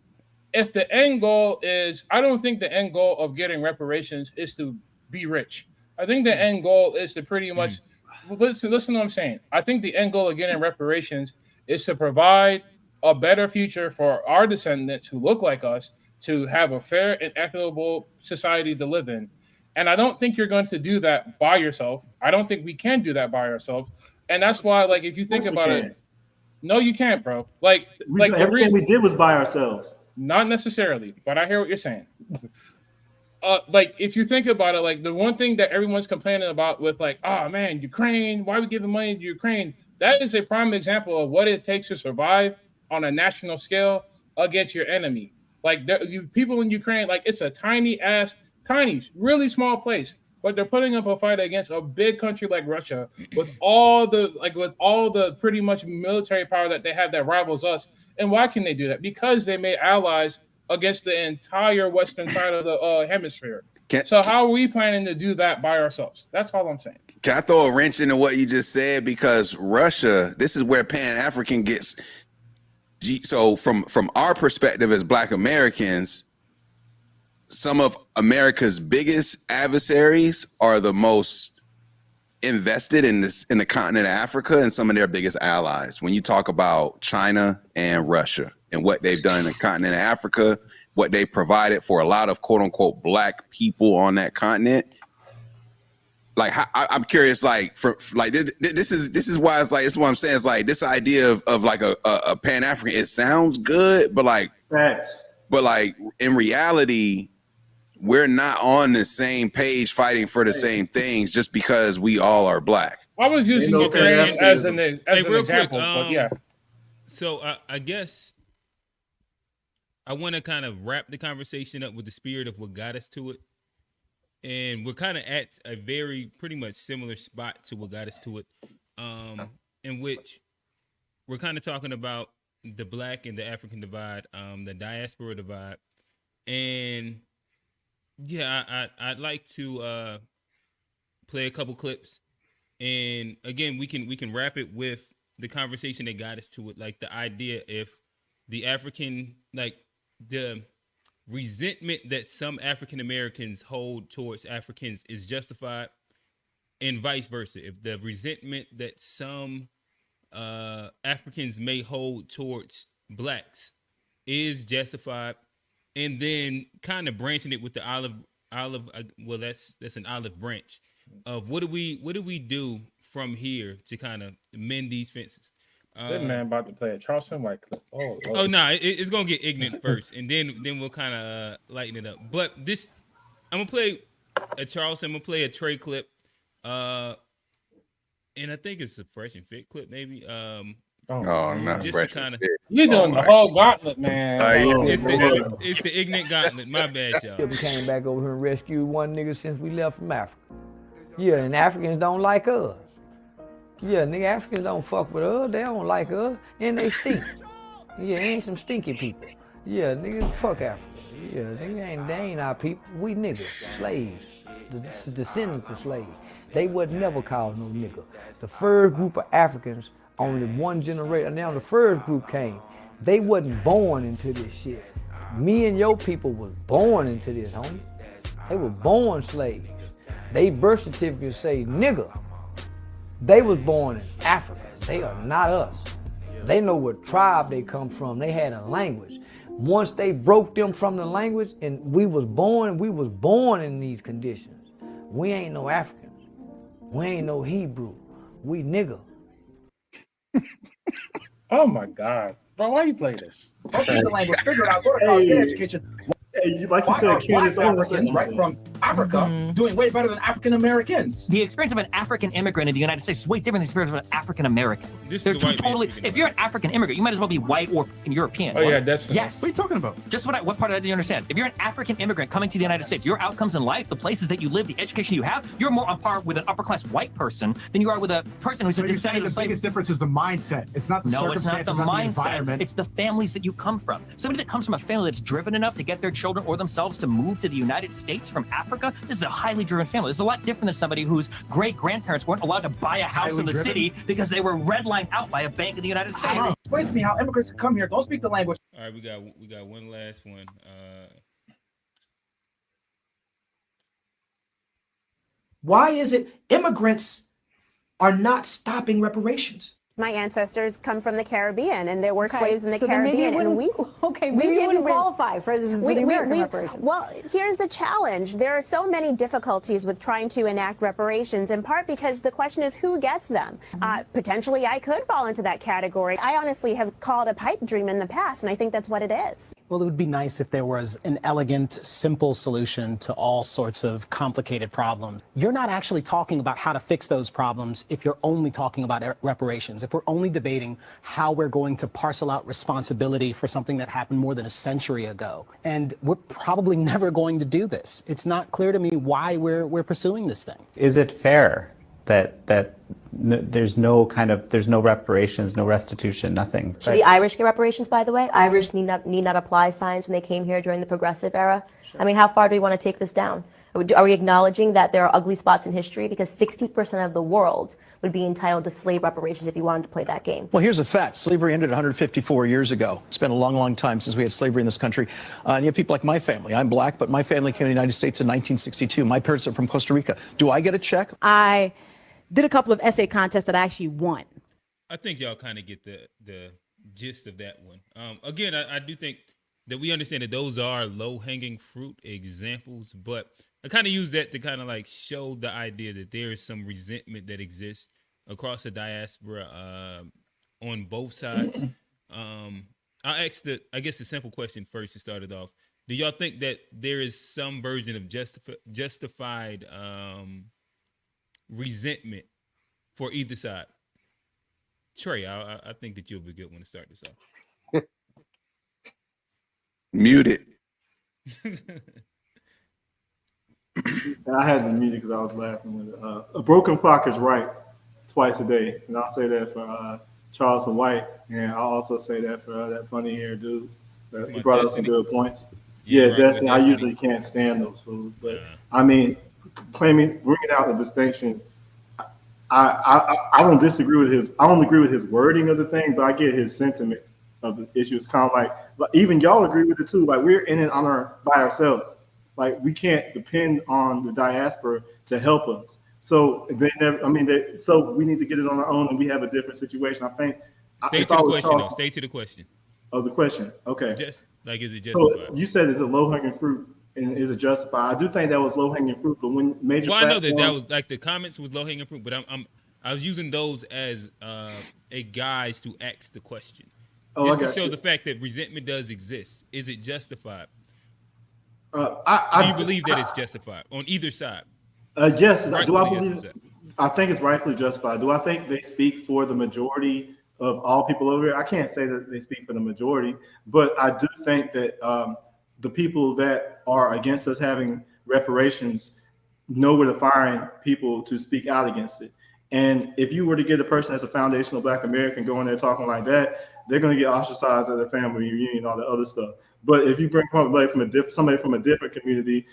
S4: if the end goal is, I don't think the end goal of getting reparations is to be rich. I think the end goal is to pretty much listen to what I'm saying. I think the end goal of getting reparations is to provide a better future for our descendants who look like us, to have a fair and equitable society to live in. And I don't think you're going to do that by yourself. I don't think we can do that by ourselves. And that's why, like, if you think about it, no, you can't, bro. Like
S3: everything we did was by ourselves.
S4: Not necessarily, but I hear what you're saying. Like, if you think about it, like, the one thing that everyone's complaining about with, like, oh, man, Ukraine, why are we giving money to Ukraine? That is a prime example of what it takes to survive on a national scale against your enemy. Like people in Ukraine, like it's a tiny, really small place, but they're putting up a fight against a big country like Russia with all the pretty much military power that they have that rivals us. And why can they do that? Because they made allies against the entire western side of the hemisphere. So how are we planning to do that by ourselves? That's all I'm saying.
S2: Can I throw a wrench into what you just said? Because Russia, this is where Pan-African gets. So from our perspective as Black Americans, some of America's biggest adversaries are the most invested in the continent of Africa and some of their biggest allies. When you talk about China and Russia and what they've done in the continent of Africa, what they provided for a lot of quote unquote Black people on that continent. Like I'm curious, like this is why it's like it's what I'm saying. It's like this idea of like a Pan-African. It sounds good, but like in reality, we're not on the same page fighting for the same things just because we all are black.
S4: I was using
S3: no
S4: Ukraine as an
S1: real
S4: example,
S1: quick,
S4: but yeah.
S1: So I guess I want to kind of wrap the conversation up with the spirit of what got us to it. And we're kind of at a very pretty much similar spot to what got us to it, in which we're kind of talking about the black and the African divide, the diaspora divide. And yeah, I'd like to play a couple clips. And again, we can wrap it with the conversation that got us to it, like the idea if the African, like the resentment that some African Americans hold towards Africans is justified, and vice versa. If the resentment that some Africans may hold towards blacks is justified, and then kind of branching it with the olive. Well, that's an olive branch of what do we do from here to kind of mend these fences.
S4: That man about to play a Charleston White clip.
S1: Oh no, it's gonna get ignorant first, and then we'll kind of lighten it up. But this, I'm gonna play a Charleston. I'm gonna play a Trey clip, and I think it's a Fresh and Fit clip, maybe.
S2: Not
S1: just
S2: Fresh
S1: to kind of.
S4: You're doing the whole gauntlet, man.
S1: It's the ignorant gauntlet. My bad, y'all.
S20: We came back over here and rescued one nigga since we left from Africa. Yeah, and Africans don't like us. Yeah, nigga, Africans don't fuck with us. They don't like us, and they stink. Yeah, ain't some stinky people. Yeah, niggas, fuck Africa. Yeah, nigga, they ain't our people. We niggas, slaves, the descendants of slaves. They would never call no nigga. The first group of Africans, only one generation. Now the first group came. They wasn't born into this shit. Me and your people was born into this, homie. They were born slaves. They birth certificates say nigga. They was born in Africa. They are not us. They know what tribe they come from. They had a language. Once they broke them from the language and we was born in these conditions. We ain't no Africans. We ain't no Hebrew. We nigga.
S4: Oh my God. Bro, why you play this?
S21: Okay, the language, figure it out, go to college, get education.
S3: Hey, like you
S21: Why
S3: said,
S21: are black
S3: Candace
S21: Africans,
S3: Owens.
S21: right, from Africa, doing way better than African Americans?
S22: The experience of an African immigrant in the United States is way different than the experience of an African American.
S1: This
S22: They're
S1: is
S22: two
S1: the white man
S22: totally.
S1: speaking
S22: If you're an African immigrant, you might as well be white or European.
S4: Oh yeah, that's
S22: Yes.
S21: What are you talking about?
S22: Just what part of that do you understand? If you're an African immigrant coming to the United States, your outcomes in life, the places that you live, the education you have, you're more on par with an upper class white person than you are with a person who's a
S21: So you're saying
S22: descendant
S21: the
S22: of slaves.
S21: biggest difference is the mindset. It's not the
S22: No, it's not
S21: circumstances,
S22: the
S21: not the
S22: mindset.
S21: environment.
S22: It's the families that you come from. Somebody that comes from a family that's driven enough to get their children or themselves to move to the United States from Africa, this is a highly driven family. This is a lot different than somebody whose great-grandparents weren't allowed to buy a house
S21: Highly
S22: in the
S21: driven?
S22: city because they were redlined out by a bank in the United States.
S21: Explain to me how immigrants come here, don't speak the language.
S1: All right, we got one last one.
S21: Why is it immigrants are not stopping reparations?
S23: My ancestors come from the Caribbean, and there were
S24: Okay,
S23: slaves in the
S24: so then maybe it
S23: Caribbean, and we
S24: maybe you wouldn't
S23: re-
S24: qualify for the American reparations.
S23: Well, here's the challenge. There are so many difficulties with trying to enact reparations, in part because the question is who gets them. Potentially, I could fall into that category. I honestly have called a pipe dream in the past, and I think that's what it is.
S25: Well, it would be nice if there was an elegant, simple solution to all sorts of complicated problems. You're not actually talking about how to fix those problems if you're only talking about reparations. If we're only debating how we're going to parcel out responsibility for something that happened more than a century ago. And we're probably never going to do this. It's not clear to me why we're pursuing this thing.
S26: Is it fair that there's no reparations, no restitution, nothing?
S27: Should the Irish get reparations, by the way? Irish need not apply signs when they came here during the Progressive era. I mean, how far do we want to take this down? Are we acknowledging that there are ugly spots in history? Because 60% of the world would be entitled to slave reparations if you wanted to play that game.
S28: Well, here's a fact. Slavery ended 154 years ago. It's been a long, long time since we had slavery in this country. And you have people like my family. I'm black, but my family came to the United States in 1962. My parents are from Costa Rica. Do I get a check?
S29: I did a couple of essay contests that I actually won.
S1: I think y'all kind of get the gist of that one. Again, I do think that we understand that those are low-hanging fruit examples, but I kind of use that to kind of like show the idea that there is some resentment that exists across the diaspora on both sides. I'll ask I guess the simple question first to start it off. Do y'all think that there is some version of justified resentment for either side? Trey, I think that you'll be a good one to start this off.
S2: Mute it.
S3: I had to mute it because I was laughing with it. A broken clock is right twice a day, and I'll say that for Charleston White, and I'll also say that for that funny hair dude. He brought up some good points. Yeah, Destiny. I usually can't stand those fools, but I mean, bringing out the distinction. I don't disagree with his. I don't agree with his wording of the thing, but I get his sentiment of the issue. It's kind of like even y'all agree with it too. Like we're in it by ourselves. Like we can't depend on the diaspora to help us. So they never. I mean, so we need to get it on our own, and we have a different situation. I think.
S1: Stay to the question. Though. Stay to the question.
S3: Oh, the question. Okay.
S1: Just like, is it justified?
S3: So you said, is it low hanging fruit? And is it justified? I do think that was low hanging fruit, but when major
S1: I know that was like the comments was low hanging fruit, but I was using those as a guise to ask the question, just to show the fact that resentment does exist. Is it justified? Do you believe that it's justified on either side?
S3: Yes. Do I believe? I think it's rightfully justified. Do I think they speak for the majority of all people over here? I can't say that they speak for the majority, but I do think that the people that are against us having reparations know where to find people to speak out against it. And if you were to get a person that's a foundational Black American going there talking like that, they're going to get ostracized at a family reunion, all the other stuff. But if you bring somebody from a different community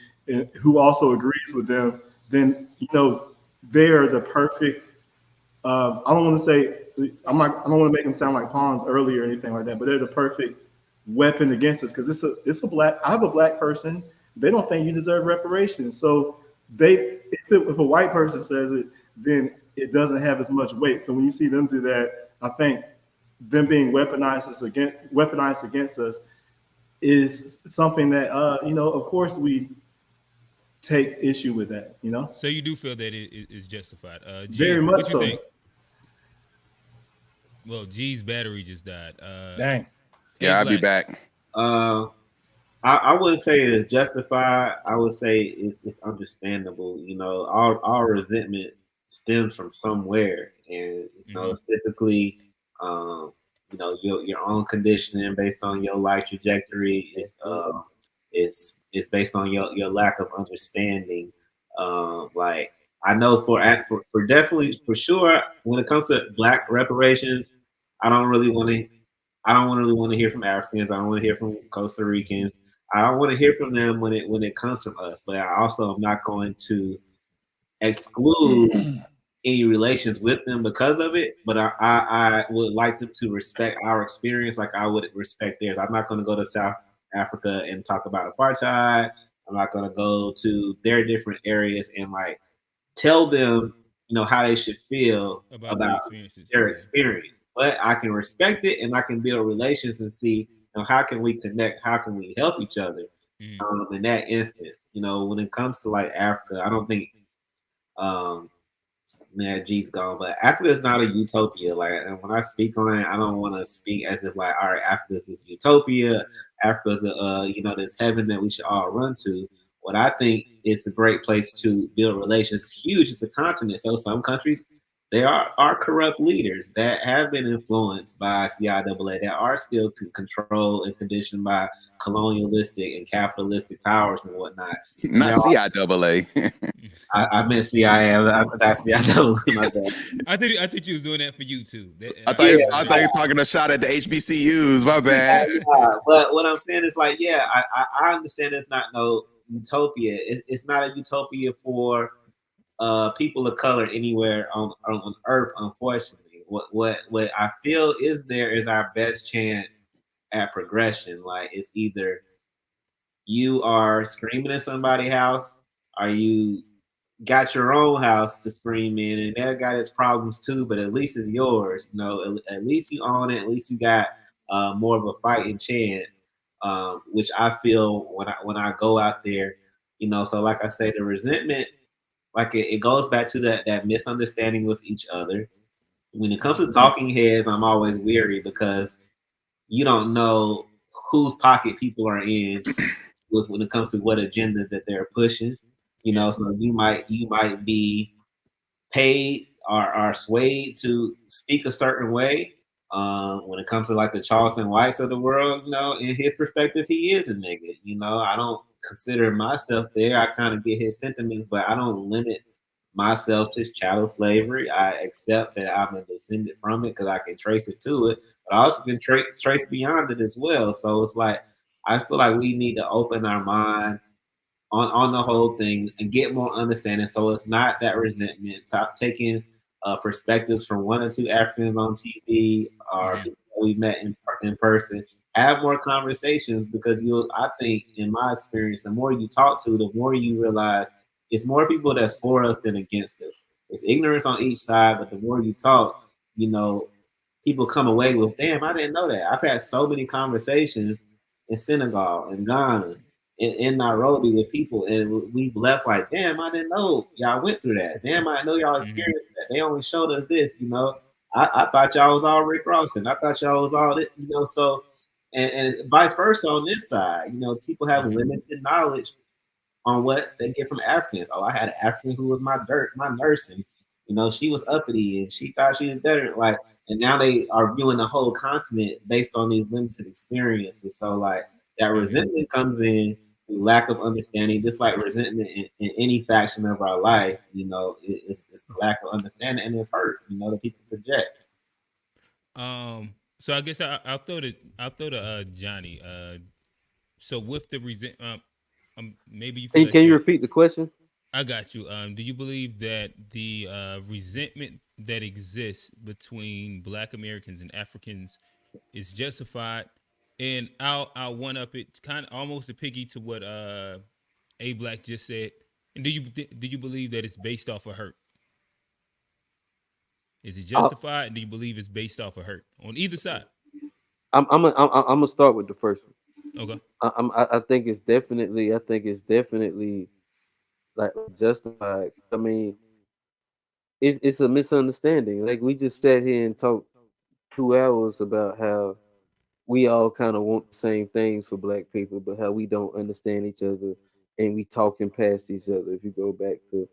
S3: who also agrees with them, then they're the perfect. I don't want to say I don't want to make them sound like pawns earlier or anything like that, but they're the perfect weapon against us because it's a black. I have a black person. They don't think you deserve reparations, so if a white person says it, then it doesn't have as much weight. So when you see them do that, I think them being weaponized against us is something that of course we take issue with that.
S1: So you do feel that it is justified?
S3: Very much
S1: what you
S3: so.
S1: Think? Well, G's battery just died.
S4: Dang.
S2: Yeah, I'll be back.
S5: I wouldn't say it's justified. I would say it's understandable. Our resentment stems from somewhere, and it's typically your own conditioning based on your life trajectory. It's based on your lack of understanding. Like I know for definitely for sure when it comes to Black reparations, I don't really want to hear from Africans. I don't want to hear from Costa Ricans. I don't want to hear from them when it comes from us. But I also am not going to exclude any relations with them because of it. But I would like them to respect our experience like I would respect theirs. I'm not going to go to South Africa and talk about apartheid. I'm not going to go to their different areas and tell them how they should feel about their experience. But I can respect it and I can build relations and see how can we connect, how can we help each other in that instance. When it comes to Africa, I don't think G's gone, but Africa is not a utopia. And when I speak on it, I don't want to speak as if all right, Africa is this utopia. Africa is this heaven that we should all run to. What I think is a great place to build relations. Huge. It's a continent. So some countries, they are corrupt leaders that have been influenced by CIAA, that are still controlled and conditioned by colonialistic and capitalistic powers and whatnot.
S2: Not CIAA.
S5: I meant CIA. That's CIAA.
S1: I think you was doing that for YouTube.
S2: I thought you were talking a shot at the HBCUs. My bad.
S5: But what I'm saying is I understand it's not no utopia. It's not a utopia for people of color anywhere on Earth. Unfortunately, what I feel is our best chance at progression. It's either you are screaming in somebody's house, or you got your own house to scream in, and that got its problems too. But at least it's yours. At least you own it. At least you got more of a fighting chance. Which I feel when I go out there, So like I say, the resentment, it goes back to that misunderstanding with each other. When it comes to talking heads, I'm always weary because you don't know whose pocket people are in with when it comes to what agenda that they're pushing. So you might be paid or swayed to speak a certain way. When it comes to like the Charleston Whites of the world, in his perspective, he is a nigga. I don't consider myself there. I kind of get his sentiments, but I don't limit myself to chattel slavery. I accept that I'm a descendant from it because I can trace it to it, but I also can trace beyond it as well. So it's like I feel like we need to open our mind on the whole thing and get more understanding. So it's not that resentment. Stop taking perspectives from one or two Africans on TV or people that we met in person. Have more conversations because I think in my experience, the more you talk to, the more you realize it's more people that's for us than against us. It's ignorance on each side, but the more you talk, people come away with, damn, I didn't know that. I've had so many conversations in Senegal and Ghana in Nairobi with people, and we left like, damn, I didn't know y'all went through that. Damn, I know y'all experienced that. They only showed us this, I thought y'all was all Rick Ross, and I thought y'all was all this, so, and vice versa on this side. People have limited knowledge on what they get from Africans. Oh, I had an African who was my nurse, and she was uppity and she thought she was better. Like, and now they are viewing the whole continent based on these limited experiences. So like that resentment comes in through lack of understanding, just like resentment in any faction of our life. It's a lack of understanding and it's hurt. That people project.
S1: So I guess I'll throw to Johnny. So with the maybe you feel
S6: Hey,
S1: like
S6: can you repeat the question?
S1: I got you. Do you believe that the resentment that exists between Black Americans and Africans is justified? And I'll one up it, kind of almost a piggy to what A Black just said. And do you believe that it's based off of hurt? Is it justified? And do you believe it's based off of hurt on either side?
S6: I'm gonna start with the first one.
S1: Okay.
S6: I think it's definitely like justified. I mean, it's a misunderstanding. Like we just sat here and talked 2 hours about how we all kind of want the same things for Black people, but how we don't understand each other and we talking past each other. If you go back to,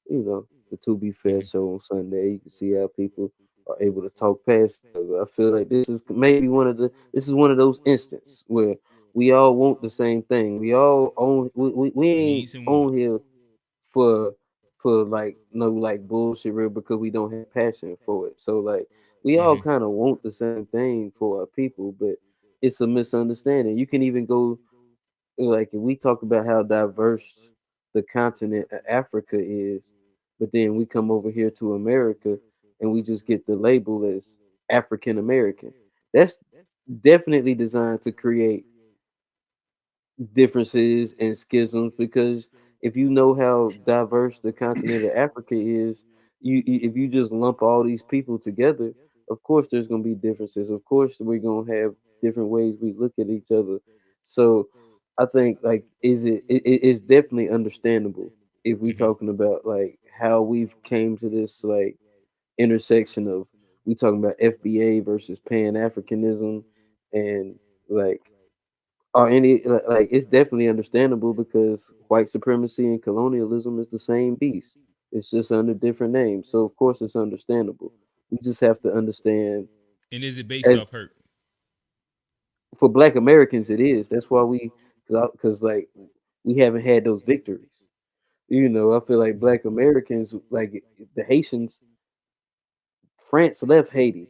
S6: the To Be Fair show on Sunday, you can see how people are able to talk past each other. I feel like this is one of those instances where we all want the same thing. We all own we ain't
S1: Needs and
S6: on
S1: wants.
S6: here for like no like bullshit real because we don't have passion for it. So like we all kind of want the same thing for our people, but it's a misunderstanding. You can even go like if we talk about how diverse the continent of Africa is, but then we come over here to America and we just get the label as African American. That's definitely designed to create differences and schisms because if you know how diverse the continent of Africa is, if you just lump all these people together, of course there's going to be differences. Of course we're going to have different ways we look at each other. So I think like it's definitely understandable if we talking about like how we've came to this like intersection of we talking about FBA versus Pan-Africanism and like or any like it's definitely understandable because white supremacy and colonialism is the same beast. It's just under different names. So of course it's understandable. We just have to understand
S1: And is it based
S6: as,
S1: off hurt?
S6: for Black Americans it is. That's why because like we haven't had those victories. I feel like Black Americans like the Haitians, France left Haiti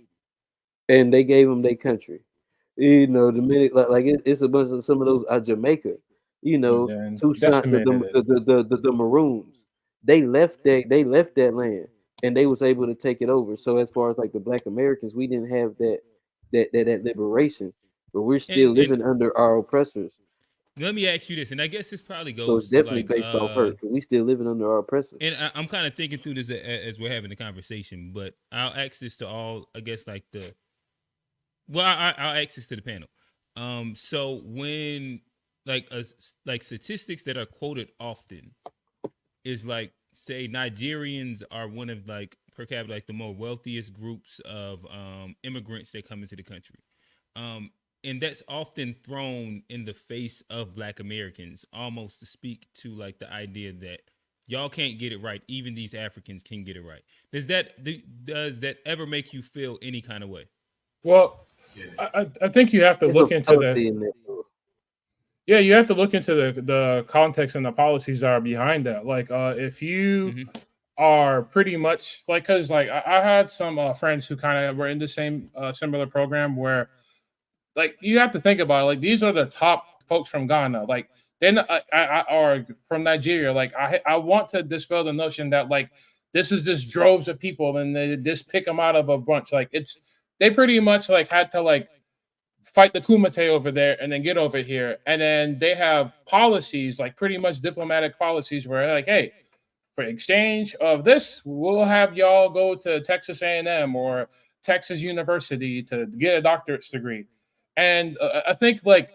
S6: and they gave them their country. The minute it's a bunch of some of those Jamaica,
S4: And then
S6: Toussaint,
S4: decimated it.
S6: the Maroons, they left that land and they was able to take it over. So as far as like the Black Americans, we didn't have that liberation, but we're still
S1: And
S6: living under our oppressors.
S1: let me ask you this, and I guess this probably
S6: So it's
S1: goes to
S6: definitely
S1: like
S6: based off hurt. 'Cause we still living under our oppressors.
S1: and I'm kind of thinking through this as we're having the conversation, but I'll ask this to all, I guess, like I'll ask this to the panel. So when like statistics that are quoted often is like, say Nigerians are one of like per capita like the more wealthiest groups of immigrants that come into the country. and that's often thrown in the face of Black Americans, almost to speak to like the idea that y'all can't get it right, even these Africans can get it right. Does that ever make you feel any kind of way?
S4: Well, I think you have to
S6: It's
S4: look
S6: a
S4: into
S6: policy in there.
S4: yeah, you have to look into the context and the policies that are behind that. Like, if you are pretty much like, because like I had some friends who kind of were in the same similar program where, like, you have to think about it, like these are the top folks from Ghana, like they're not, or from Nigeria. Like, I want to dispel the notion that like this is just droves of people and they just pick them out of a bunch. Like, they pretty much like had to like fight the Kumite over there and then get over here. And then they have policies, like pretty much diplomatic policies where like, hey, for exchange of this, we'll have y'all go to Texas A&M or Texas University to get a doctorate's degree. And I think like,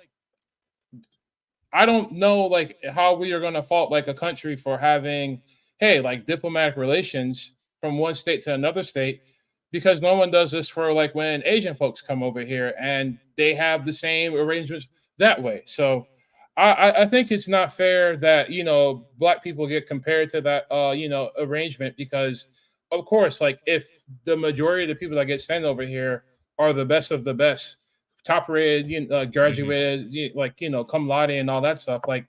S4: I don't know like how we are going to fault like a country for having, hey, like diplomatic relations from one state to another state, because no one does this for like when Asian folks come over here and they have the same arrangements that way. So I think it's not fair that, you know, Black people get compared to that, you know, arrangement, because of course, like if the majority of the people that get sent over here are the best of the best, top rated, graduated, like, you know, cum laude and all that stuff, like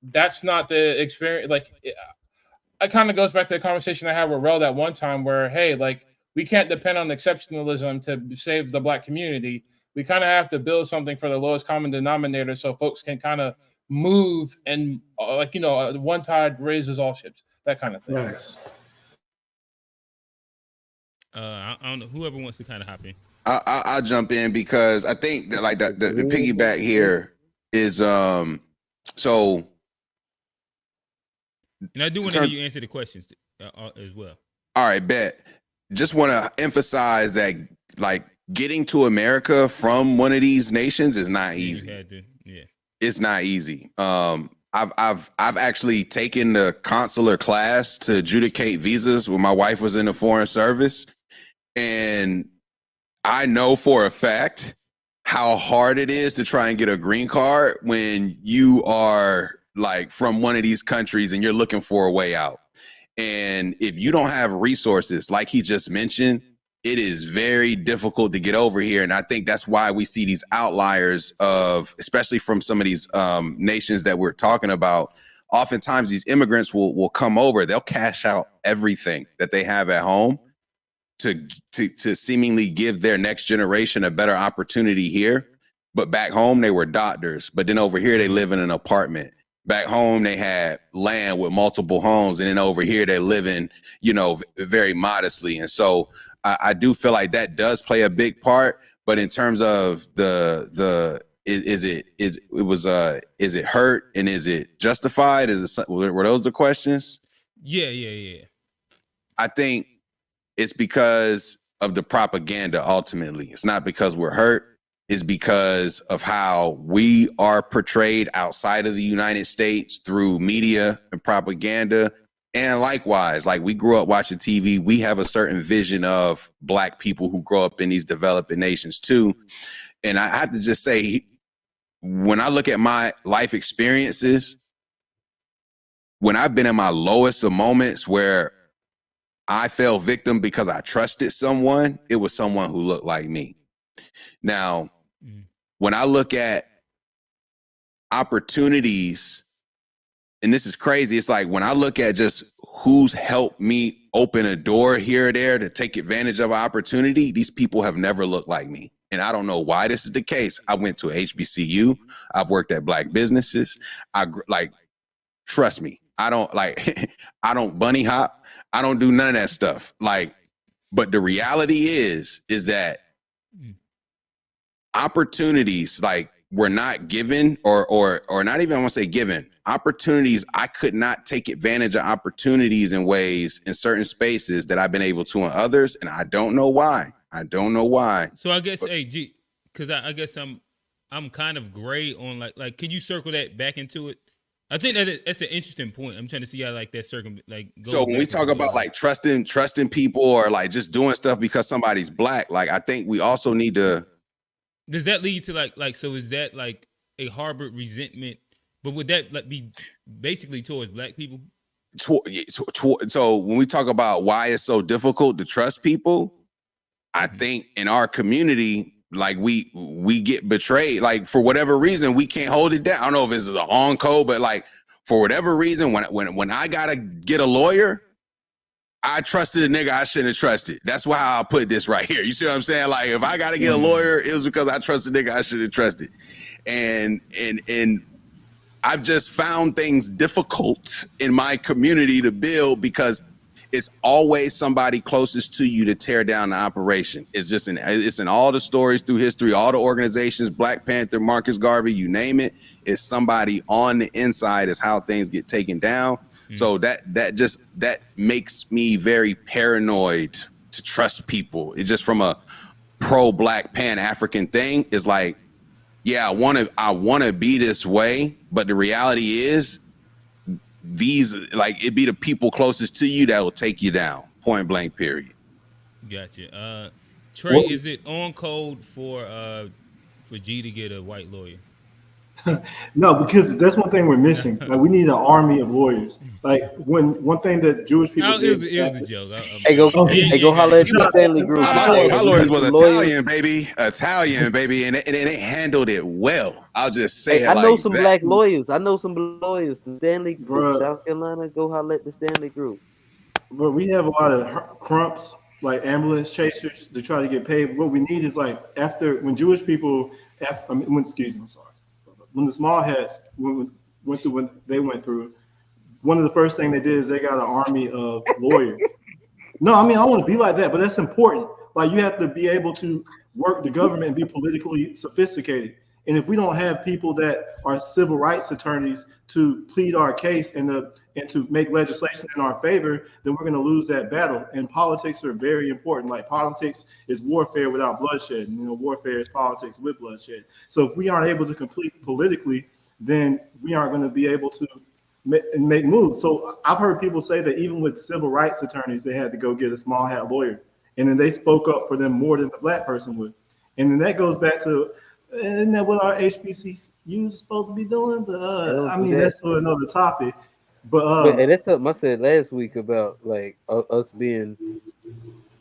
S4: that's not the experience. Like, it kind of goes back to the conversation I had with Rel that one time where, hey, like we can't depend on exceptionalism to save the Black community. We kind of have to build something for the lowest common denominator so folks can kind of move and like, you know, one tide raises all ships, that kind of thing.
S3: Nice.
S1: I don't know, whoever wants to kind of hop in.
S2: I'll jump in because I think that like the piggyback here is so.
S1: And I do want to hear you answer the questions as well.
S2: All right, bet. Just want to emphasize that like getting to America from one of these nations is not easy.
S1: Yeah.
S2: It's not easy. I've actually taken the consular class to adjudicate visas when my wife was in the foreign service, and I know for a fact how hard it is to try and get a green card when you are like from one of these countries and you're looking for a way out. And if you don't have resources, like he just mentioned, it is very difficult to get over here. And I think that's why we see these outliers of, especially from some of these nations that we're talking about. Oftentimes these immigrants will come over, they'll cash out everything that they have at home to seemingly give their next generation a better opportunity here. But back home, they were doctors. But then over here, they live in an apartment. Back home, they had land with multiple homes. And then over here, they're living, you know, very modestly. And so I do feel like that does play a big part. But in terms of is it hurt and is it justified? Were those the questions?
S1: Yeah.
S2: I think it's because of the propaganda. Ultimately, it's not because we're hurt. It's because of how we are portrayed outside of the United States through media and propaganda. And likewise, like we grew up watching TV, we have a certain vision of Black people who grow up in these developing nations too. And I have to just say, when I look at my life experiences, when I've been in my lowest of moments where I fell victim because I trusted someone, it was someone who looked like me. Now, when I look at opportunities, and this is crazy, it's like when I look at just who's helped me open a door here or there to take advantage of an opportunity, these people have never looked like me. And I don't know why this is the case. I went to HBCU. I've worked at Black businesses. Trust me, I don't I don't bunny hop. I don't do none of that stuff. Like, but the reality is that opportunities like were not given or not even, I want to say given opportunities. I could not take advantage of opportunities in ways in certain spaces that I've been able to in others. And I don't know why.
S1: So I guess, because I guess I'm kind of gray on like, can you circle that back into it? I think that's an interesting point. I'm trying to see how like that
S2: So when we talk about like trusting people or like just doing stuff because somebody's Black, like I think we also need to
S1: Does that lead to like so? Is that like a harbored resentment? But would that like be basically towards black people?
S2: So when we talk about why it's so difficult to trust people, I think in our community, like we get betrayed. Like for whatever reason, we can't hold it down. I don't know if it's a on code, but like for whatever reason, when I gotta get a lawyer, I trusted a nigga I shouldn't have trusted. That's why I put this right here. You see what I'm saying? Like if I gotta get a lawyer, it was because I trusted a nigga I should have trusted. And I've just found things difficult in my community to build because it's always somebody closest to you to tear down the operation. It's in all the stories through history, all the organizations, Black Panther, Marcus Garvey, you name it. It's somebody on the inside is how things get taken down. So that makes me very paranoid to trust people. It's just from a pro-Black Pan-African thing is like, yeah, I want to be this way, but the reality is these like it'd be the people closest to you that will take you down. Point blank, period.
S1: Gotcha. Trey, is it on code for G to get a white lawyer?
S3: No, because that's one thing we're missing. Like we need an army of lawyers. Like one thing that Jewish people did.
S1: It was a joke.
S6: Hey, go holler at the Stanley Group.
S2: My lawyers was Italian, baby, and they handled it well. I'll just say
S6: I know some black lawyers. I know some lawyers. The Stanley Group, South Carolina. Go holler at the Stanley Group.
S3: But we have a lot of crumps, like ambulance chasers, to try to get paid. What we need is like when Jewish people, when the small hats went through, one of the first things they did is they got an army of lawyers. No, I mean I want to be like that, but that's important. Like you have to be able to work the government and be politically sophisticated. And if we don't have people that are civil rights attorneys to plead our case and to make legislation in our favor, then we're going to lose that battle. And politics are very important. Like politics is warfare without bloodshed. And, warfare is politics with bloodshed. So if we aren't able to compete politically, then we aren't going to be able to make moves. So I've heard people say that even with civil rights attorneys, they had to go get a small hat lawyer. And then they spoke up for them more than the black person would. And then that goes back to, isn't that what our HBCUs is supposed to be doing? But I mean, that's for another topic. But
S6: that's something I said last week about like us being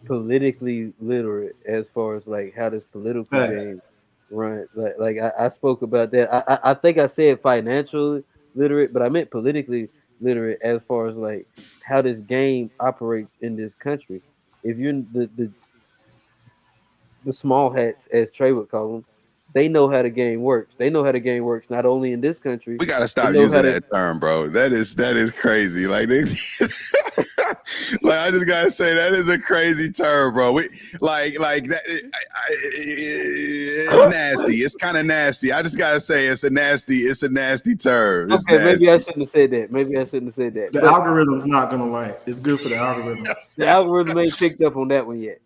S6: politically literate as far as like how this political game run. Like I spoke about that. I think I said financially literate, but I meant politically literate as far as like how this game operates in this country. If you're the small hats, as Trey would call them, they know how the game works. They know how the game works not only in this country.
S2: We gotta stop using that term, bro. That is crazy. Like, like I just gotta say that is a crazy term, bro. We like that. It's nasty. It's kind of nasty. I just gotta say it's a nasty term. It's
S6: okay,
S2: nasty.
S6: maybe I shouldn't have said that.
S3: The algorithm's not gonna like. It's good for the algorithm.
S6: The algorithm ain't picked up on that one yet.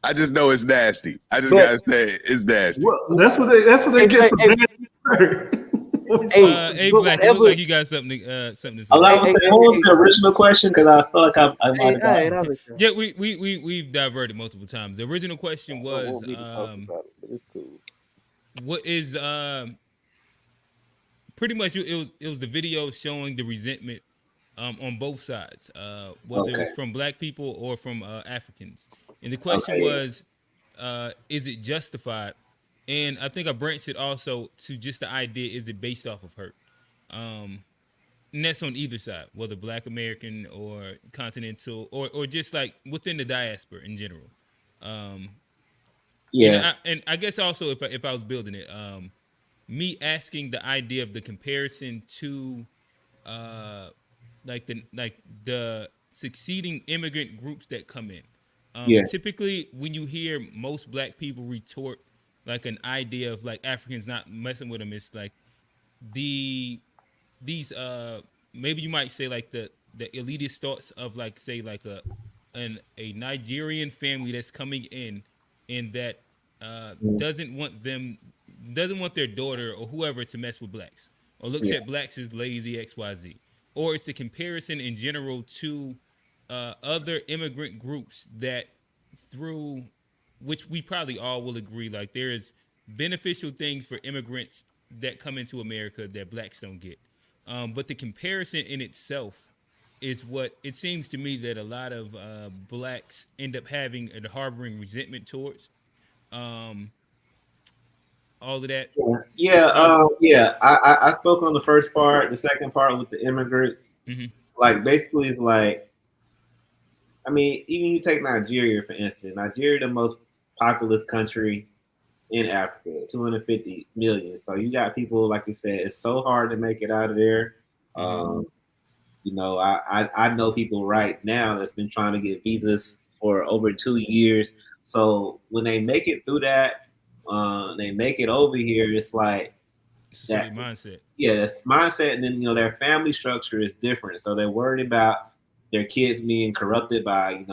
S2: I just know it's nasty. I just gotta say it's nasty.
S3: Well, that's what they get for
S1: Hey, Black, you look like you got something to say.
S5: Allow me to say, what was the original question? Because I feel like I might have gotten.
S1: Yeah, we've diverted multiple times. The original question was,
S6: it's cool.
S1: What is pretty much it was the video showing the resentment on both sides, whether it was from black people or from Africans. And the question was, is it justified? And I think I branched it also to just the idea, is it based off of hurt? And that's on either side, whether Black American or continental or just like within the diaspora in general. And I guess also if I was building it, me asking the idea of the comparison to like the succeeding immigrant groups that come in. Typically, when you hear most black people retort like an idea of like Africans not messing with them, it's like these maybe you might say like the elitist thoughts of like say like a Nigerian family that's coming in and that doesn't want their daughter or whoever to mess with blacks or looks at blacks as lazy XYZ, or it's the comparison in general to other immigrant groups that through which we probably all will agree, like there is beneficial things for immigrants that come into America that blacks don't get. But the comparison in itself is what it seems to me that a lot of blacks end up having and harboring resentment towards. Um, all of that.
S5: I spoke on the first part. The second part with the immigrants, like basically, it's like, I mean, even you take Nigeria for instance. Nigeria, the most populous country in Africa, 250 million. So you got people, like you said, it's so hard to make it out of there. You know, I know people right now that's been trying to get visas for over 2 years. So when they make it through that, they make it over here. It's like
S1: it's a
S5: that
S1: certain mindset.
S5: Yeah, that's mindset, and then their family structure is different. So they're worried about their kids being corrupted by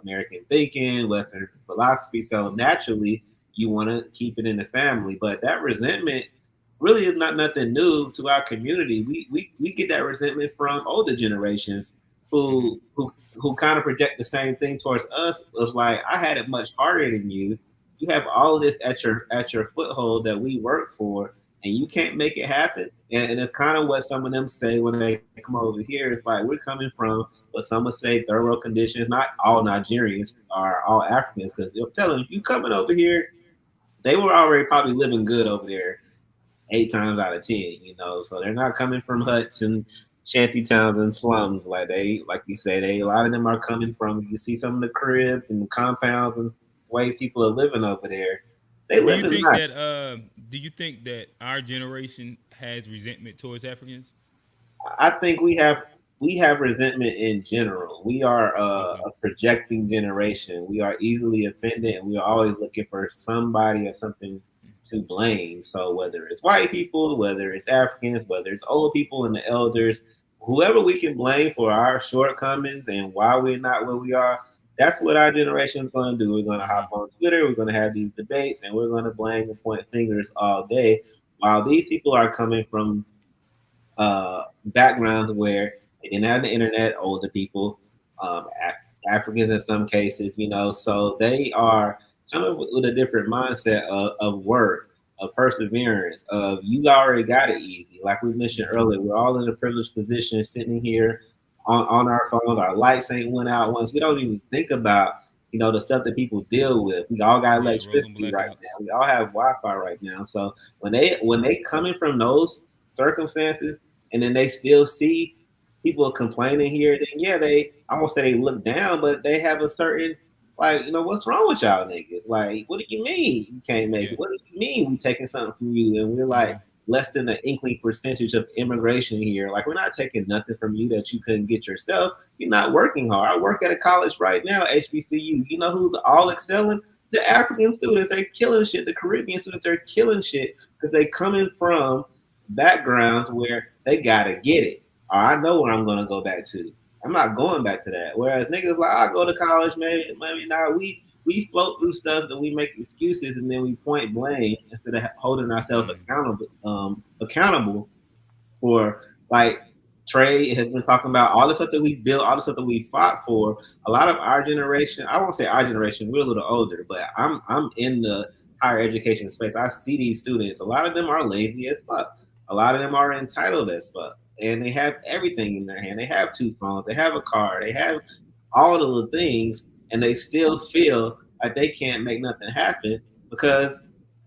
S5: American thinking, Western philosophy. So naturally, you want to keep it in the family, but that resentment really is not nothing new to our community. We get that resentment from older generations who kind of project the same thing towards us. It's like, I had it much harder than you. You have all of this at your foothold that we work for, and you can't make it happen. And it's kind of what some of them say when they come over here. It's like, we're coming from what some would say third world conditions. Not all Nigerians are all Africans, because they'll tell them, you coming over here, they were already probably living good over there 8 times out of 10, so they're not coming from huts and shanty towns and slums. Like you say, a lot of them are coming from, you see some of the cribs and the compounds and ways people are living over there. They
S1: Do
S5: live
S1: you
S5: in
S1: think
S5: life.
S1: that our generation has resentment towards Africans?
S5: I think we have resentment in general. We are a projecting generation. We are easily offended, and we are always looking for somebody or something to blame. So whether it's white people, whether it's Africans, whether it's old people and the elders, whoever we can blame for our shortcomings and why we're not where we are, that's what our generation is going to do. We're going to hop on Twitter, we're going to have these debates, and we're going to blame and point fingers all day, while these people are coming from backgrounds where they didn't have the internet, older people, Africans in some cases, so they are coming with a different mindset of work, of perseverance, of you already got it easy. Like we mentioned earlier, we're all in a privileged position sitting here on our phones. Our lights ain't went out once. We don't even think about the stuff that people deal with. We all got electricity right now. We all have Wi-Fi right now. So when they coming from those circumstances, and then they still see people complaining here, then yeah, I won't say they look down, but they have a certain, like, what's wrong with y'all niggas? Like, what do you mean you can't make it? What do you mean we taking something from you? And we're like less than an inkling percentage of immigration here. Like, we're not taking nothing from you that you couldn't get yourself. You're not working hard. I work at a college right now, HBCU. You know who's all excelling? The African students. They're killing shit. The Caribbean students are killing shit because they coming from backgrounds where they gotta get it. Or I know where I'm gonna go back to. I'm not going back to that. Whereas niggas like, I go to college, maybe not. We float through stuff and we make excuses, and then we point blame instead of holding ourselves accountable for, like, Trey has been talking about all the stuff that we built, all the stuff that we fought for. A lot of our generation, I won't say our generation, we're a little older, but I'm in the higher education space. I see these students. A lot of them are lazy as fuck. A lot of them are entitled as fuck. And they have everything in their hand. They have 2 phones, they have a car, they have all of the things, and they still feel like they can't make nothing happen because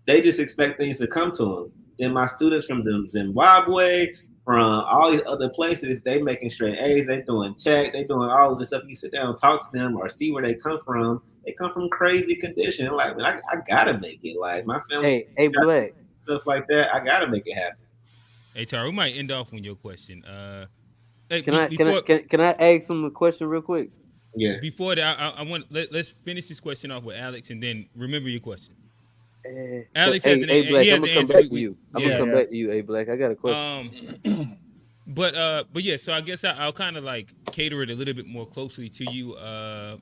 S5: they just expect things to come to them. Then my students from Zimbabwe, from all these other places, they making straight A's, they doing tech, they doing all of this stuff. You sit down and talk to them or see where they come from. They come from crazy conditions. Like, man, I gotta make it. Like, my family,
S6: Black,
S5: stuff like that. I gotta make it happen.
S1: Hey, Tara, we might end off on your question. Hey,
S6: can I ask him a question real quick?
S5: Yeah.
S1: Before that, I want let's finish this question off with Alex, and then remember your question. Alex has an
S6: Black,
S1: he
S6: I'm
S1: has
S6: gonna
S1: an
S6: come
S1: answer.
S6: back to you. I'm gonna come back to you, Black. I got a question.
S1: But yeah, so I guess I'll kind of like cater it a little bit more closely to you,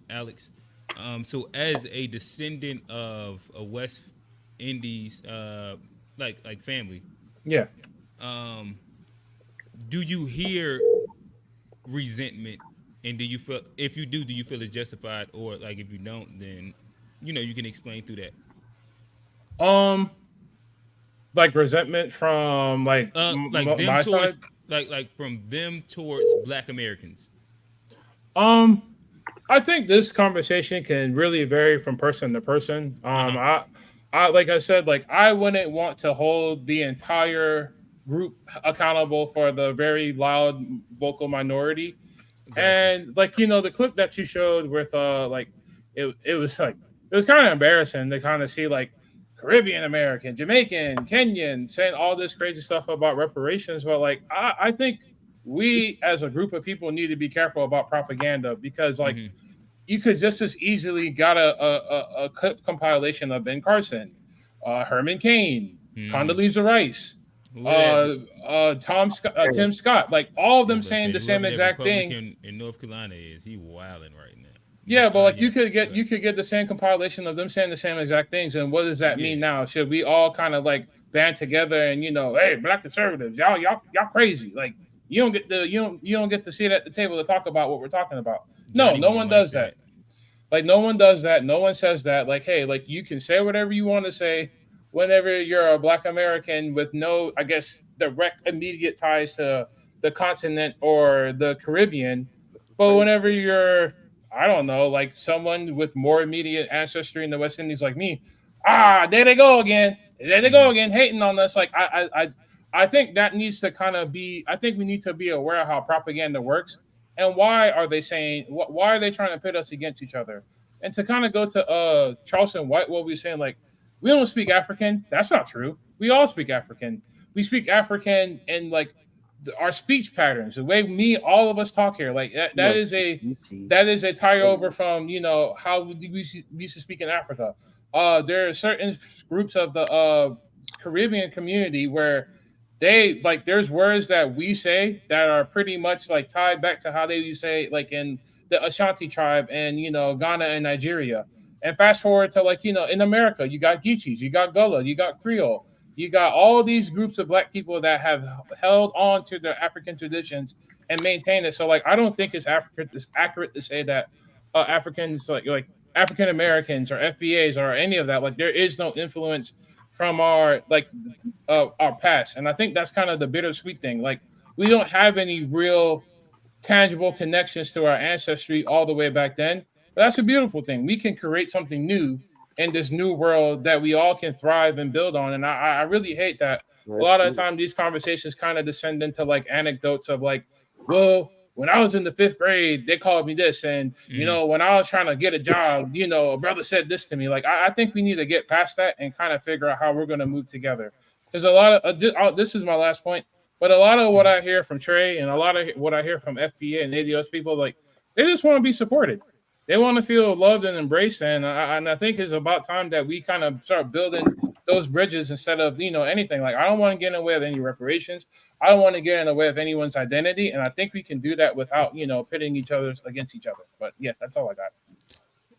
S1: Alex. So as a descendant of a West Indies like family,
S4: yeah.
S1: Do you hear resentment, and do you feel, if you do you feel it's justified, or like if you don't, then you can explain through that.
S4: Like resentment from like
S1: Like them
S4: my side.
S1: towards like from them towards Black Americans.
S4: I think this conversation can really vary from person to person. I like I said, like I wouldn't want to hold the entire group accountable for the very loud vocal minority. And like the clip that you showed with like it was like it was kind of embarrassing to kind of see like Caribbean American, Jamaican, Kenyan saying all this crazy stuff about reparations. But like I think we as a group of people need to be careful about propaganda because like you could just as easily got a clip compilation of Ben Carson, Herman Cain, Condoleezza Rice, Tim Scott, like all of them saying the same exact thing.
S1: Republican in North Carolina he wilding right now.
S4: Yeah, but like you could get the same compilation of them saying the same exact things, and what does that mean now? Should we all kind of like band together and hey, Black conservatives, y'all crazy? Like you don't get to sit at the table to talk about what we're talking about. No one does that. Like no one does that. No one says that. Like hey, like you can say whatever you want to say whenever you're a Black American with no, I guess, direct immediate ties to the continent or the Caribbean, but whenever you're I don't know, like someone with more immediate ancestry in the West Indies like me. There they go again. There they go again, hating on us. Like I think that needs to kind of be. I think we need to be aware of how propaganda works and why are they saying. Why are they trying to pit us against each other? And to kind of go to Charleston White, what we were saying, like we don't speak African. That's not true. We all speak African. We speak African and like our speech patterns, the way all of us talk here, like that is a tie over from how we used to speak in Africa. There are certain groups of the Caribbean community where they like there's words that we say that are pretty much like tied back to how they used to say like in the Ashanti tribe and Ghana and Nigeria. And fast forward to like in America, you got Geechees, you got Gullah, you got Creole. You got all these groups of Black people that have held on to their African traditions and maintain it. So, like, I don't think it's accurate to say that Africans, like African Americans or FBAs or any of that, like, there is no influence from our past. And I think that's kind of the bittersweet thing. Like, we don't have any real tangible connections to our ancestry all the way back then. But that's a beautiful thing. We can create something new in this new world that we all can thrive and build on. And I really hate that a lot of the time these conversations kind of descend into like anecdotes of like, well, when I was in the 5th grade, they called me this. And, when I was trying to get a job, a brother said this to me. Like, I think we need to get past that and kind of figure out how we're going to move together. Because a lot of, this is my last point, but a lot of what I hear from Trey and a lot of what I hear from FBA and ADOS people, like, they just want to be supported. They want to feel loved and embraced, and I think it's about time that we kind of start building those bridges instead of anything. Like I don't want to get in the way of any reparations. I don't want to get in the way of anyone's identity, and I think we can do that without pitting each other against each other. But yeah, that's all I got.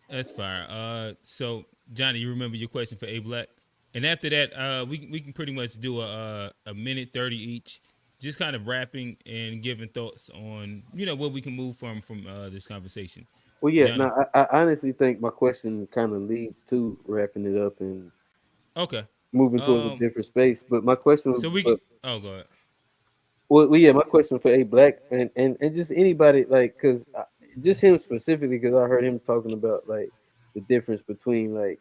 S1: That's fine. So Johnny, you remember your question for A Black, and after that, we can pretty much do a minute 30 each, just kind of rapping and giving thoughts on what we can move from this conversation.
S6: Well, yeah. No, I honestly think my question kind of leads to wrapping it up and moving towards a different space. But my question was,
S1: so we can, go ahead.
S6: Well, yeah, my question for A Black and just anybody like because just him specifically because I heard him talking about like the difference between like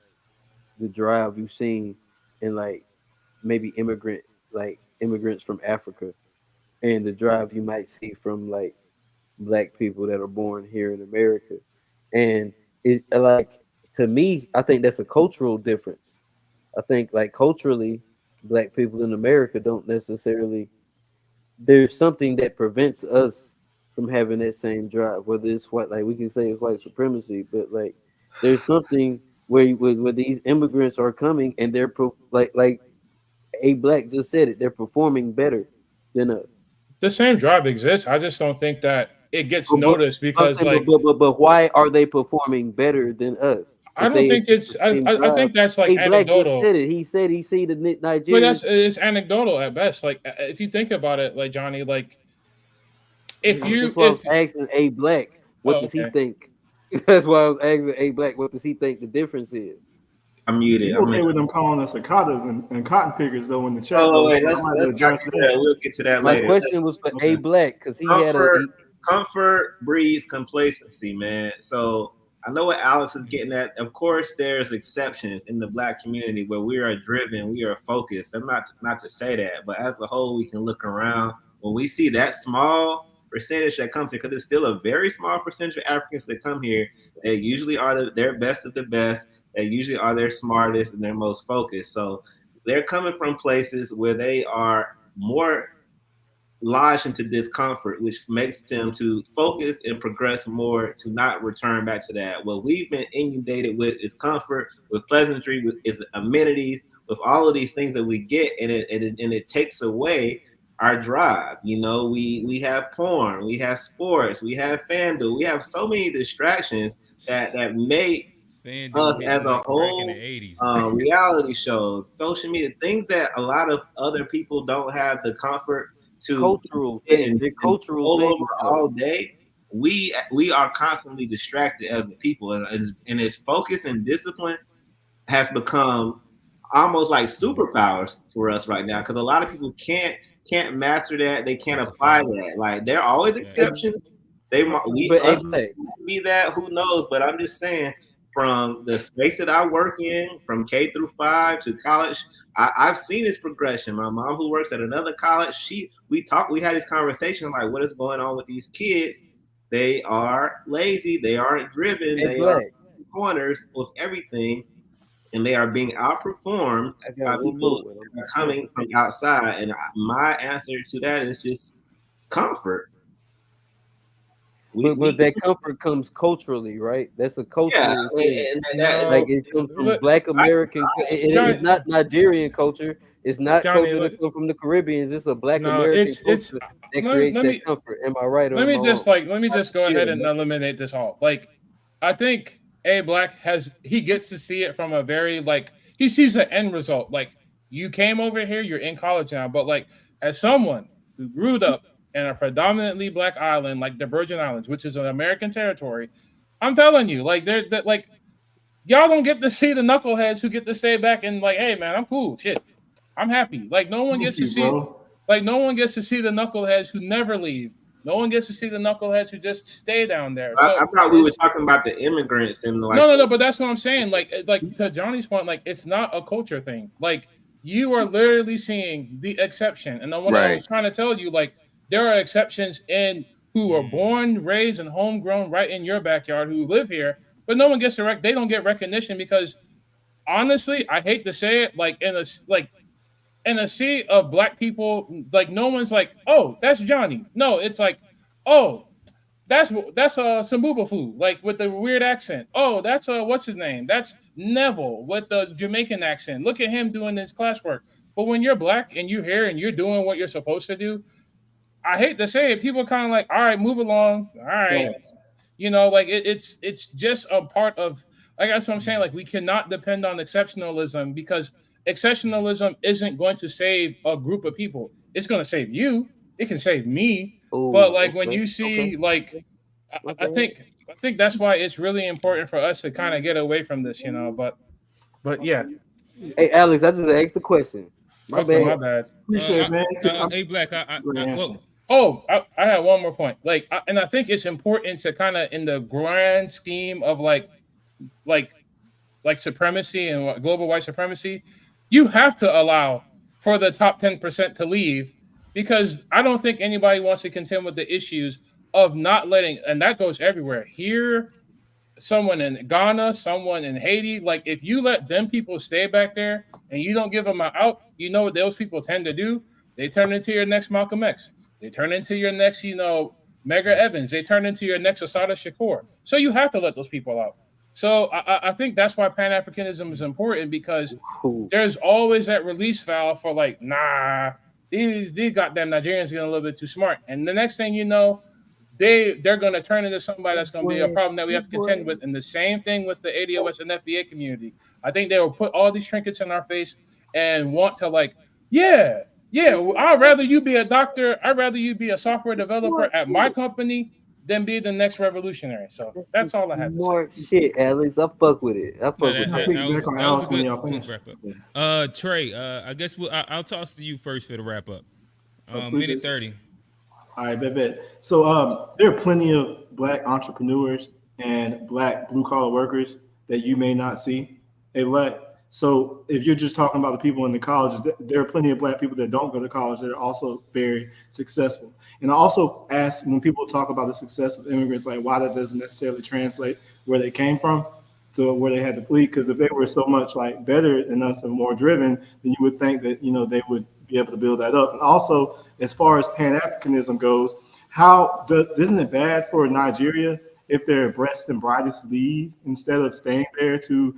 S6: the drive you've seen and like maybe immigrants from Africa and the drive you might see from like Black people that are born here in America. And it like to me, I think that's a cultural difference. I think like culturally, Black people in America don't necessarily there's something that prevents us from having that same drive, whether it's white, like we can say it's white supremacy, but like there's something where these immigrants are coming and they're like A Black just said it, they're performing better than us.
S4: The same drive exists. I just don't think that it gets noticed because
S6: but why are they performing better than us?
S4: I don't think it's. I think that's like anecdotal.
S6: Just said it. He said he see the Nigerian.
S4: But it's anecdotal at best. Like if you think about it, like Johnny, like
S6: I'm asking A Black, what does he think? That's why I was asking A Black, what does he think the difference is?
S5: I'm muted.
S3: You okay with them calling us cicadas and cotton pickers though in the chat
S5: Oh
S3: though?
S5: wait,
S3: So
S5: let's
S3: I might
S5: let's not
S3: address
S5: do
S3: that.
S5: that. We'll get to that
S6: My
S5: later.
S6: question was for A Black because he had a.
S5: Comfort breeds complacency, man. So I know what Alex is getting at. Of course, there's exceptions in the Black community where we are driven, we are focused. I'm not to say that, but as a whole, we can look around when we see that small percentage that comes here, because it's still a very small percentage of Africans that come here. They usually are their best of the best. They usually are their smartest and their most focused. So they're coming from places where they are more lodged into discomfort, which makes them to focus and progress more to not return back to that. What we've been inundated with is comfort, with pleasantry, with is amenities, with all of these things that we get, and it takes away our drive. You know, we have porn, we have sports, we have FanDuel, we have so many distractions that make us
S1: FanDuel
S5: as
S1: hitting
S5: a
S1: like crack in the
S5: whole
S1: 80s.
S5: reality shows, social media, things that a lot of other people don't have the comfort to
S6: Cultural
S5: sit
S6: thing. They're
S5: and
S6: cultural
S5: roll
S6: things,
S5: over
S6: though.
S5: all day. We are constantly distracted as a people, and its focus and discipline has become almost like superpowers for us right now, because a lot of people can't master that. They can't
S1: That's a
S5: apply
S1: fact.
S5: that. Like there are always
S1: That's a fact.
S5: exceptions. They we
S6: But A
S5: us
S6: Black,
S5: be that, who knows? But I'm just saying, from the space that I work in, from K through 5 to college, I've seen this progression. My mom, who works at another college, we had this conversation like, what is going on with these kids? They are lazy. They aren't driven.
S6: A
S5: They are
S6: Black,
S5: corners with everything, and they are being outperformed
S6: I got
S5: by
S6: one
S5: people
S6: more. And
S5: that are
S6: I'm
S5: coming from outside. And my answer to that is just comfort.
S6: But that comfort comes culturally, right? That's a cultural thing. Like it comes from Black American. It's not Nigerian culture. It's not
S4: Johnny,
S6: culture that comes from the Caribbeans. It's a Black
S4: no,
S6: American
S4: it's
S6: culture that
S4: let
S6: creates that
S4: me
S6: comfort. Am I right or
S4: let
S6: am
S4: me
S6: I
S4: just
S6: wrong?
S4: let me just go ahead and eliminate this all. Like, I think A Black he gets to see it from a very he sees the end result. Like, you came over here, you're in college now, but like as someone who grew up in a predominantly Black island like the Virgin Islands, which is an American territory, I'm telling you, like like y'all don't get to see the knuckleheads who get to stay back and like, hey man, I'm cool, shit, I'm happy. Like no one gets to see, no one gets to see the knuckleheads who never leave. No one gets to see the knuckleheads who just stay down there. So
S5: I thought we were talking about the immigrants and like
S4: no, but that's what I'm saying. Like to Johnny's point, like it's not a culture thing. Like you are literally seeing the exception, and then what I
S2: Right.
S4: was trying to tell you, like there are exceptions in who are born, raised, and homegrown right in your backyard who live here, but no one gets they don't get recognition because honestly, I hate to say it, like in a sea of Black people, like no one's like, oh, that's Johnny. No, it's like, oh, that's Sambuba food, like with the weird accent. Oh, that's what's his name? That's Neville with the Jamaican accent. Look at him doing his classwork. But when you're Black and you're here and you're doing what you're supposed to do, I hate to say it, people are kind of like, all right, move along. All right, you know, like it's just a part of like that's what I'm saying. Like we cannot depend on exceptionalism because exceptionalism isn't going to save a group of people. It's going to save you. It can save me. But like when you see like I think that's why it's really important for us to kind of get away from this, you know. But yeah.
S6: Hey Alex, I just asked the question. My bad.
S3: Appreciate it, man.
S1: Hey Black,
S4: I had one more point. Like, and I think it's important to kind of in the grand scheme of like supremacy and global white supremacy, you have to allow for the top 10% to leave because I don't think anybody wants to contend with the issues of not letting, and that goes everywhere. Here, someone in Ghana, someone in Haiti, like if you let them people stay back there and you don't give them an out, you know what those people tend to do? They turn into your next Malcolm X. They turn into your next, Medgar Evans. They turn into your next Assata Shakur. So you have to let those people out. So I think that's why Pan-Africanism is important because there's always that release valve for like, nah, these goddamn Nigerians getting a little bit too smart. And the next thing you know, they're going to turn into somebody that's going to be a problem that we have to contend with. And the same thing with the ADOS and FBA community. I think they will put all these trinkets in our face and want to like, yeah, I'd rather you be a doctor. I'd rather you be a software developer at my company
S7: then be the next revolutionary. So that's all I had to say.
S6: More shit, Alex. I fuck with it. I fuck
S1: No,
S6: with
S1: that,
S6: that.
S1: that was a good wrap up. Trey, I guess I'll toss to you first for the wrap up. Minute 30.
S3: All right, bet. So there are plenty of black entrepreneurs and black blue collar workers that you may not see. Hey, black. So if you're just talking about the people in the colleges, there are plenty of black people that don't go to college that are also very successful. And I also ask when people talk about the success of immigrants, like why that doesn't necessarily translate where they came from to where they had to flee. Because if they were so much like better than us and more driven, then you would think that they would be able to build that up. And also, as far as Pan-Africanism goes, isn't it bad for Nigeria if their best and brightest leave instead of staying there to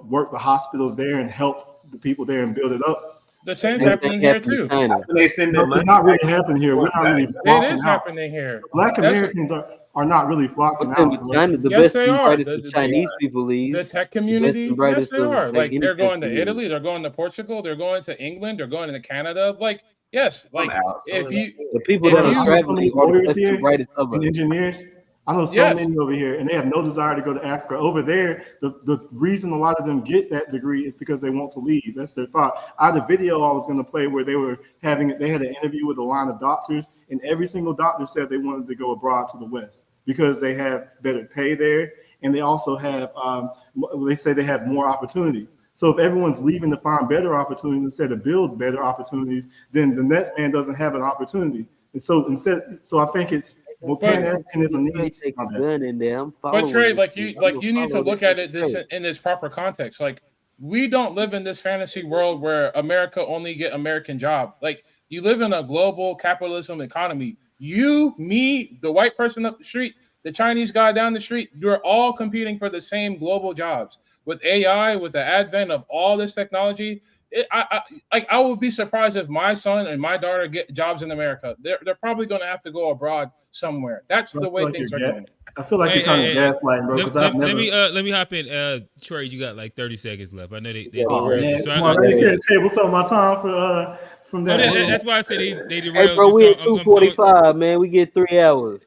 S3: work the hospitals there and help the people there and build it up?
S7: The same's happening here too.
S3: It's not really happening here. We're not really flocking
S7: It is
S3: out.
S7: happening here.
S3: Black Americans are not really flocking out.
S6: China, the
S7: Yes,
S6: best
S7: they
S6: and
S7: are.
S6: brightest of Chinese people leave.
S7: The tech
S6: The best
S7: community,
S6: and
S7: yes,
S6: brightest
S7: they
S6: of,
S7: are. Like
S6: any
S7: they're going to
S6: country.
S7: Italy, they're going to Portugal, they're going to England, they're going to Canada. Like, yes, like if you
S6: the people
S7: if
S6: that
S7: you-
S6: are
S3: so
S6: traveling
S3: many
S6: are the
S3: lawyers
S6: best
S3: here
S6: and brightest of
S3: and
S6: us.
S3: engineers. I know so
S7: Yes.
S3: many over here, and they have no desire to go to Africa. Over there, the reason a lot of them get that degree is because they want to leave. That's their thought. I had a video I was going to play where they had an interview with a line of doctors, and every single doctor said they wanted to go abroad to the West because they have better pay there, and they also have they say they have more opportunities. So if everyone's leaving to find better opportunities instead of build better opportunities, then the next man doesn't have an opportunity. And so I think it's Pan-Africanism needs.
S6: Take a gun in there. I'm
S7: But
S6: following.
S7: Trey,
S6: this
S7: you
S6: shit.
S7: you need to look at it in its proper context. Like we don't live in this fantasy world where America only get American job. Like you live in a global capitalism economy. You, me, the white person up the street, the Chinese guy down the street, you're all competing for the same global jobs. With AI, with the advent of all this technology, I would be surprised if my son and my daughter get jobs in America. They're probably going to have to go abroad somewhere. That's the way things are going.
S3: I feel like you're kind of gaslighting, bro. Because I've never.
S1: Let me hop in. Trey, you got like 30 seconds left. I know they
S3: Oh
S1: derailed
S3: man,
S1: you. So
S3: come on, you can't table some of my time from that.
S1: That's why I said they derailed
S6: Hey, bro,
S1: you.
S6: we
S1: So
S6: at 2:45, man. We get 3 hours.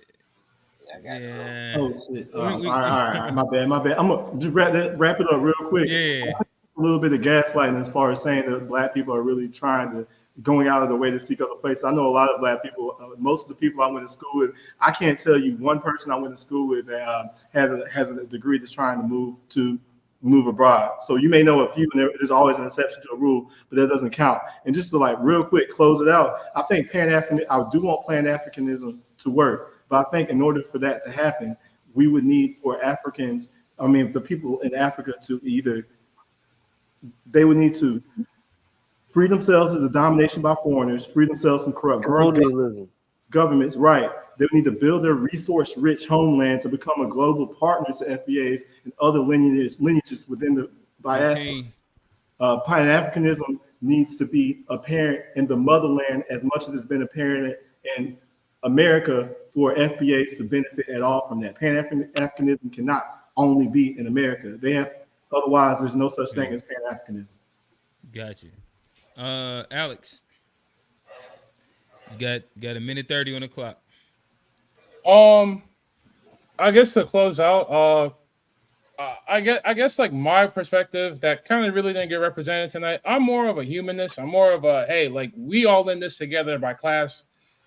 S1: Yeah.
S3: Oh shit! All right. My bad. I'm gonna just wrap it up real quick.
S1: Yeah.
S3: A little bit of gaslighting as far as saying that black people are really going out of the way to seek other places. I know a lot of black people. Most of the people I went to school with, I can't tell you one person I went to school with that has a degree that's trying to move abroad. So you may know a few, and there's always an exception to a rule, but that doesn't count. And just to real quick close it out, I think I do want Pan-Africanism to work. But I think in order for that to happen, we would need for the people in Africa they would need to free themselves of the domination by foreigners, free themselves from corrupt governments, right. They would need to build their resource-rich homelands to become a global partner to FBAs and other lineages within the diaspora. Pan-Africanism needs to be apparent in the motherland as much as it's been apparent in America for FBAs to benefit at all from that. Pan-Africanism cannot only be in America. Otherwise, there's no such thing as Pan-Africanism.
S1: Got you. Alex, you got a minute 30 on the clock.
S7: I guess to close out, I guess like my perspective that kind of really didn't get represented tonight. I'm more of a humanist. I'm more of a, hey, like we all in this together by class.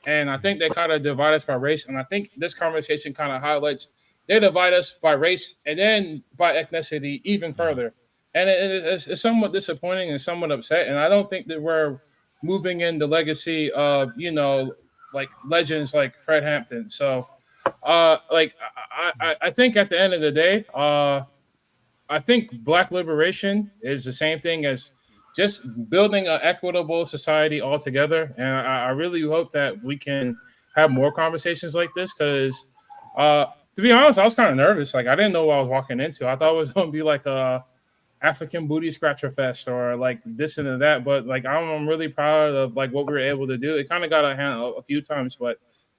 S7: And I think they kind of divide us by race. And I think this conversation kind of highlights they divide us by race and then by ethnicity even further. And it's somewhat disappointing and somewhat upset. And I don't think that we're moving in the legacy of, like legends like Fred Hampton. So, I think at the end of the day, I think Black liberation is the same thing as just building an equitable society altogether. And I really hope that we can have more conversations like this because, to be honest, I was kind of nervous. Like, I didn't know what I was walking into. I thought it was going to be like a African booty scratcher fest or like this and that. But like, I'm really proud of like what we were able to do. It kind of got out of hand a few times, but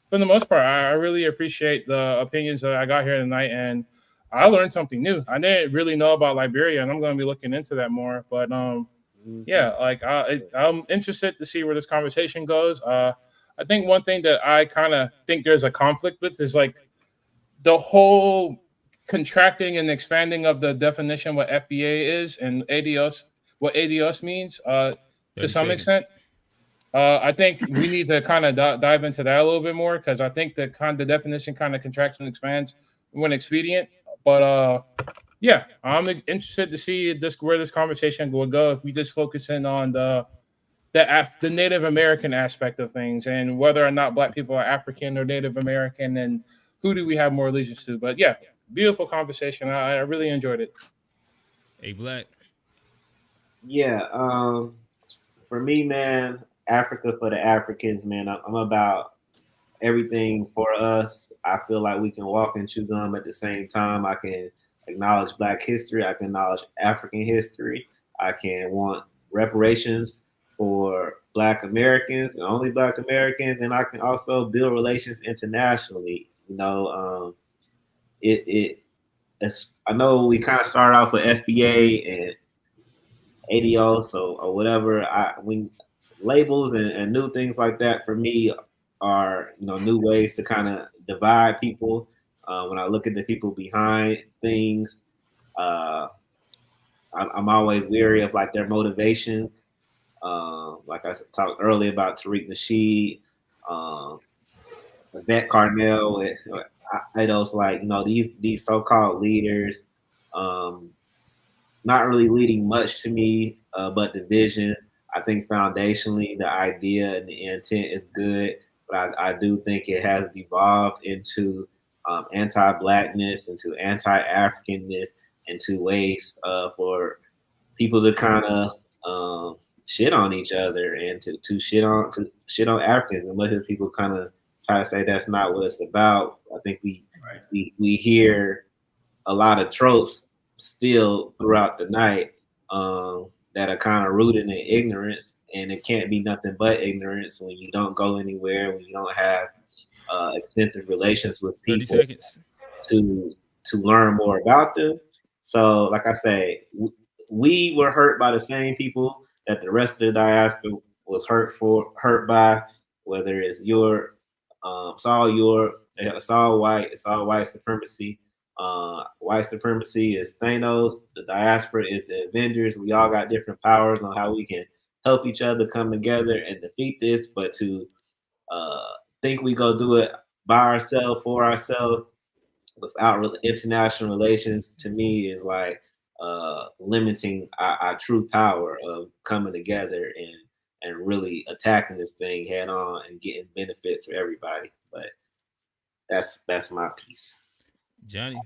S7: for the most part, I really appreciate the opinions that I got here tonight. And I learned something new. I didn't really know about Liberia, and I'm going to be looking into that more. But yeah, like I'm interested to see where this conversation goes. I think one thing that I kind of think there's a conflict with is like the whole contracting and expanding of the definition what FBA is and ADOS, what ADOS means to
S1: 30
S7: some
S1: seconds.
S7: extent. I think we need to kind of dive into that a little bit more because I think the definition kind of contracts and expands when expedient. But yeah, I'm interested to see where this conversation will go if we just focus in on the Native American aspect of things and whether or not Black people are African or Native American and who do we have more allegiance to. But yeah, beautiful conversation. I really enjoyed it.
S1: Hey, Black.
S5: Yeah, for me, man, Africa for the Africans, man. I'm about everything for us. I feel like we can walk and chew gum at the same time. I can acknowledge Black history. I can acknowledge African history. I can want reparations for Black Americans and only Black Americans, and I can also build relations internationally. You know, it's, I know we kind of started off with FBA and ADO, so or whatever. When labels and new things like that for me are new ways to kind of divide people. When I look at the people behind things, I'm always weary of like their motivations. Like I talked earlier about Tariq Nasheed, Yvette Carnell, those like these so-called leaders. Not really leading much to me, but the vision. I think foundationally the idea and the intent is good, but I do think it has devolved into anti-Blackness, into anti-Africanness, into ways for people to kind of shit on each other and to shit on Africans. As much as people kind of try to say that's not what it's about, I think we hear a lot of tropes still throughout the night that are kind of rooted in ignorance, and it can't be nothing but ignorance when you don't go anywhere, when you don't have extensive relations with
S1: 30
S5: people
S1: seconds.
S5: to learn more about them. So, like I say, we were hurt by the same people that the rest of the diaspora was hurt by, whether it's it's all white, it's all white supremacy. White supremacy is Thanos, the diaspora is the Avengers. We all got different powers on how we can help each other come together and defeat this, but to think we go do it by ourselves, for ourselves, without international relations, to me is like limiting our true power of coming together and really attacking this thing head on and getting benefits for everybody. But that's my piece.
S1: Johnny.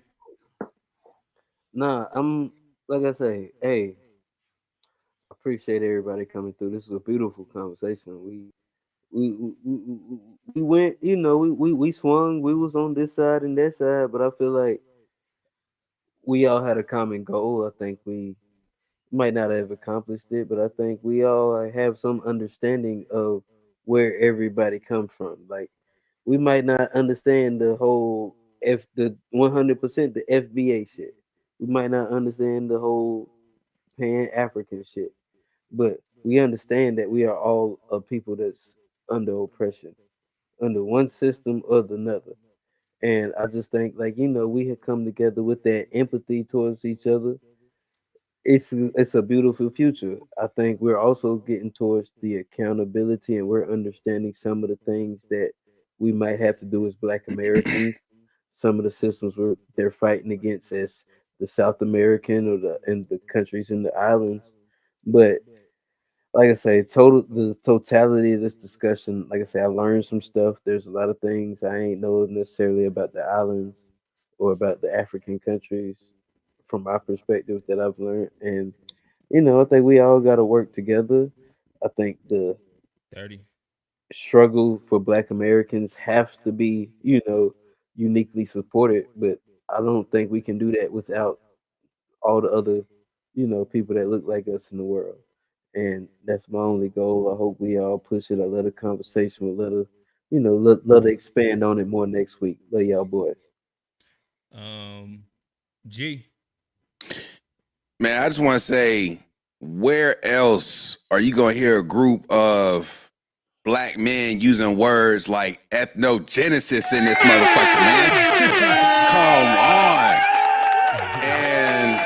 S6: Nah, I'm like I say, hey, appreciate everybody coming through. This is a beautiful conversation. We went, we swung. We was on this side and that side, but I feel like we all had a common goal. I think we might not have accomplished it, but I think we all have some understanding of where everybody comes from. Like we might not understand the whole the 100% the FBA shit. We might not understand the whole Pan-African shit, but we understand that we are all a people that's under oppression, under one system or another. And I just think, like, we have come together with that empathy towards each other. It's a beautiful future. I think we're also getting towards the accountability, and we're understanding some of the things that we might have to do as Black Americans. Some of the systems they're fighting against as the South American or the countries in the islands. But like I say, the totality of this discussion, like I say, I learned some stuff. There's a lot of things I ain't know necessarily about the islands or about the African countries from my perspective that I've learned. And, I think we all got to work together. I think the
S1: 30.
S6: struggle for Black Americans has to be, uniquely supported. But I don't think we can do that without all the other, people that look like us in the world. And that's my only goal. I hope we all push it. I let a conversation. We let her, let her expand on it more next week. Love y'all boys.
S1: G.
S2: Man, I just want to say, where else are you going to hear a group of black men using words like ethnogenesis in this motherfucker, man. Come on. And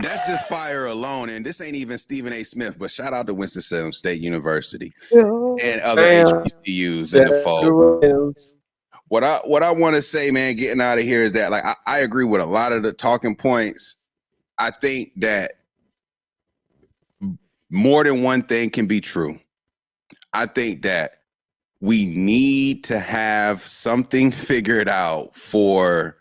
S2: that's just fire alone. And this ain't even Stephen A. Smith, but shout out to Winston-Salem State University and other HBCUs in the fold. What I want to say, man, getting out of here is that, like, I agree with a lot of the talking points. I think that more than one thing can be true. I think that we need to have something figured out for,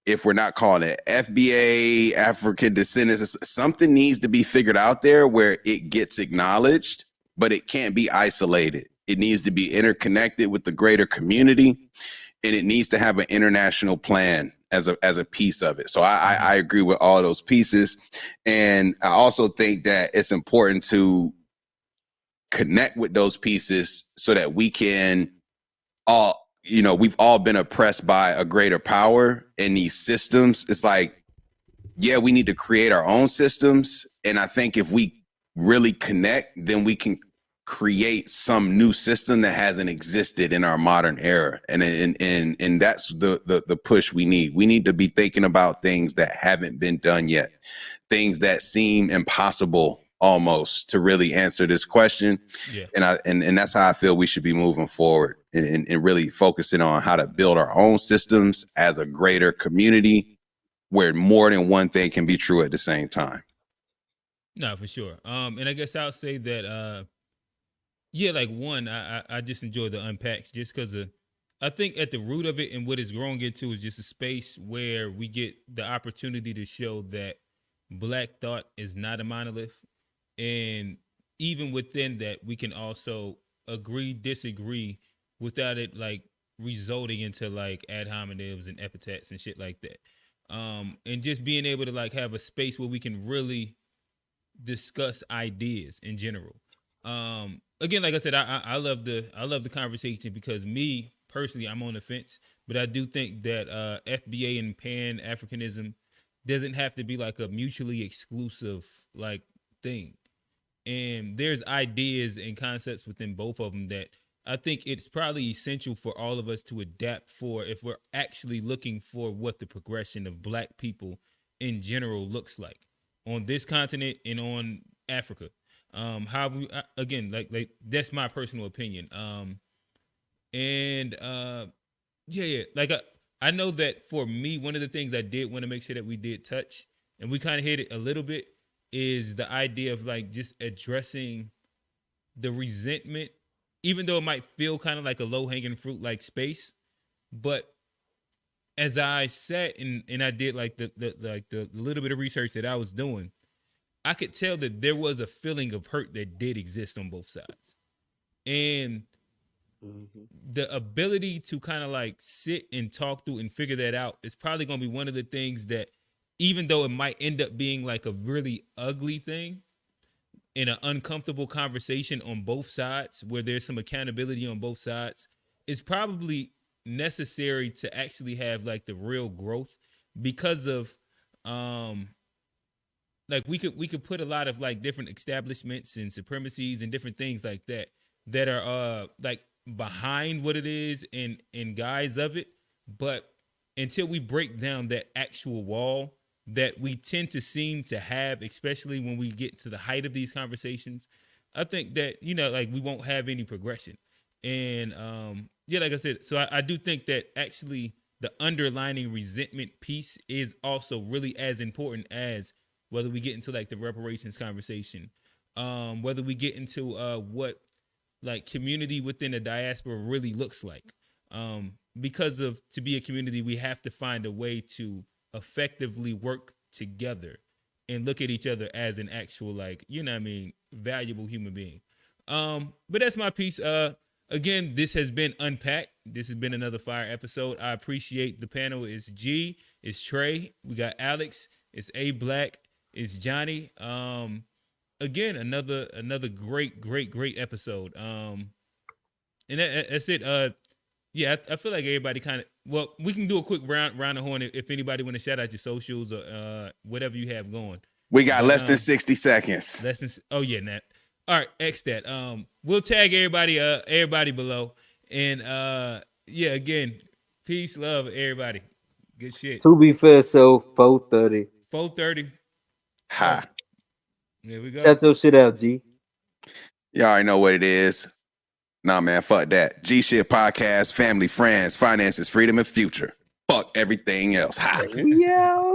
S2: if we're not calling it FBA, African descendants, something needs to be figured out there where it gets acknowledged, but it can't be isolated. It needs to be interconnected with the greater community, and it needs to have an international plan as a piece of it. So I agree with all those pieces. And I also think that it's important to connect with those pieces so that we can all, you know, we've all been oppressed by a greater power in these systems. It's like, yeah, we need to create our own systems. And I think if we really connect, then we can create some new system that hasn't existed in our modern era. And that's the push we need. We need to be thinking about things that haven't been done yet, things that seem impossible almost to really answer this question. Yeah. And that's how I feel we should be moving forward and really focusing on how to build our own systems as a greater community where more than one thing can be true at the same time.
S1: No, for sure. And I guess I'll say that, yeah, like one, I just enjoy the unpacks just because I think at the root of it and what it's growing into is just a space where we get the opportunity to show that Black thought is not a monolith. And even within that, we can also agree, disagree without it like resulting into like ad hominems and epithets and shit like that. And just being able to like have a space where we can really discuss ideas in general. Again, like I said, I love the conversation because me personally, I'm on the fence, but I do think that FBA and Pan-Africanism doesn't have to be like a mutually exclusive like thing. And there's ideas and concepts within both of them that I think it's probably essential for all of us to adapt for if we're actually looking for what the progression of Black people in general looks like on this continent and on Africa. How we again, like that's my personal opinion. Yeah, like I know that for me, one of the things I did want to make sure that we did touch, and we kind of hit it a little bit, is the idea of like just addressing the resentment, even though it might feel kind of like a low-hanging fruit like space. But as I sat and I did like the little bit of research that I was doing, I could tell that there was a feeling of hurt that did exist on both sides. And the ability to kind of like sit and talk through and figure that out is probably going to be one of the things that, even though it might end up being like a really ugly thing in an uncomfortable conversation on both sides, where there's some accountability on both sides, is probably necessary to actually have like the real growth because of, like we could put a lot of like different establishments and supremacies and different things like that are like behind what it is and guise of it. But until we break down that actual wall that we tend to seem to have, especially when we get to the height of these conversations, I think that, you know, like we won't have any progression. And yeah, like I said, so I do think that actually the underlining resentment piece is also really as important as whether we get into like the reparations conversation, whether we get into what like community within the diaspora really looks like. Because to be a community, we have to find a way to effectively work together and look at each other as an actual, like, you know what I mean, valuable human being. But that's my piece. Again, this has been Unpacked. This has been another fire episode. I appreciate the panel. It's G, it's Trey, we got Alex, it's A Black, it's Johnny. Again, another great episode. And that's it. Yeah, I feel like everybody kind of, well, we can do a quick round the horn if anybody want to shout out your socials or whatever you have going.
S2: We got less than 60 seconds.
S1: Oh yeah, Nat. All right, X that. We'll tag everybody below. And yeah, again, peace, love, everybody. Good shit.
S6: To be fair, so 4:30.
S1: 4:30.
S2: Ha.
S1: There we go.
S6: Shut your shit out, G.
S2: Y'all already know what it is. Nah, man, fuck that. G Shit Podcast, family, friends, finances, freedom, and future. Fuck everything else. Ha.
S6: We out.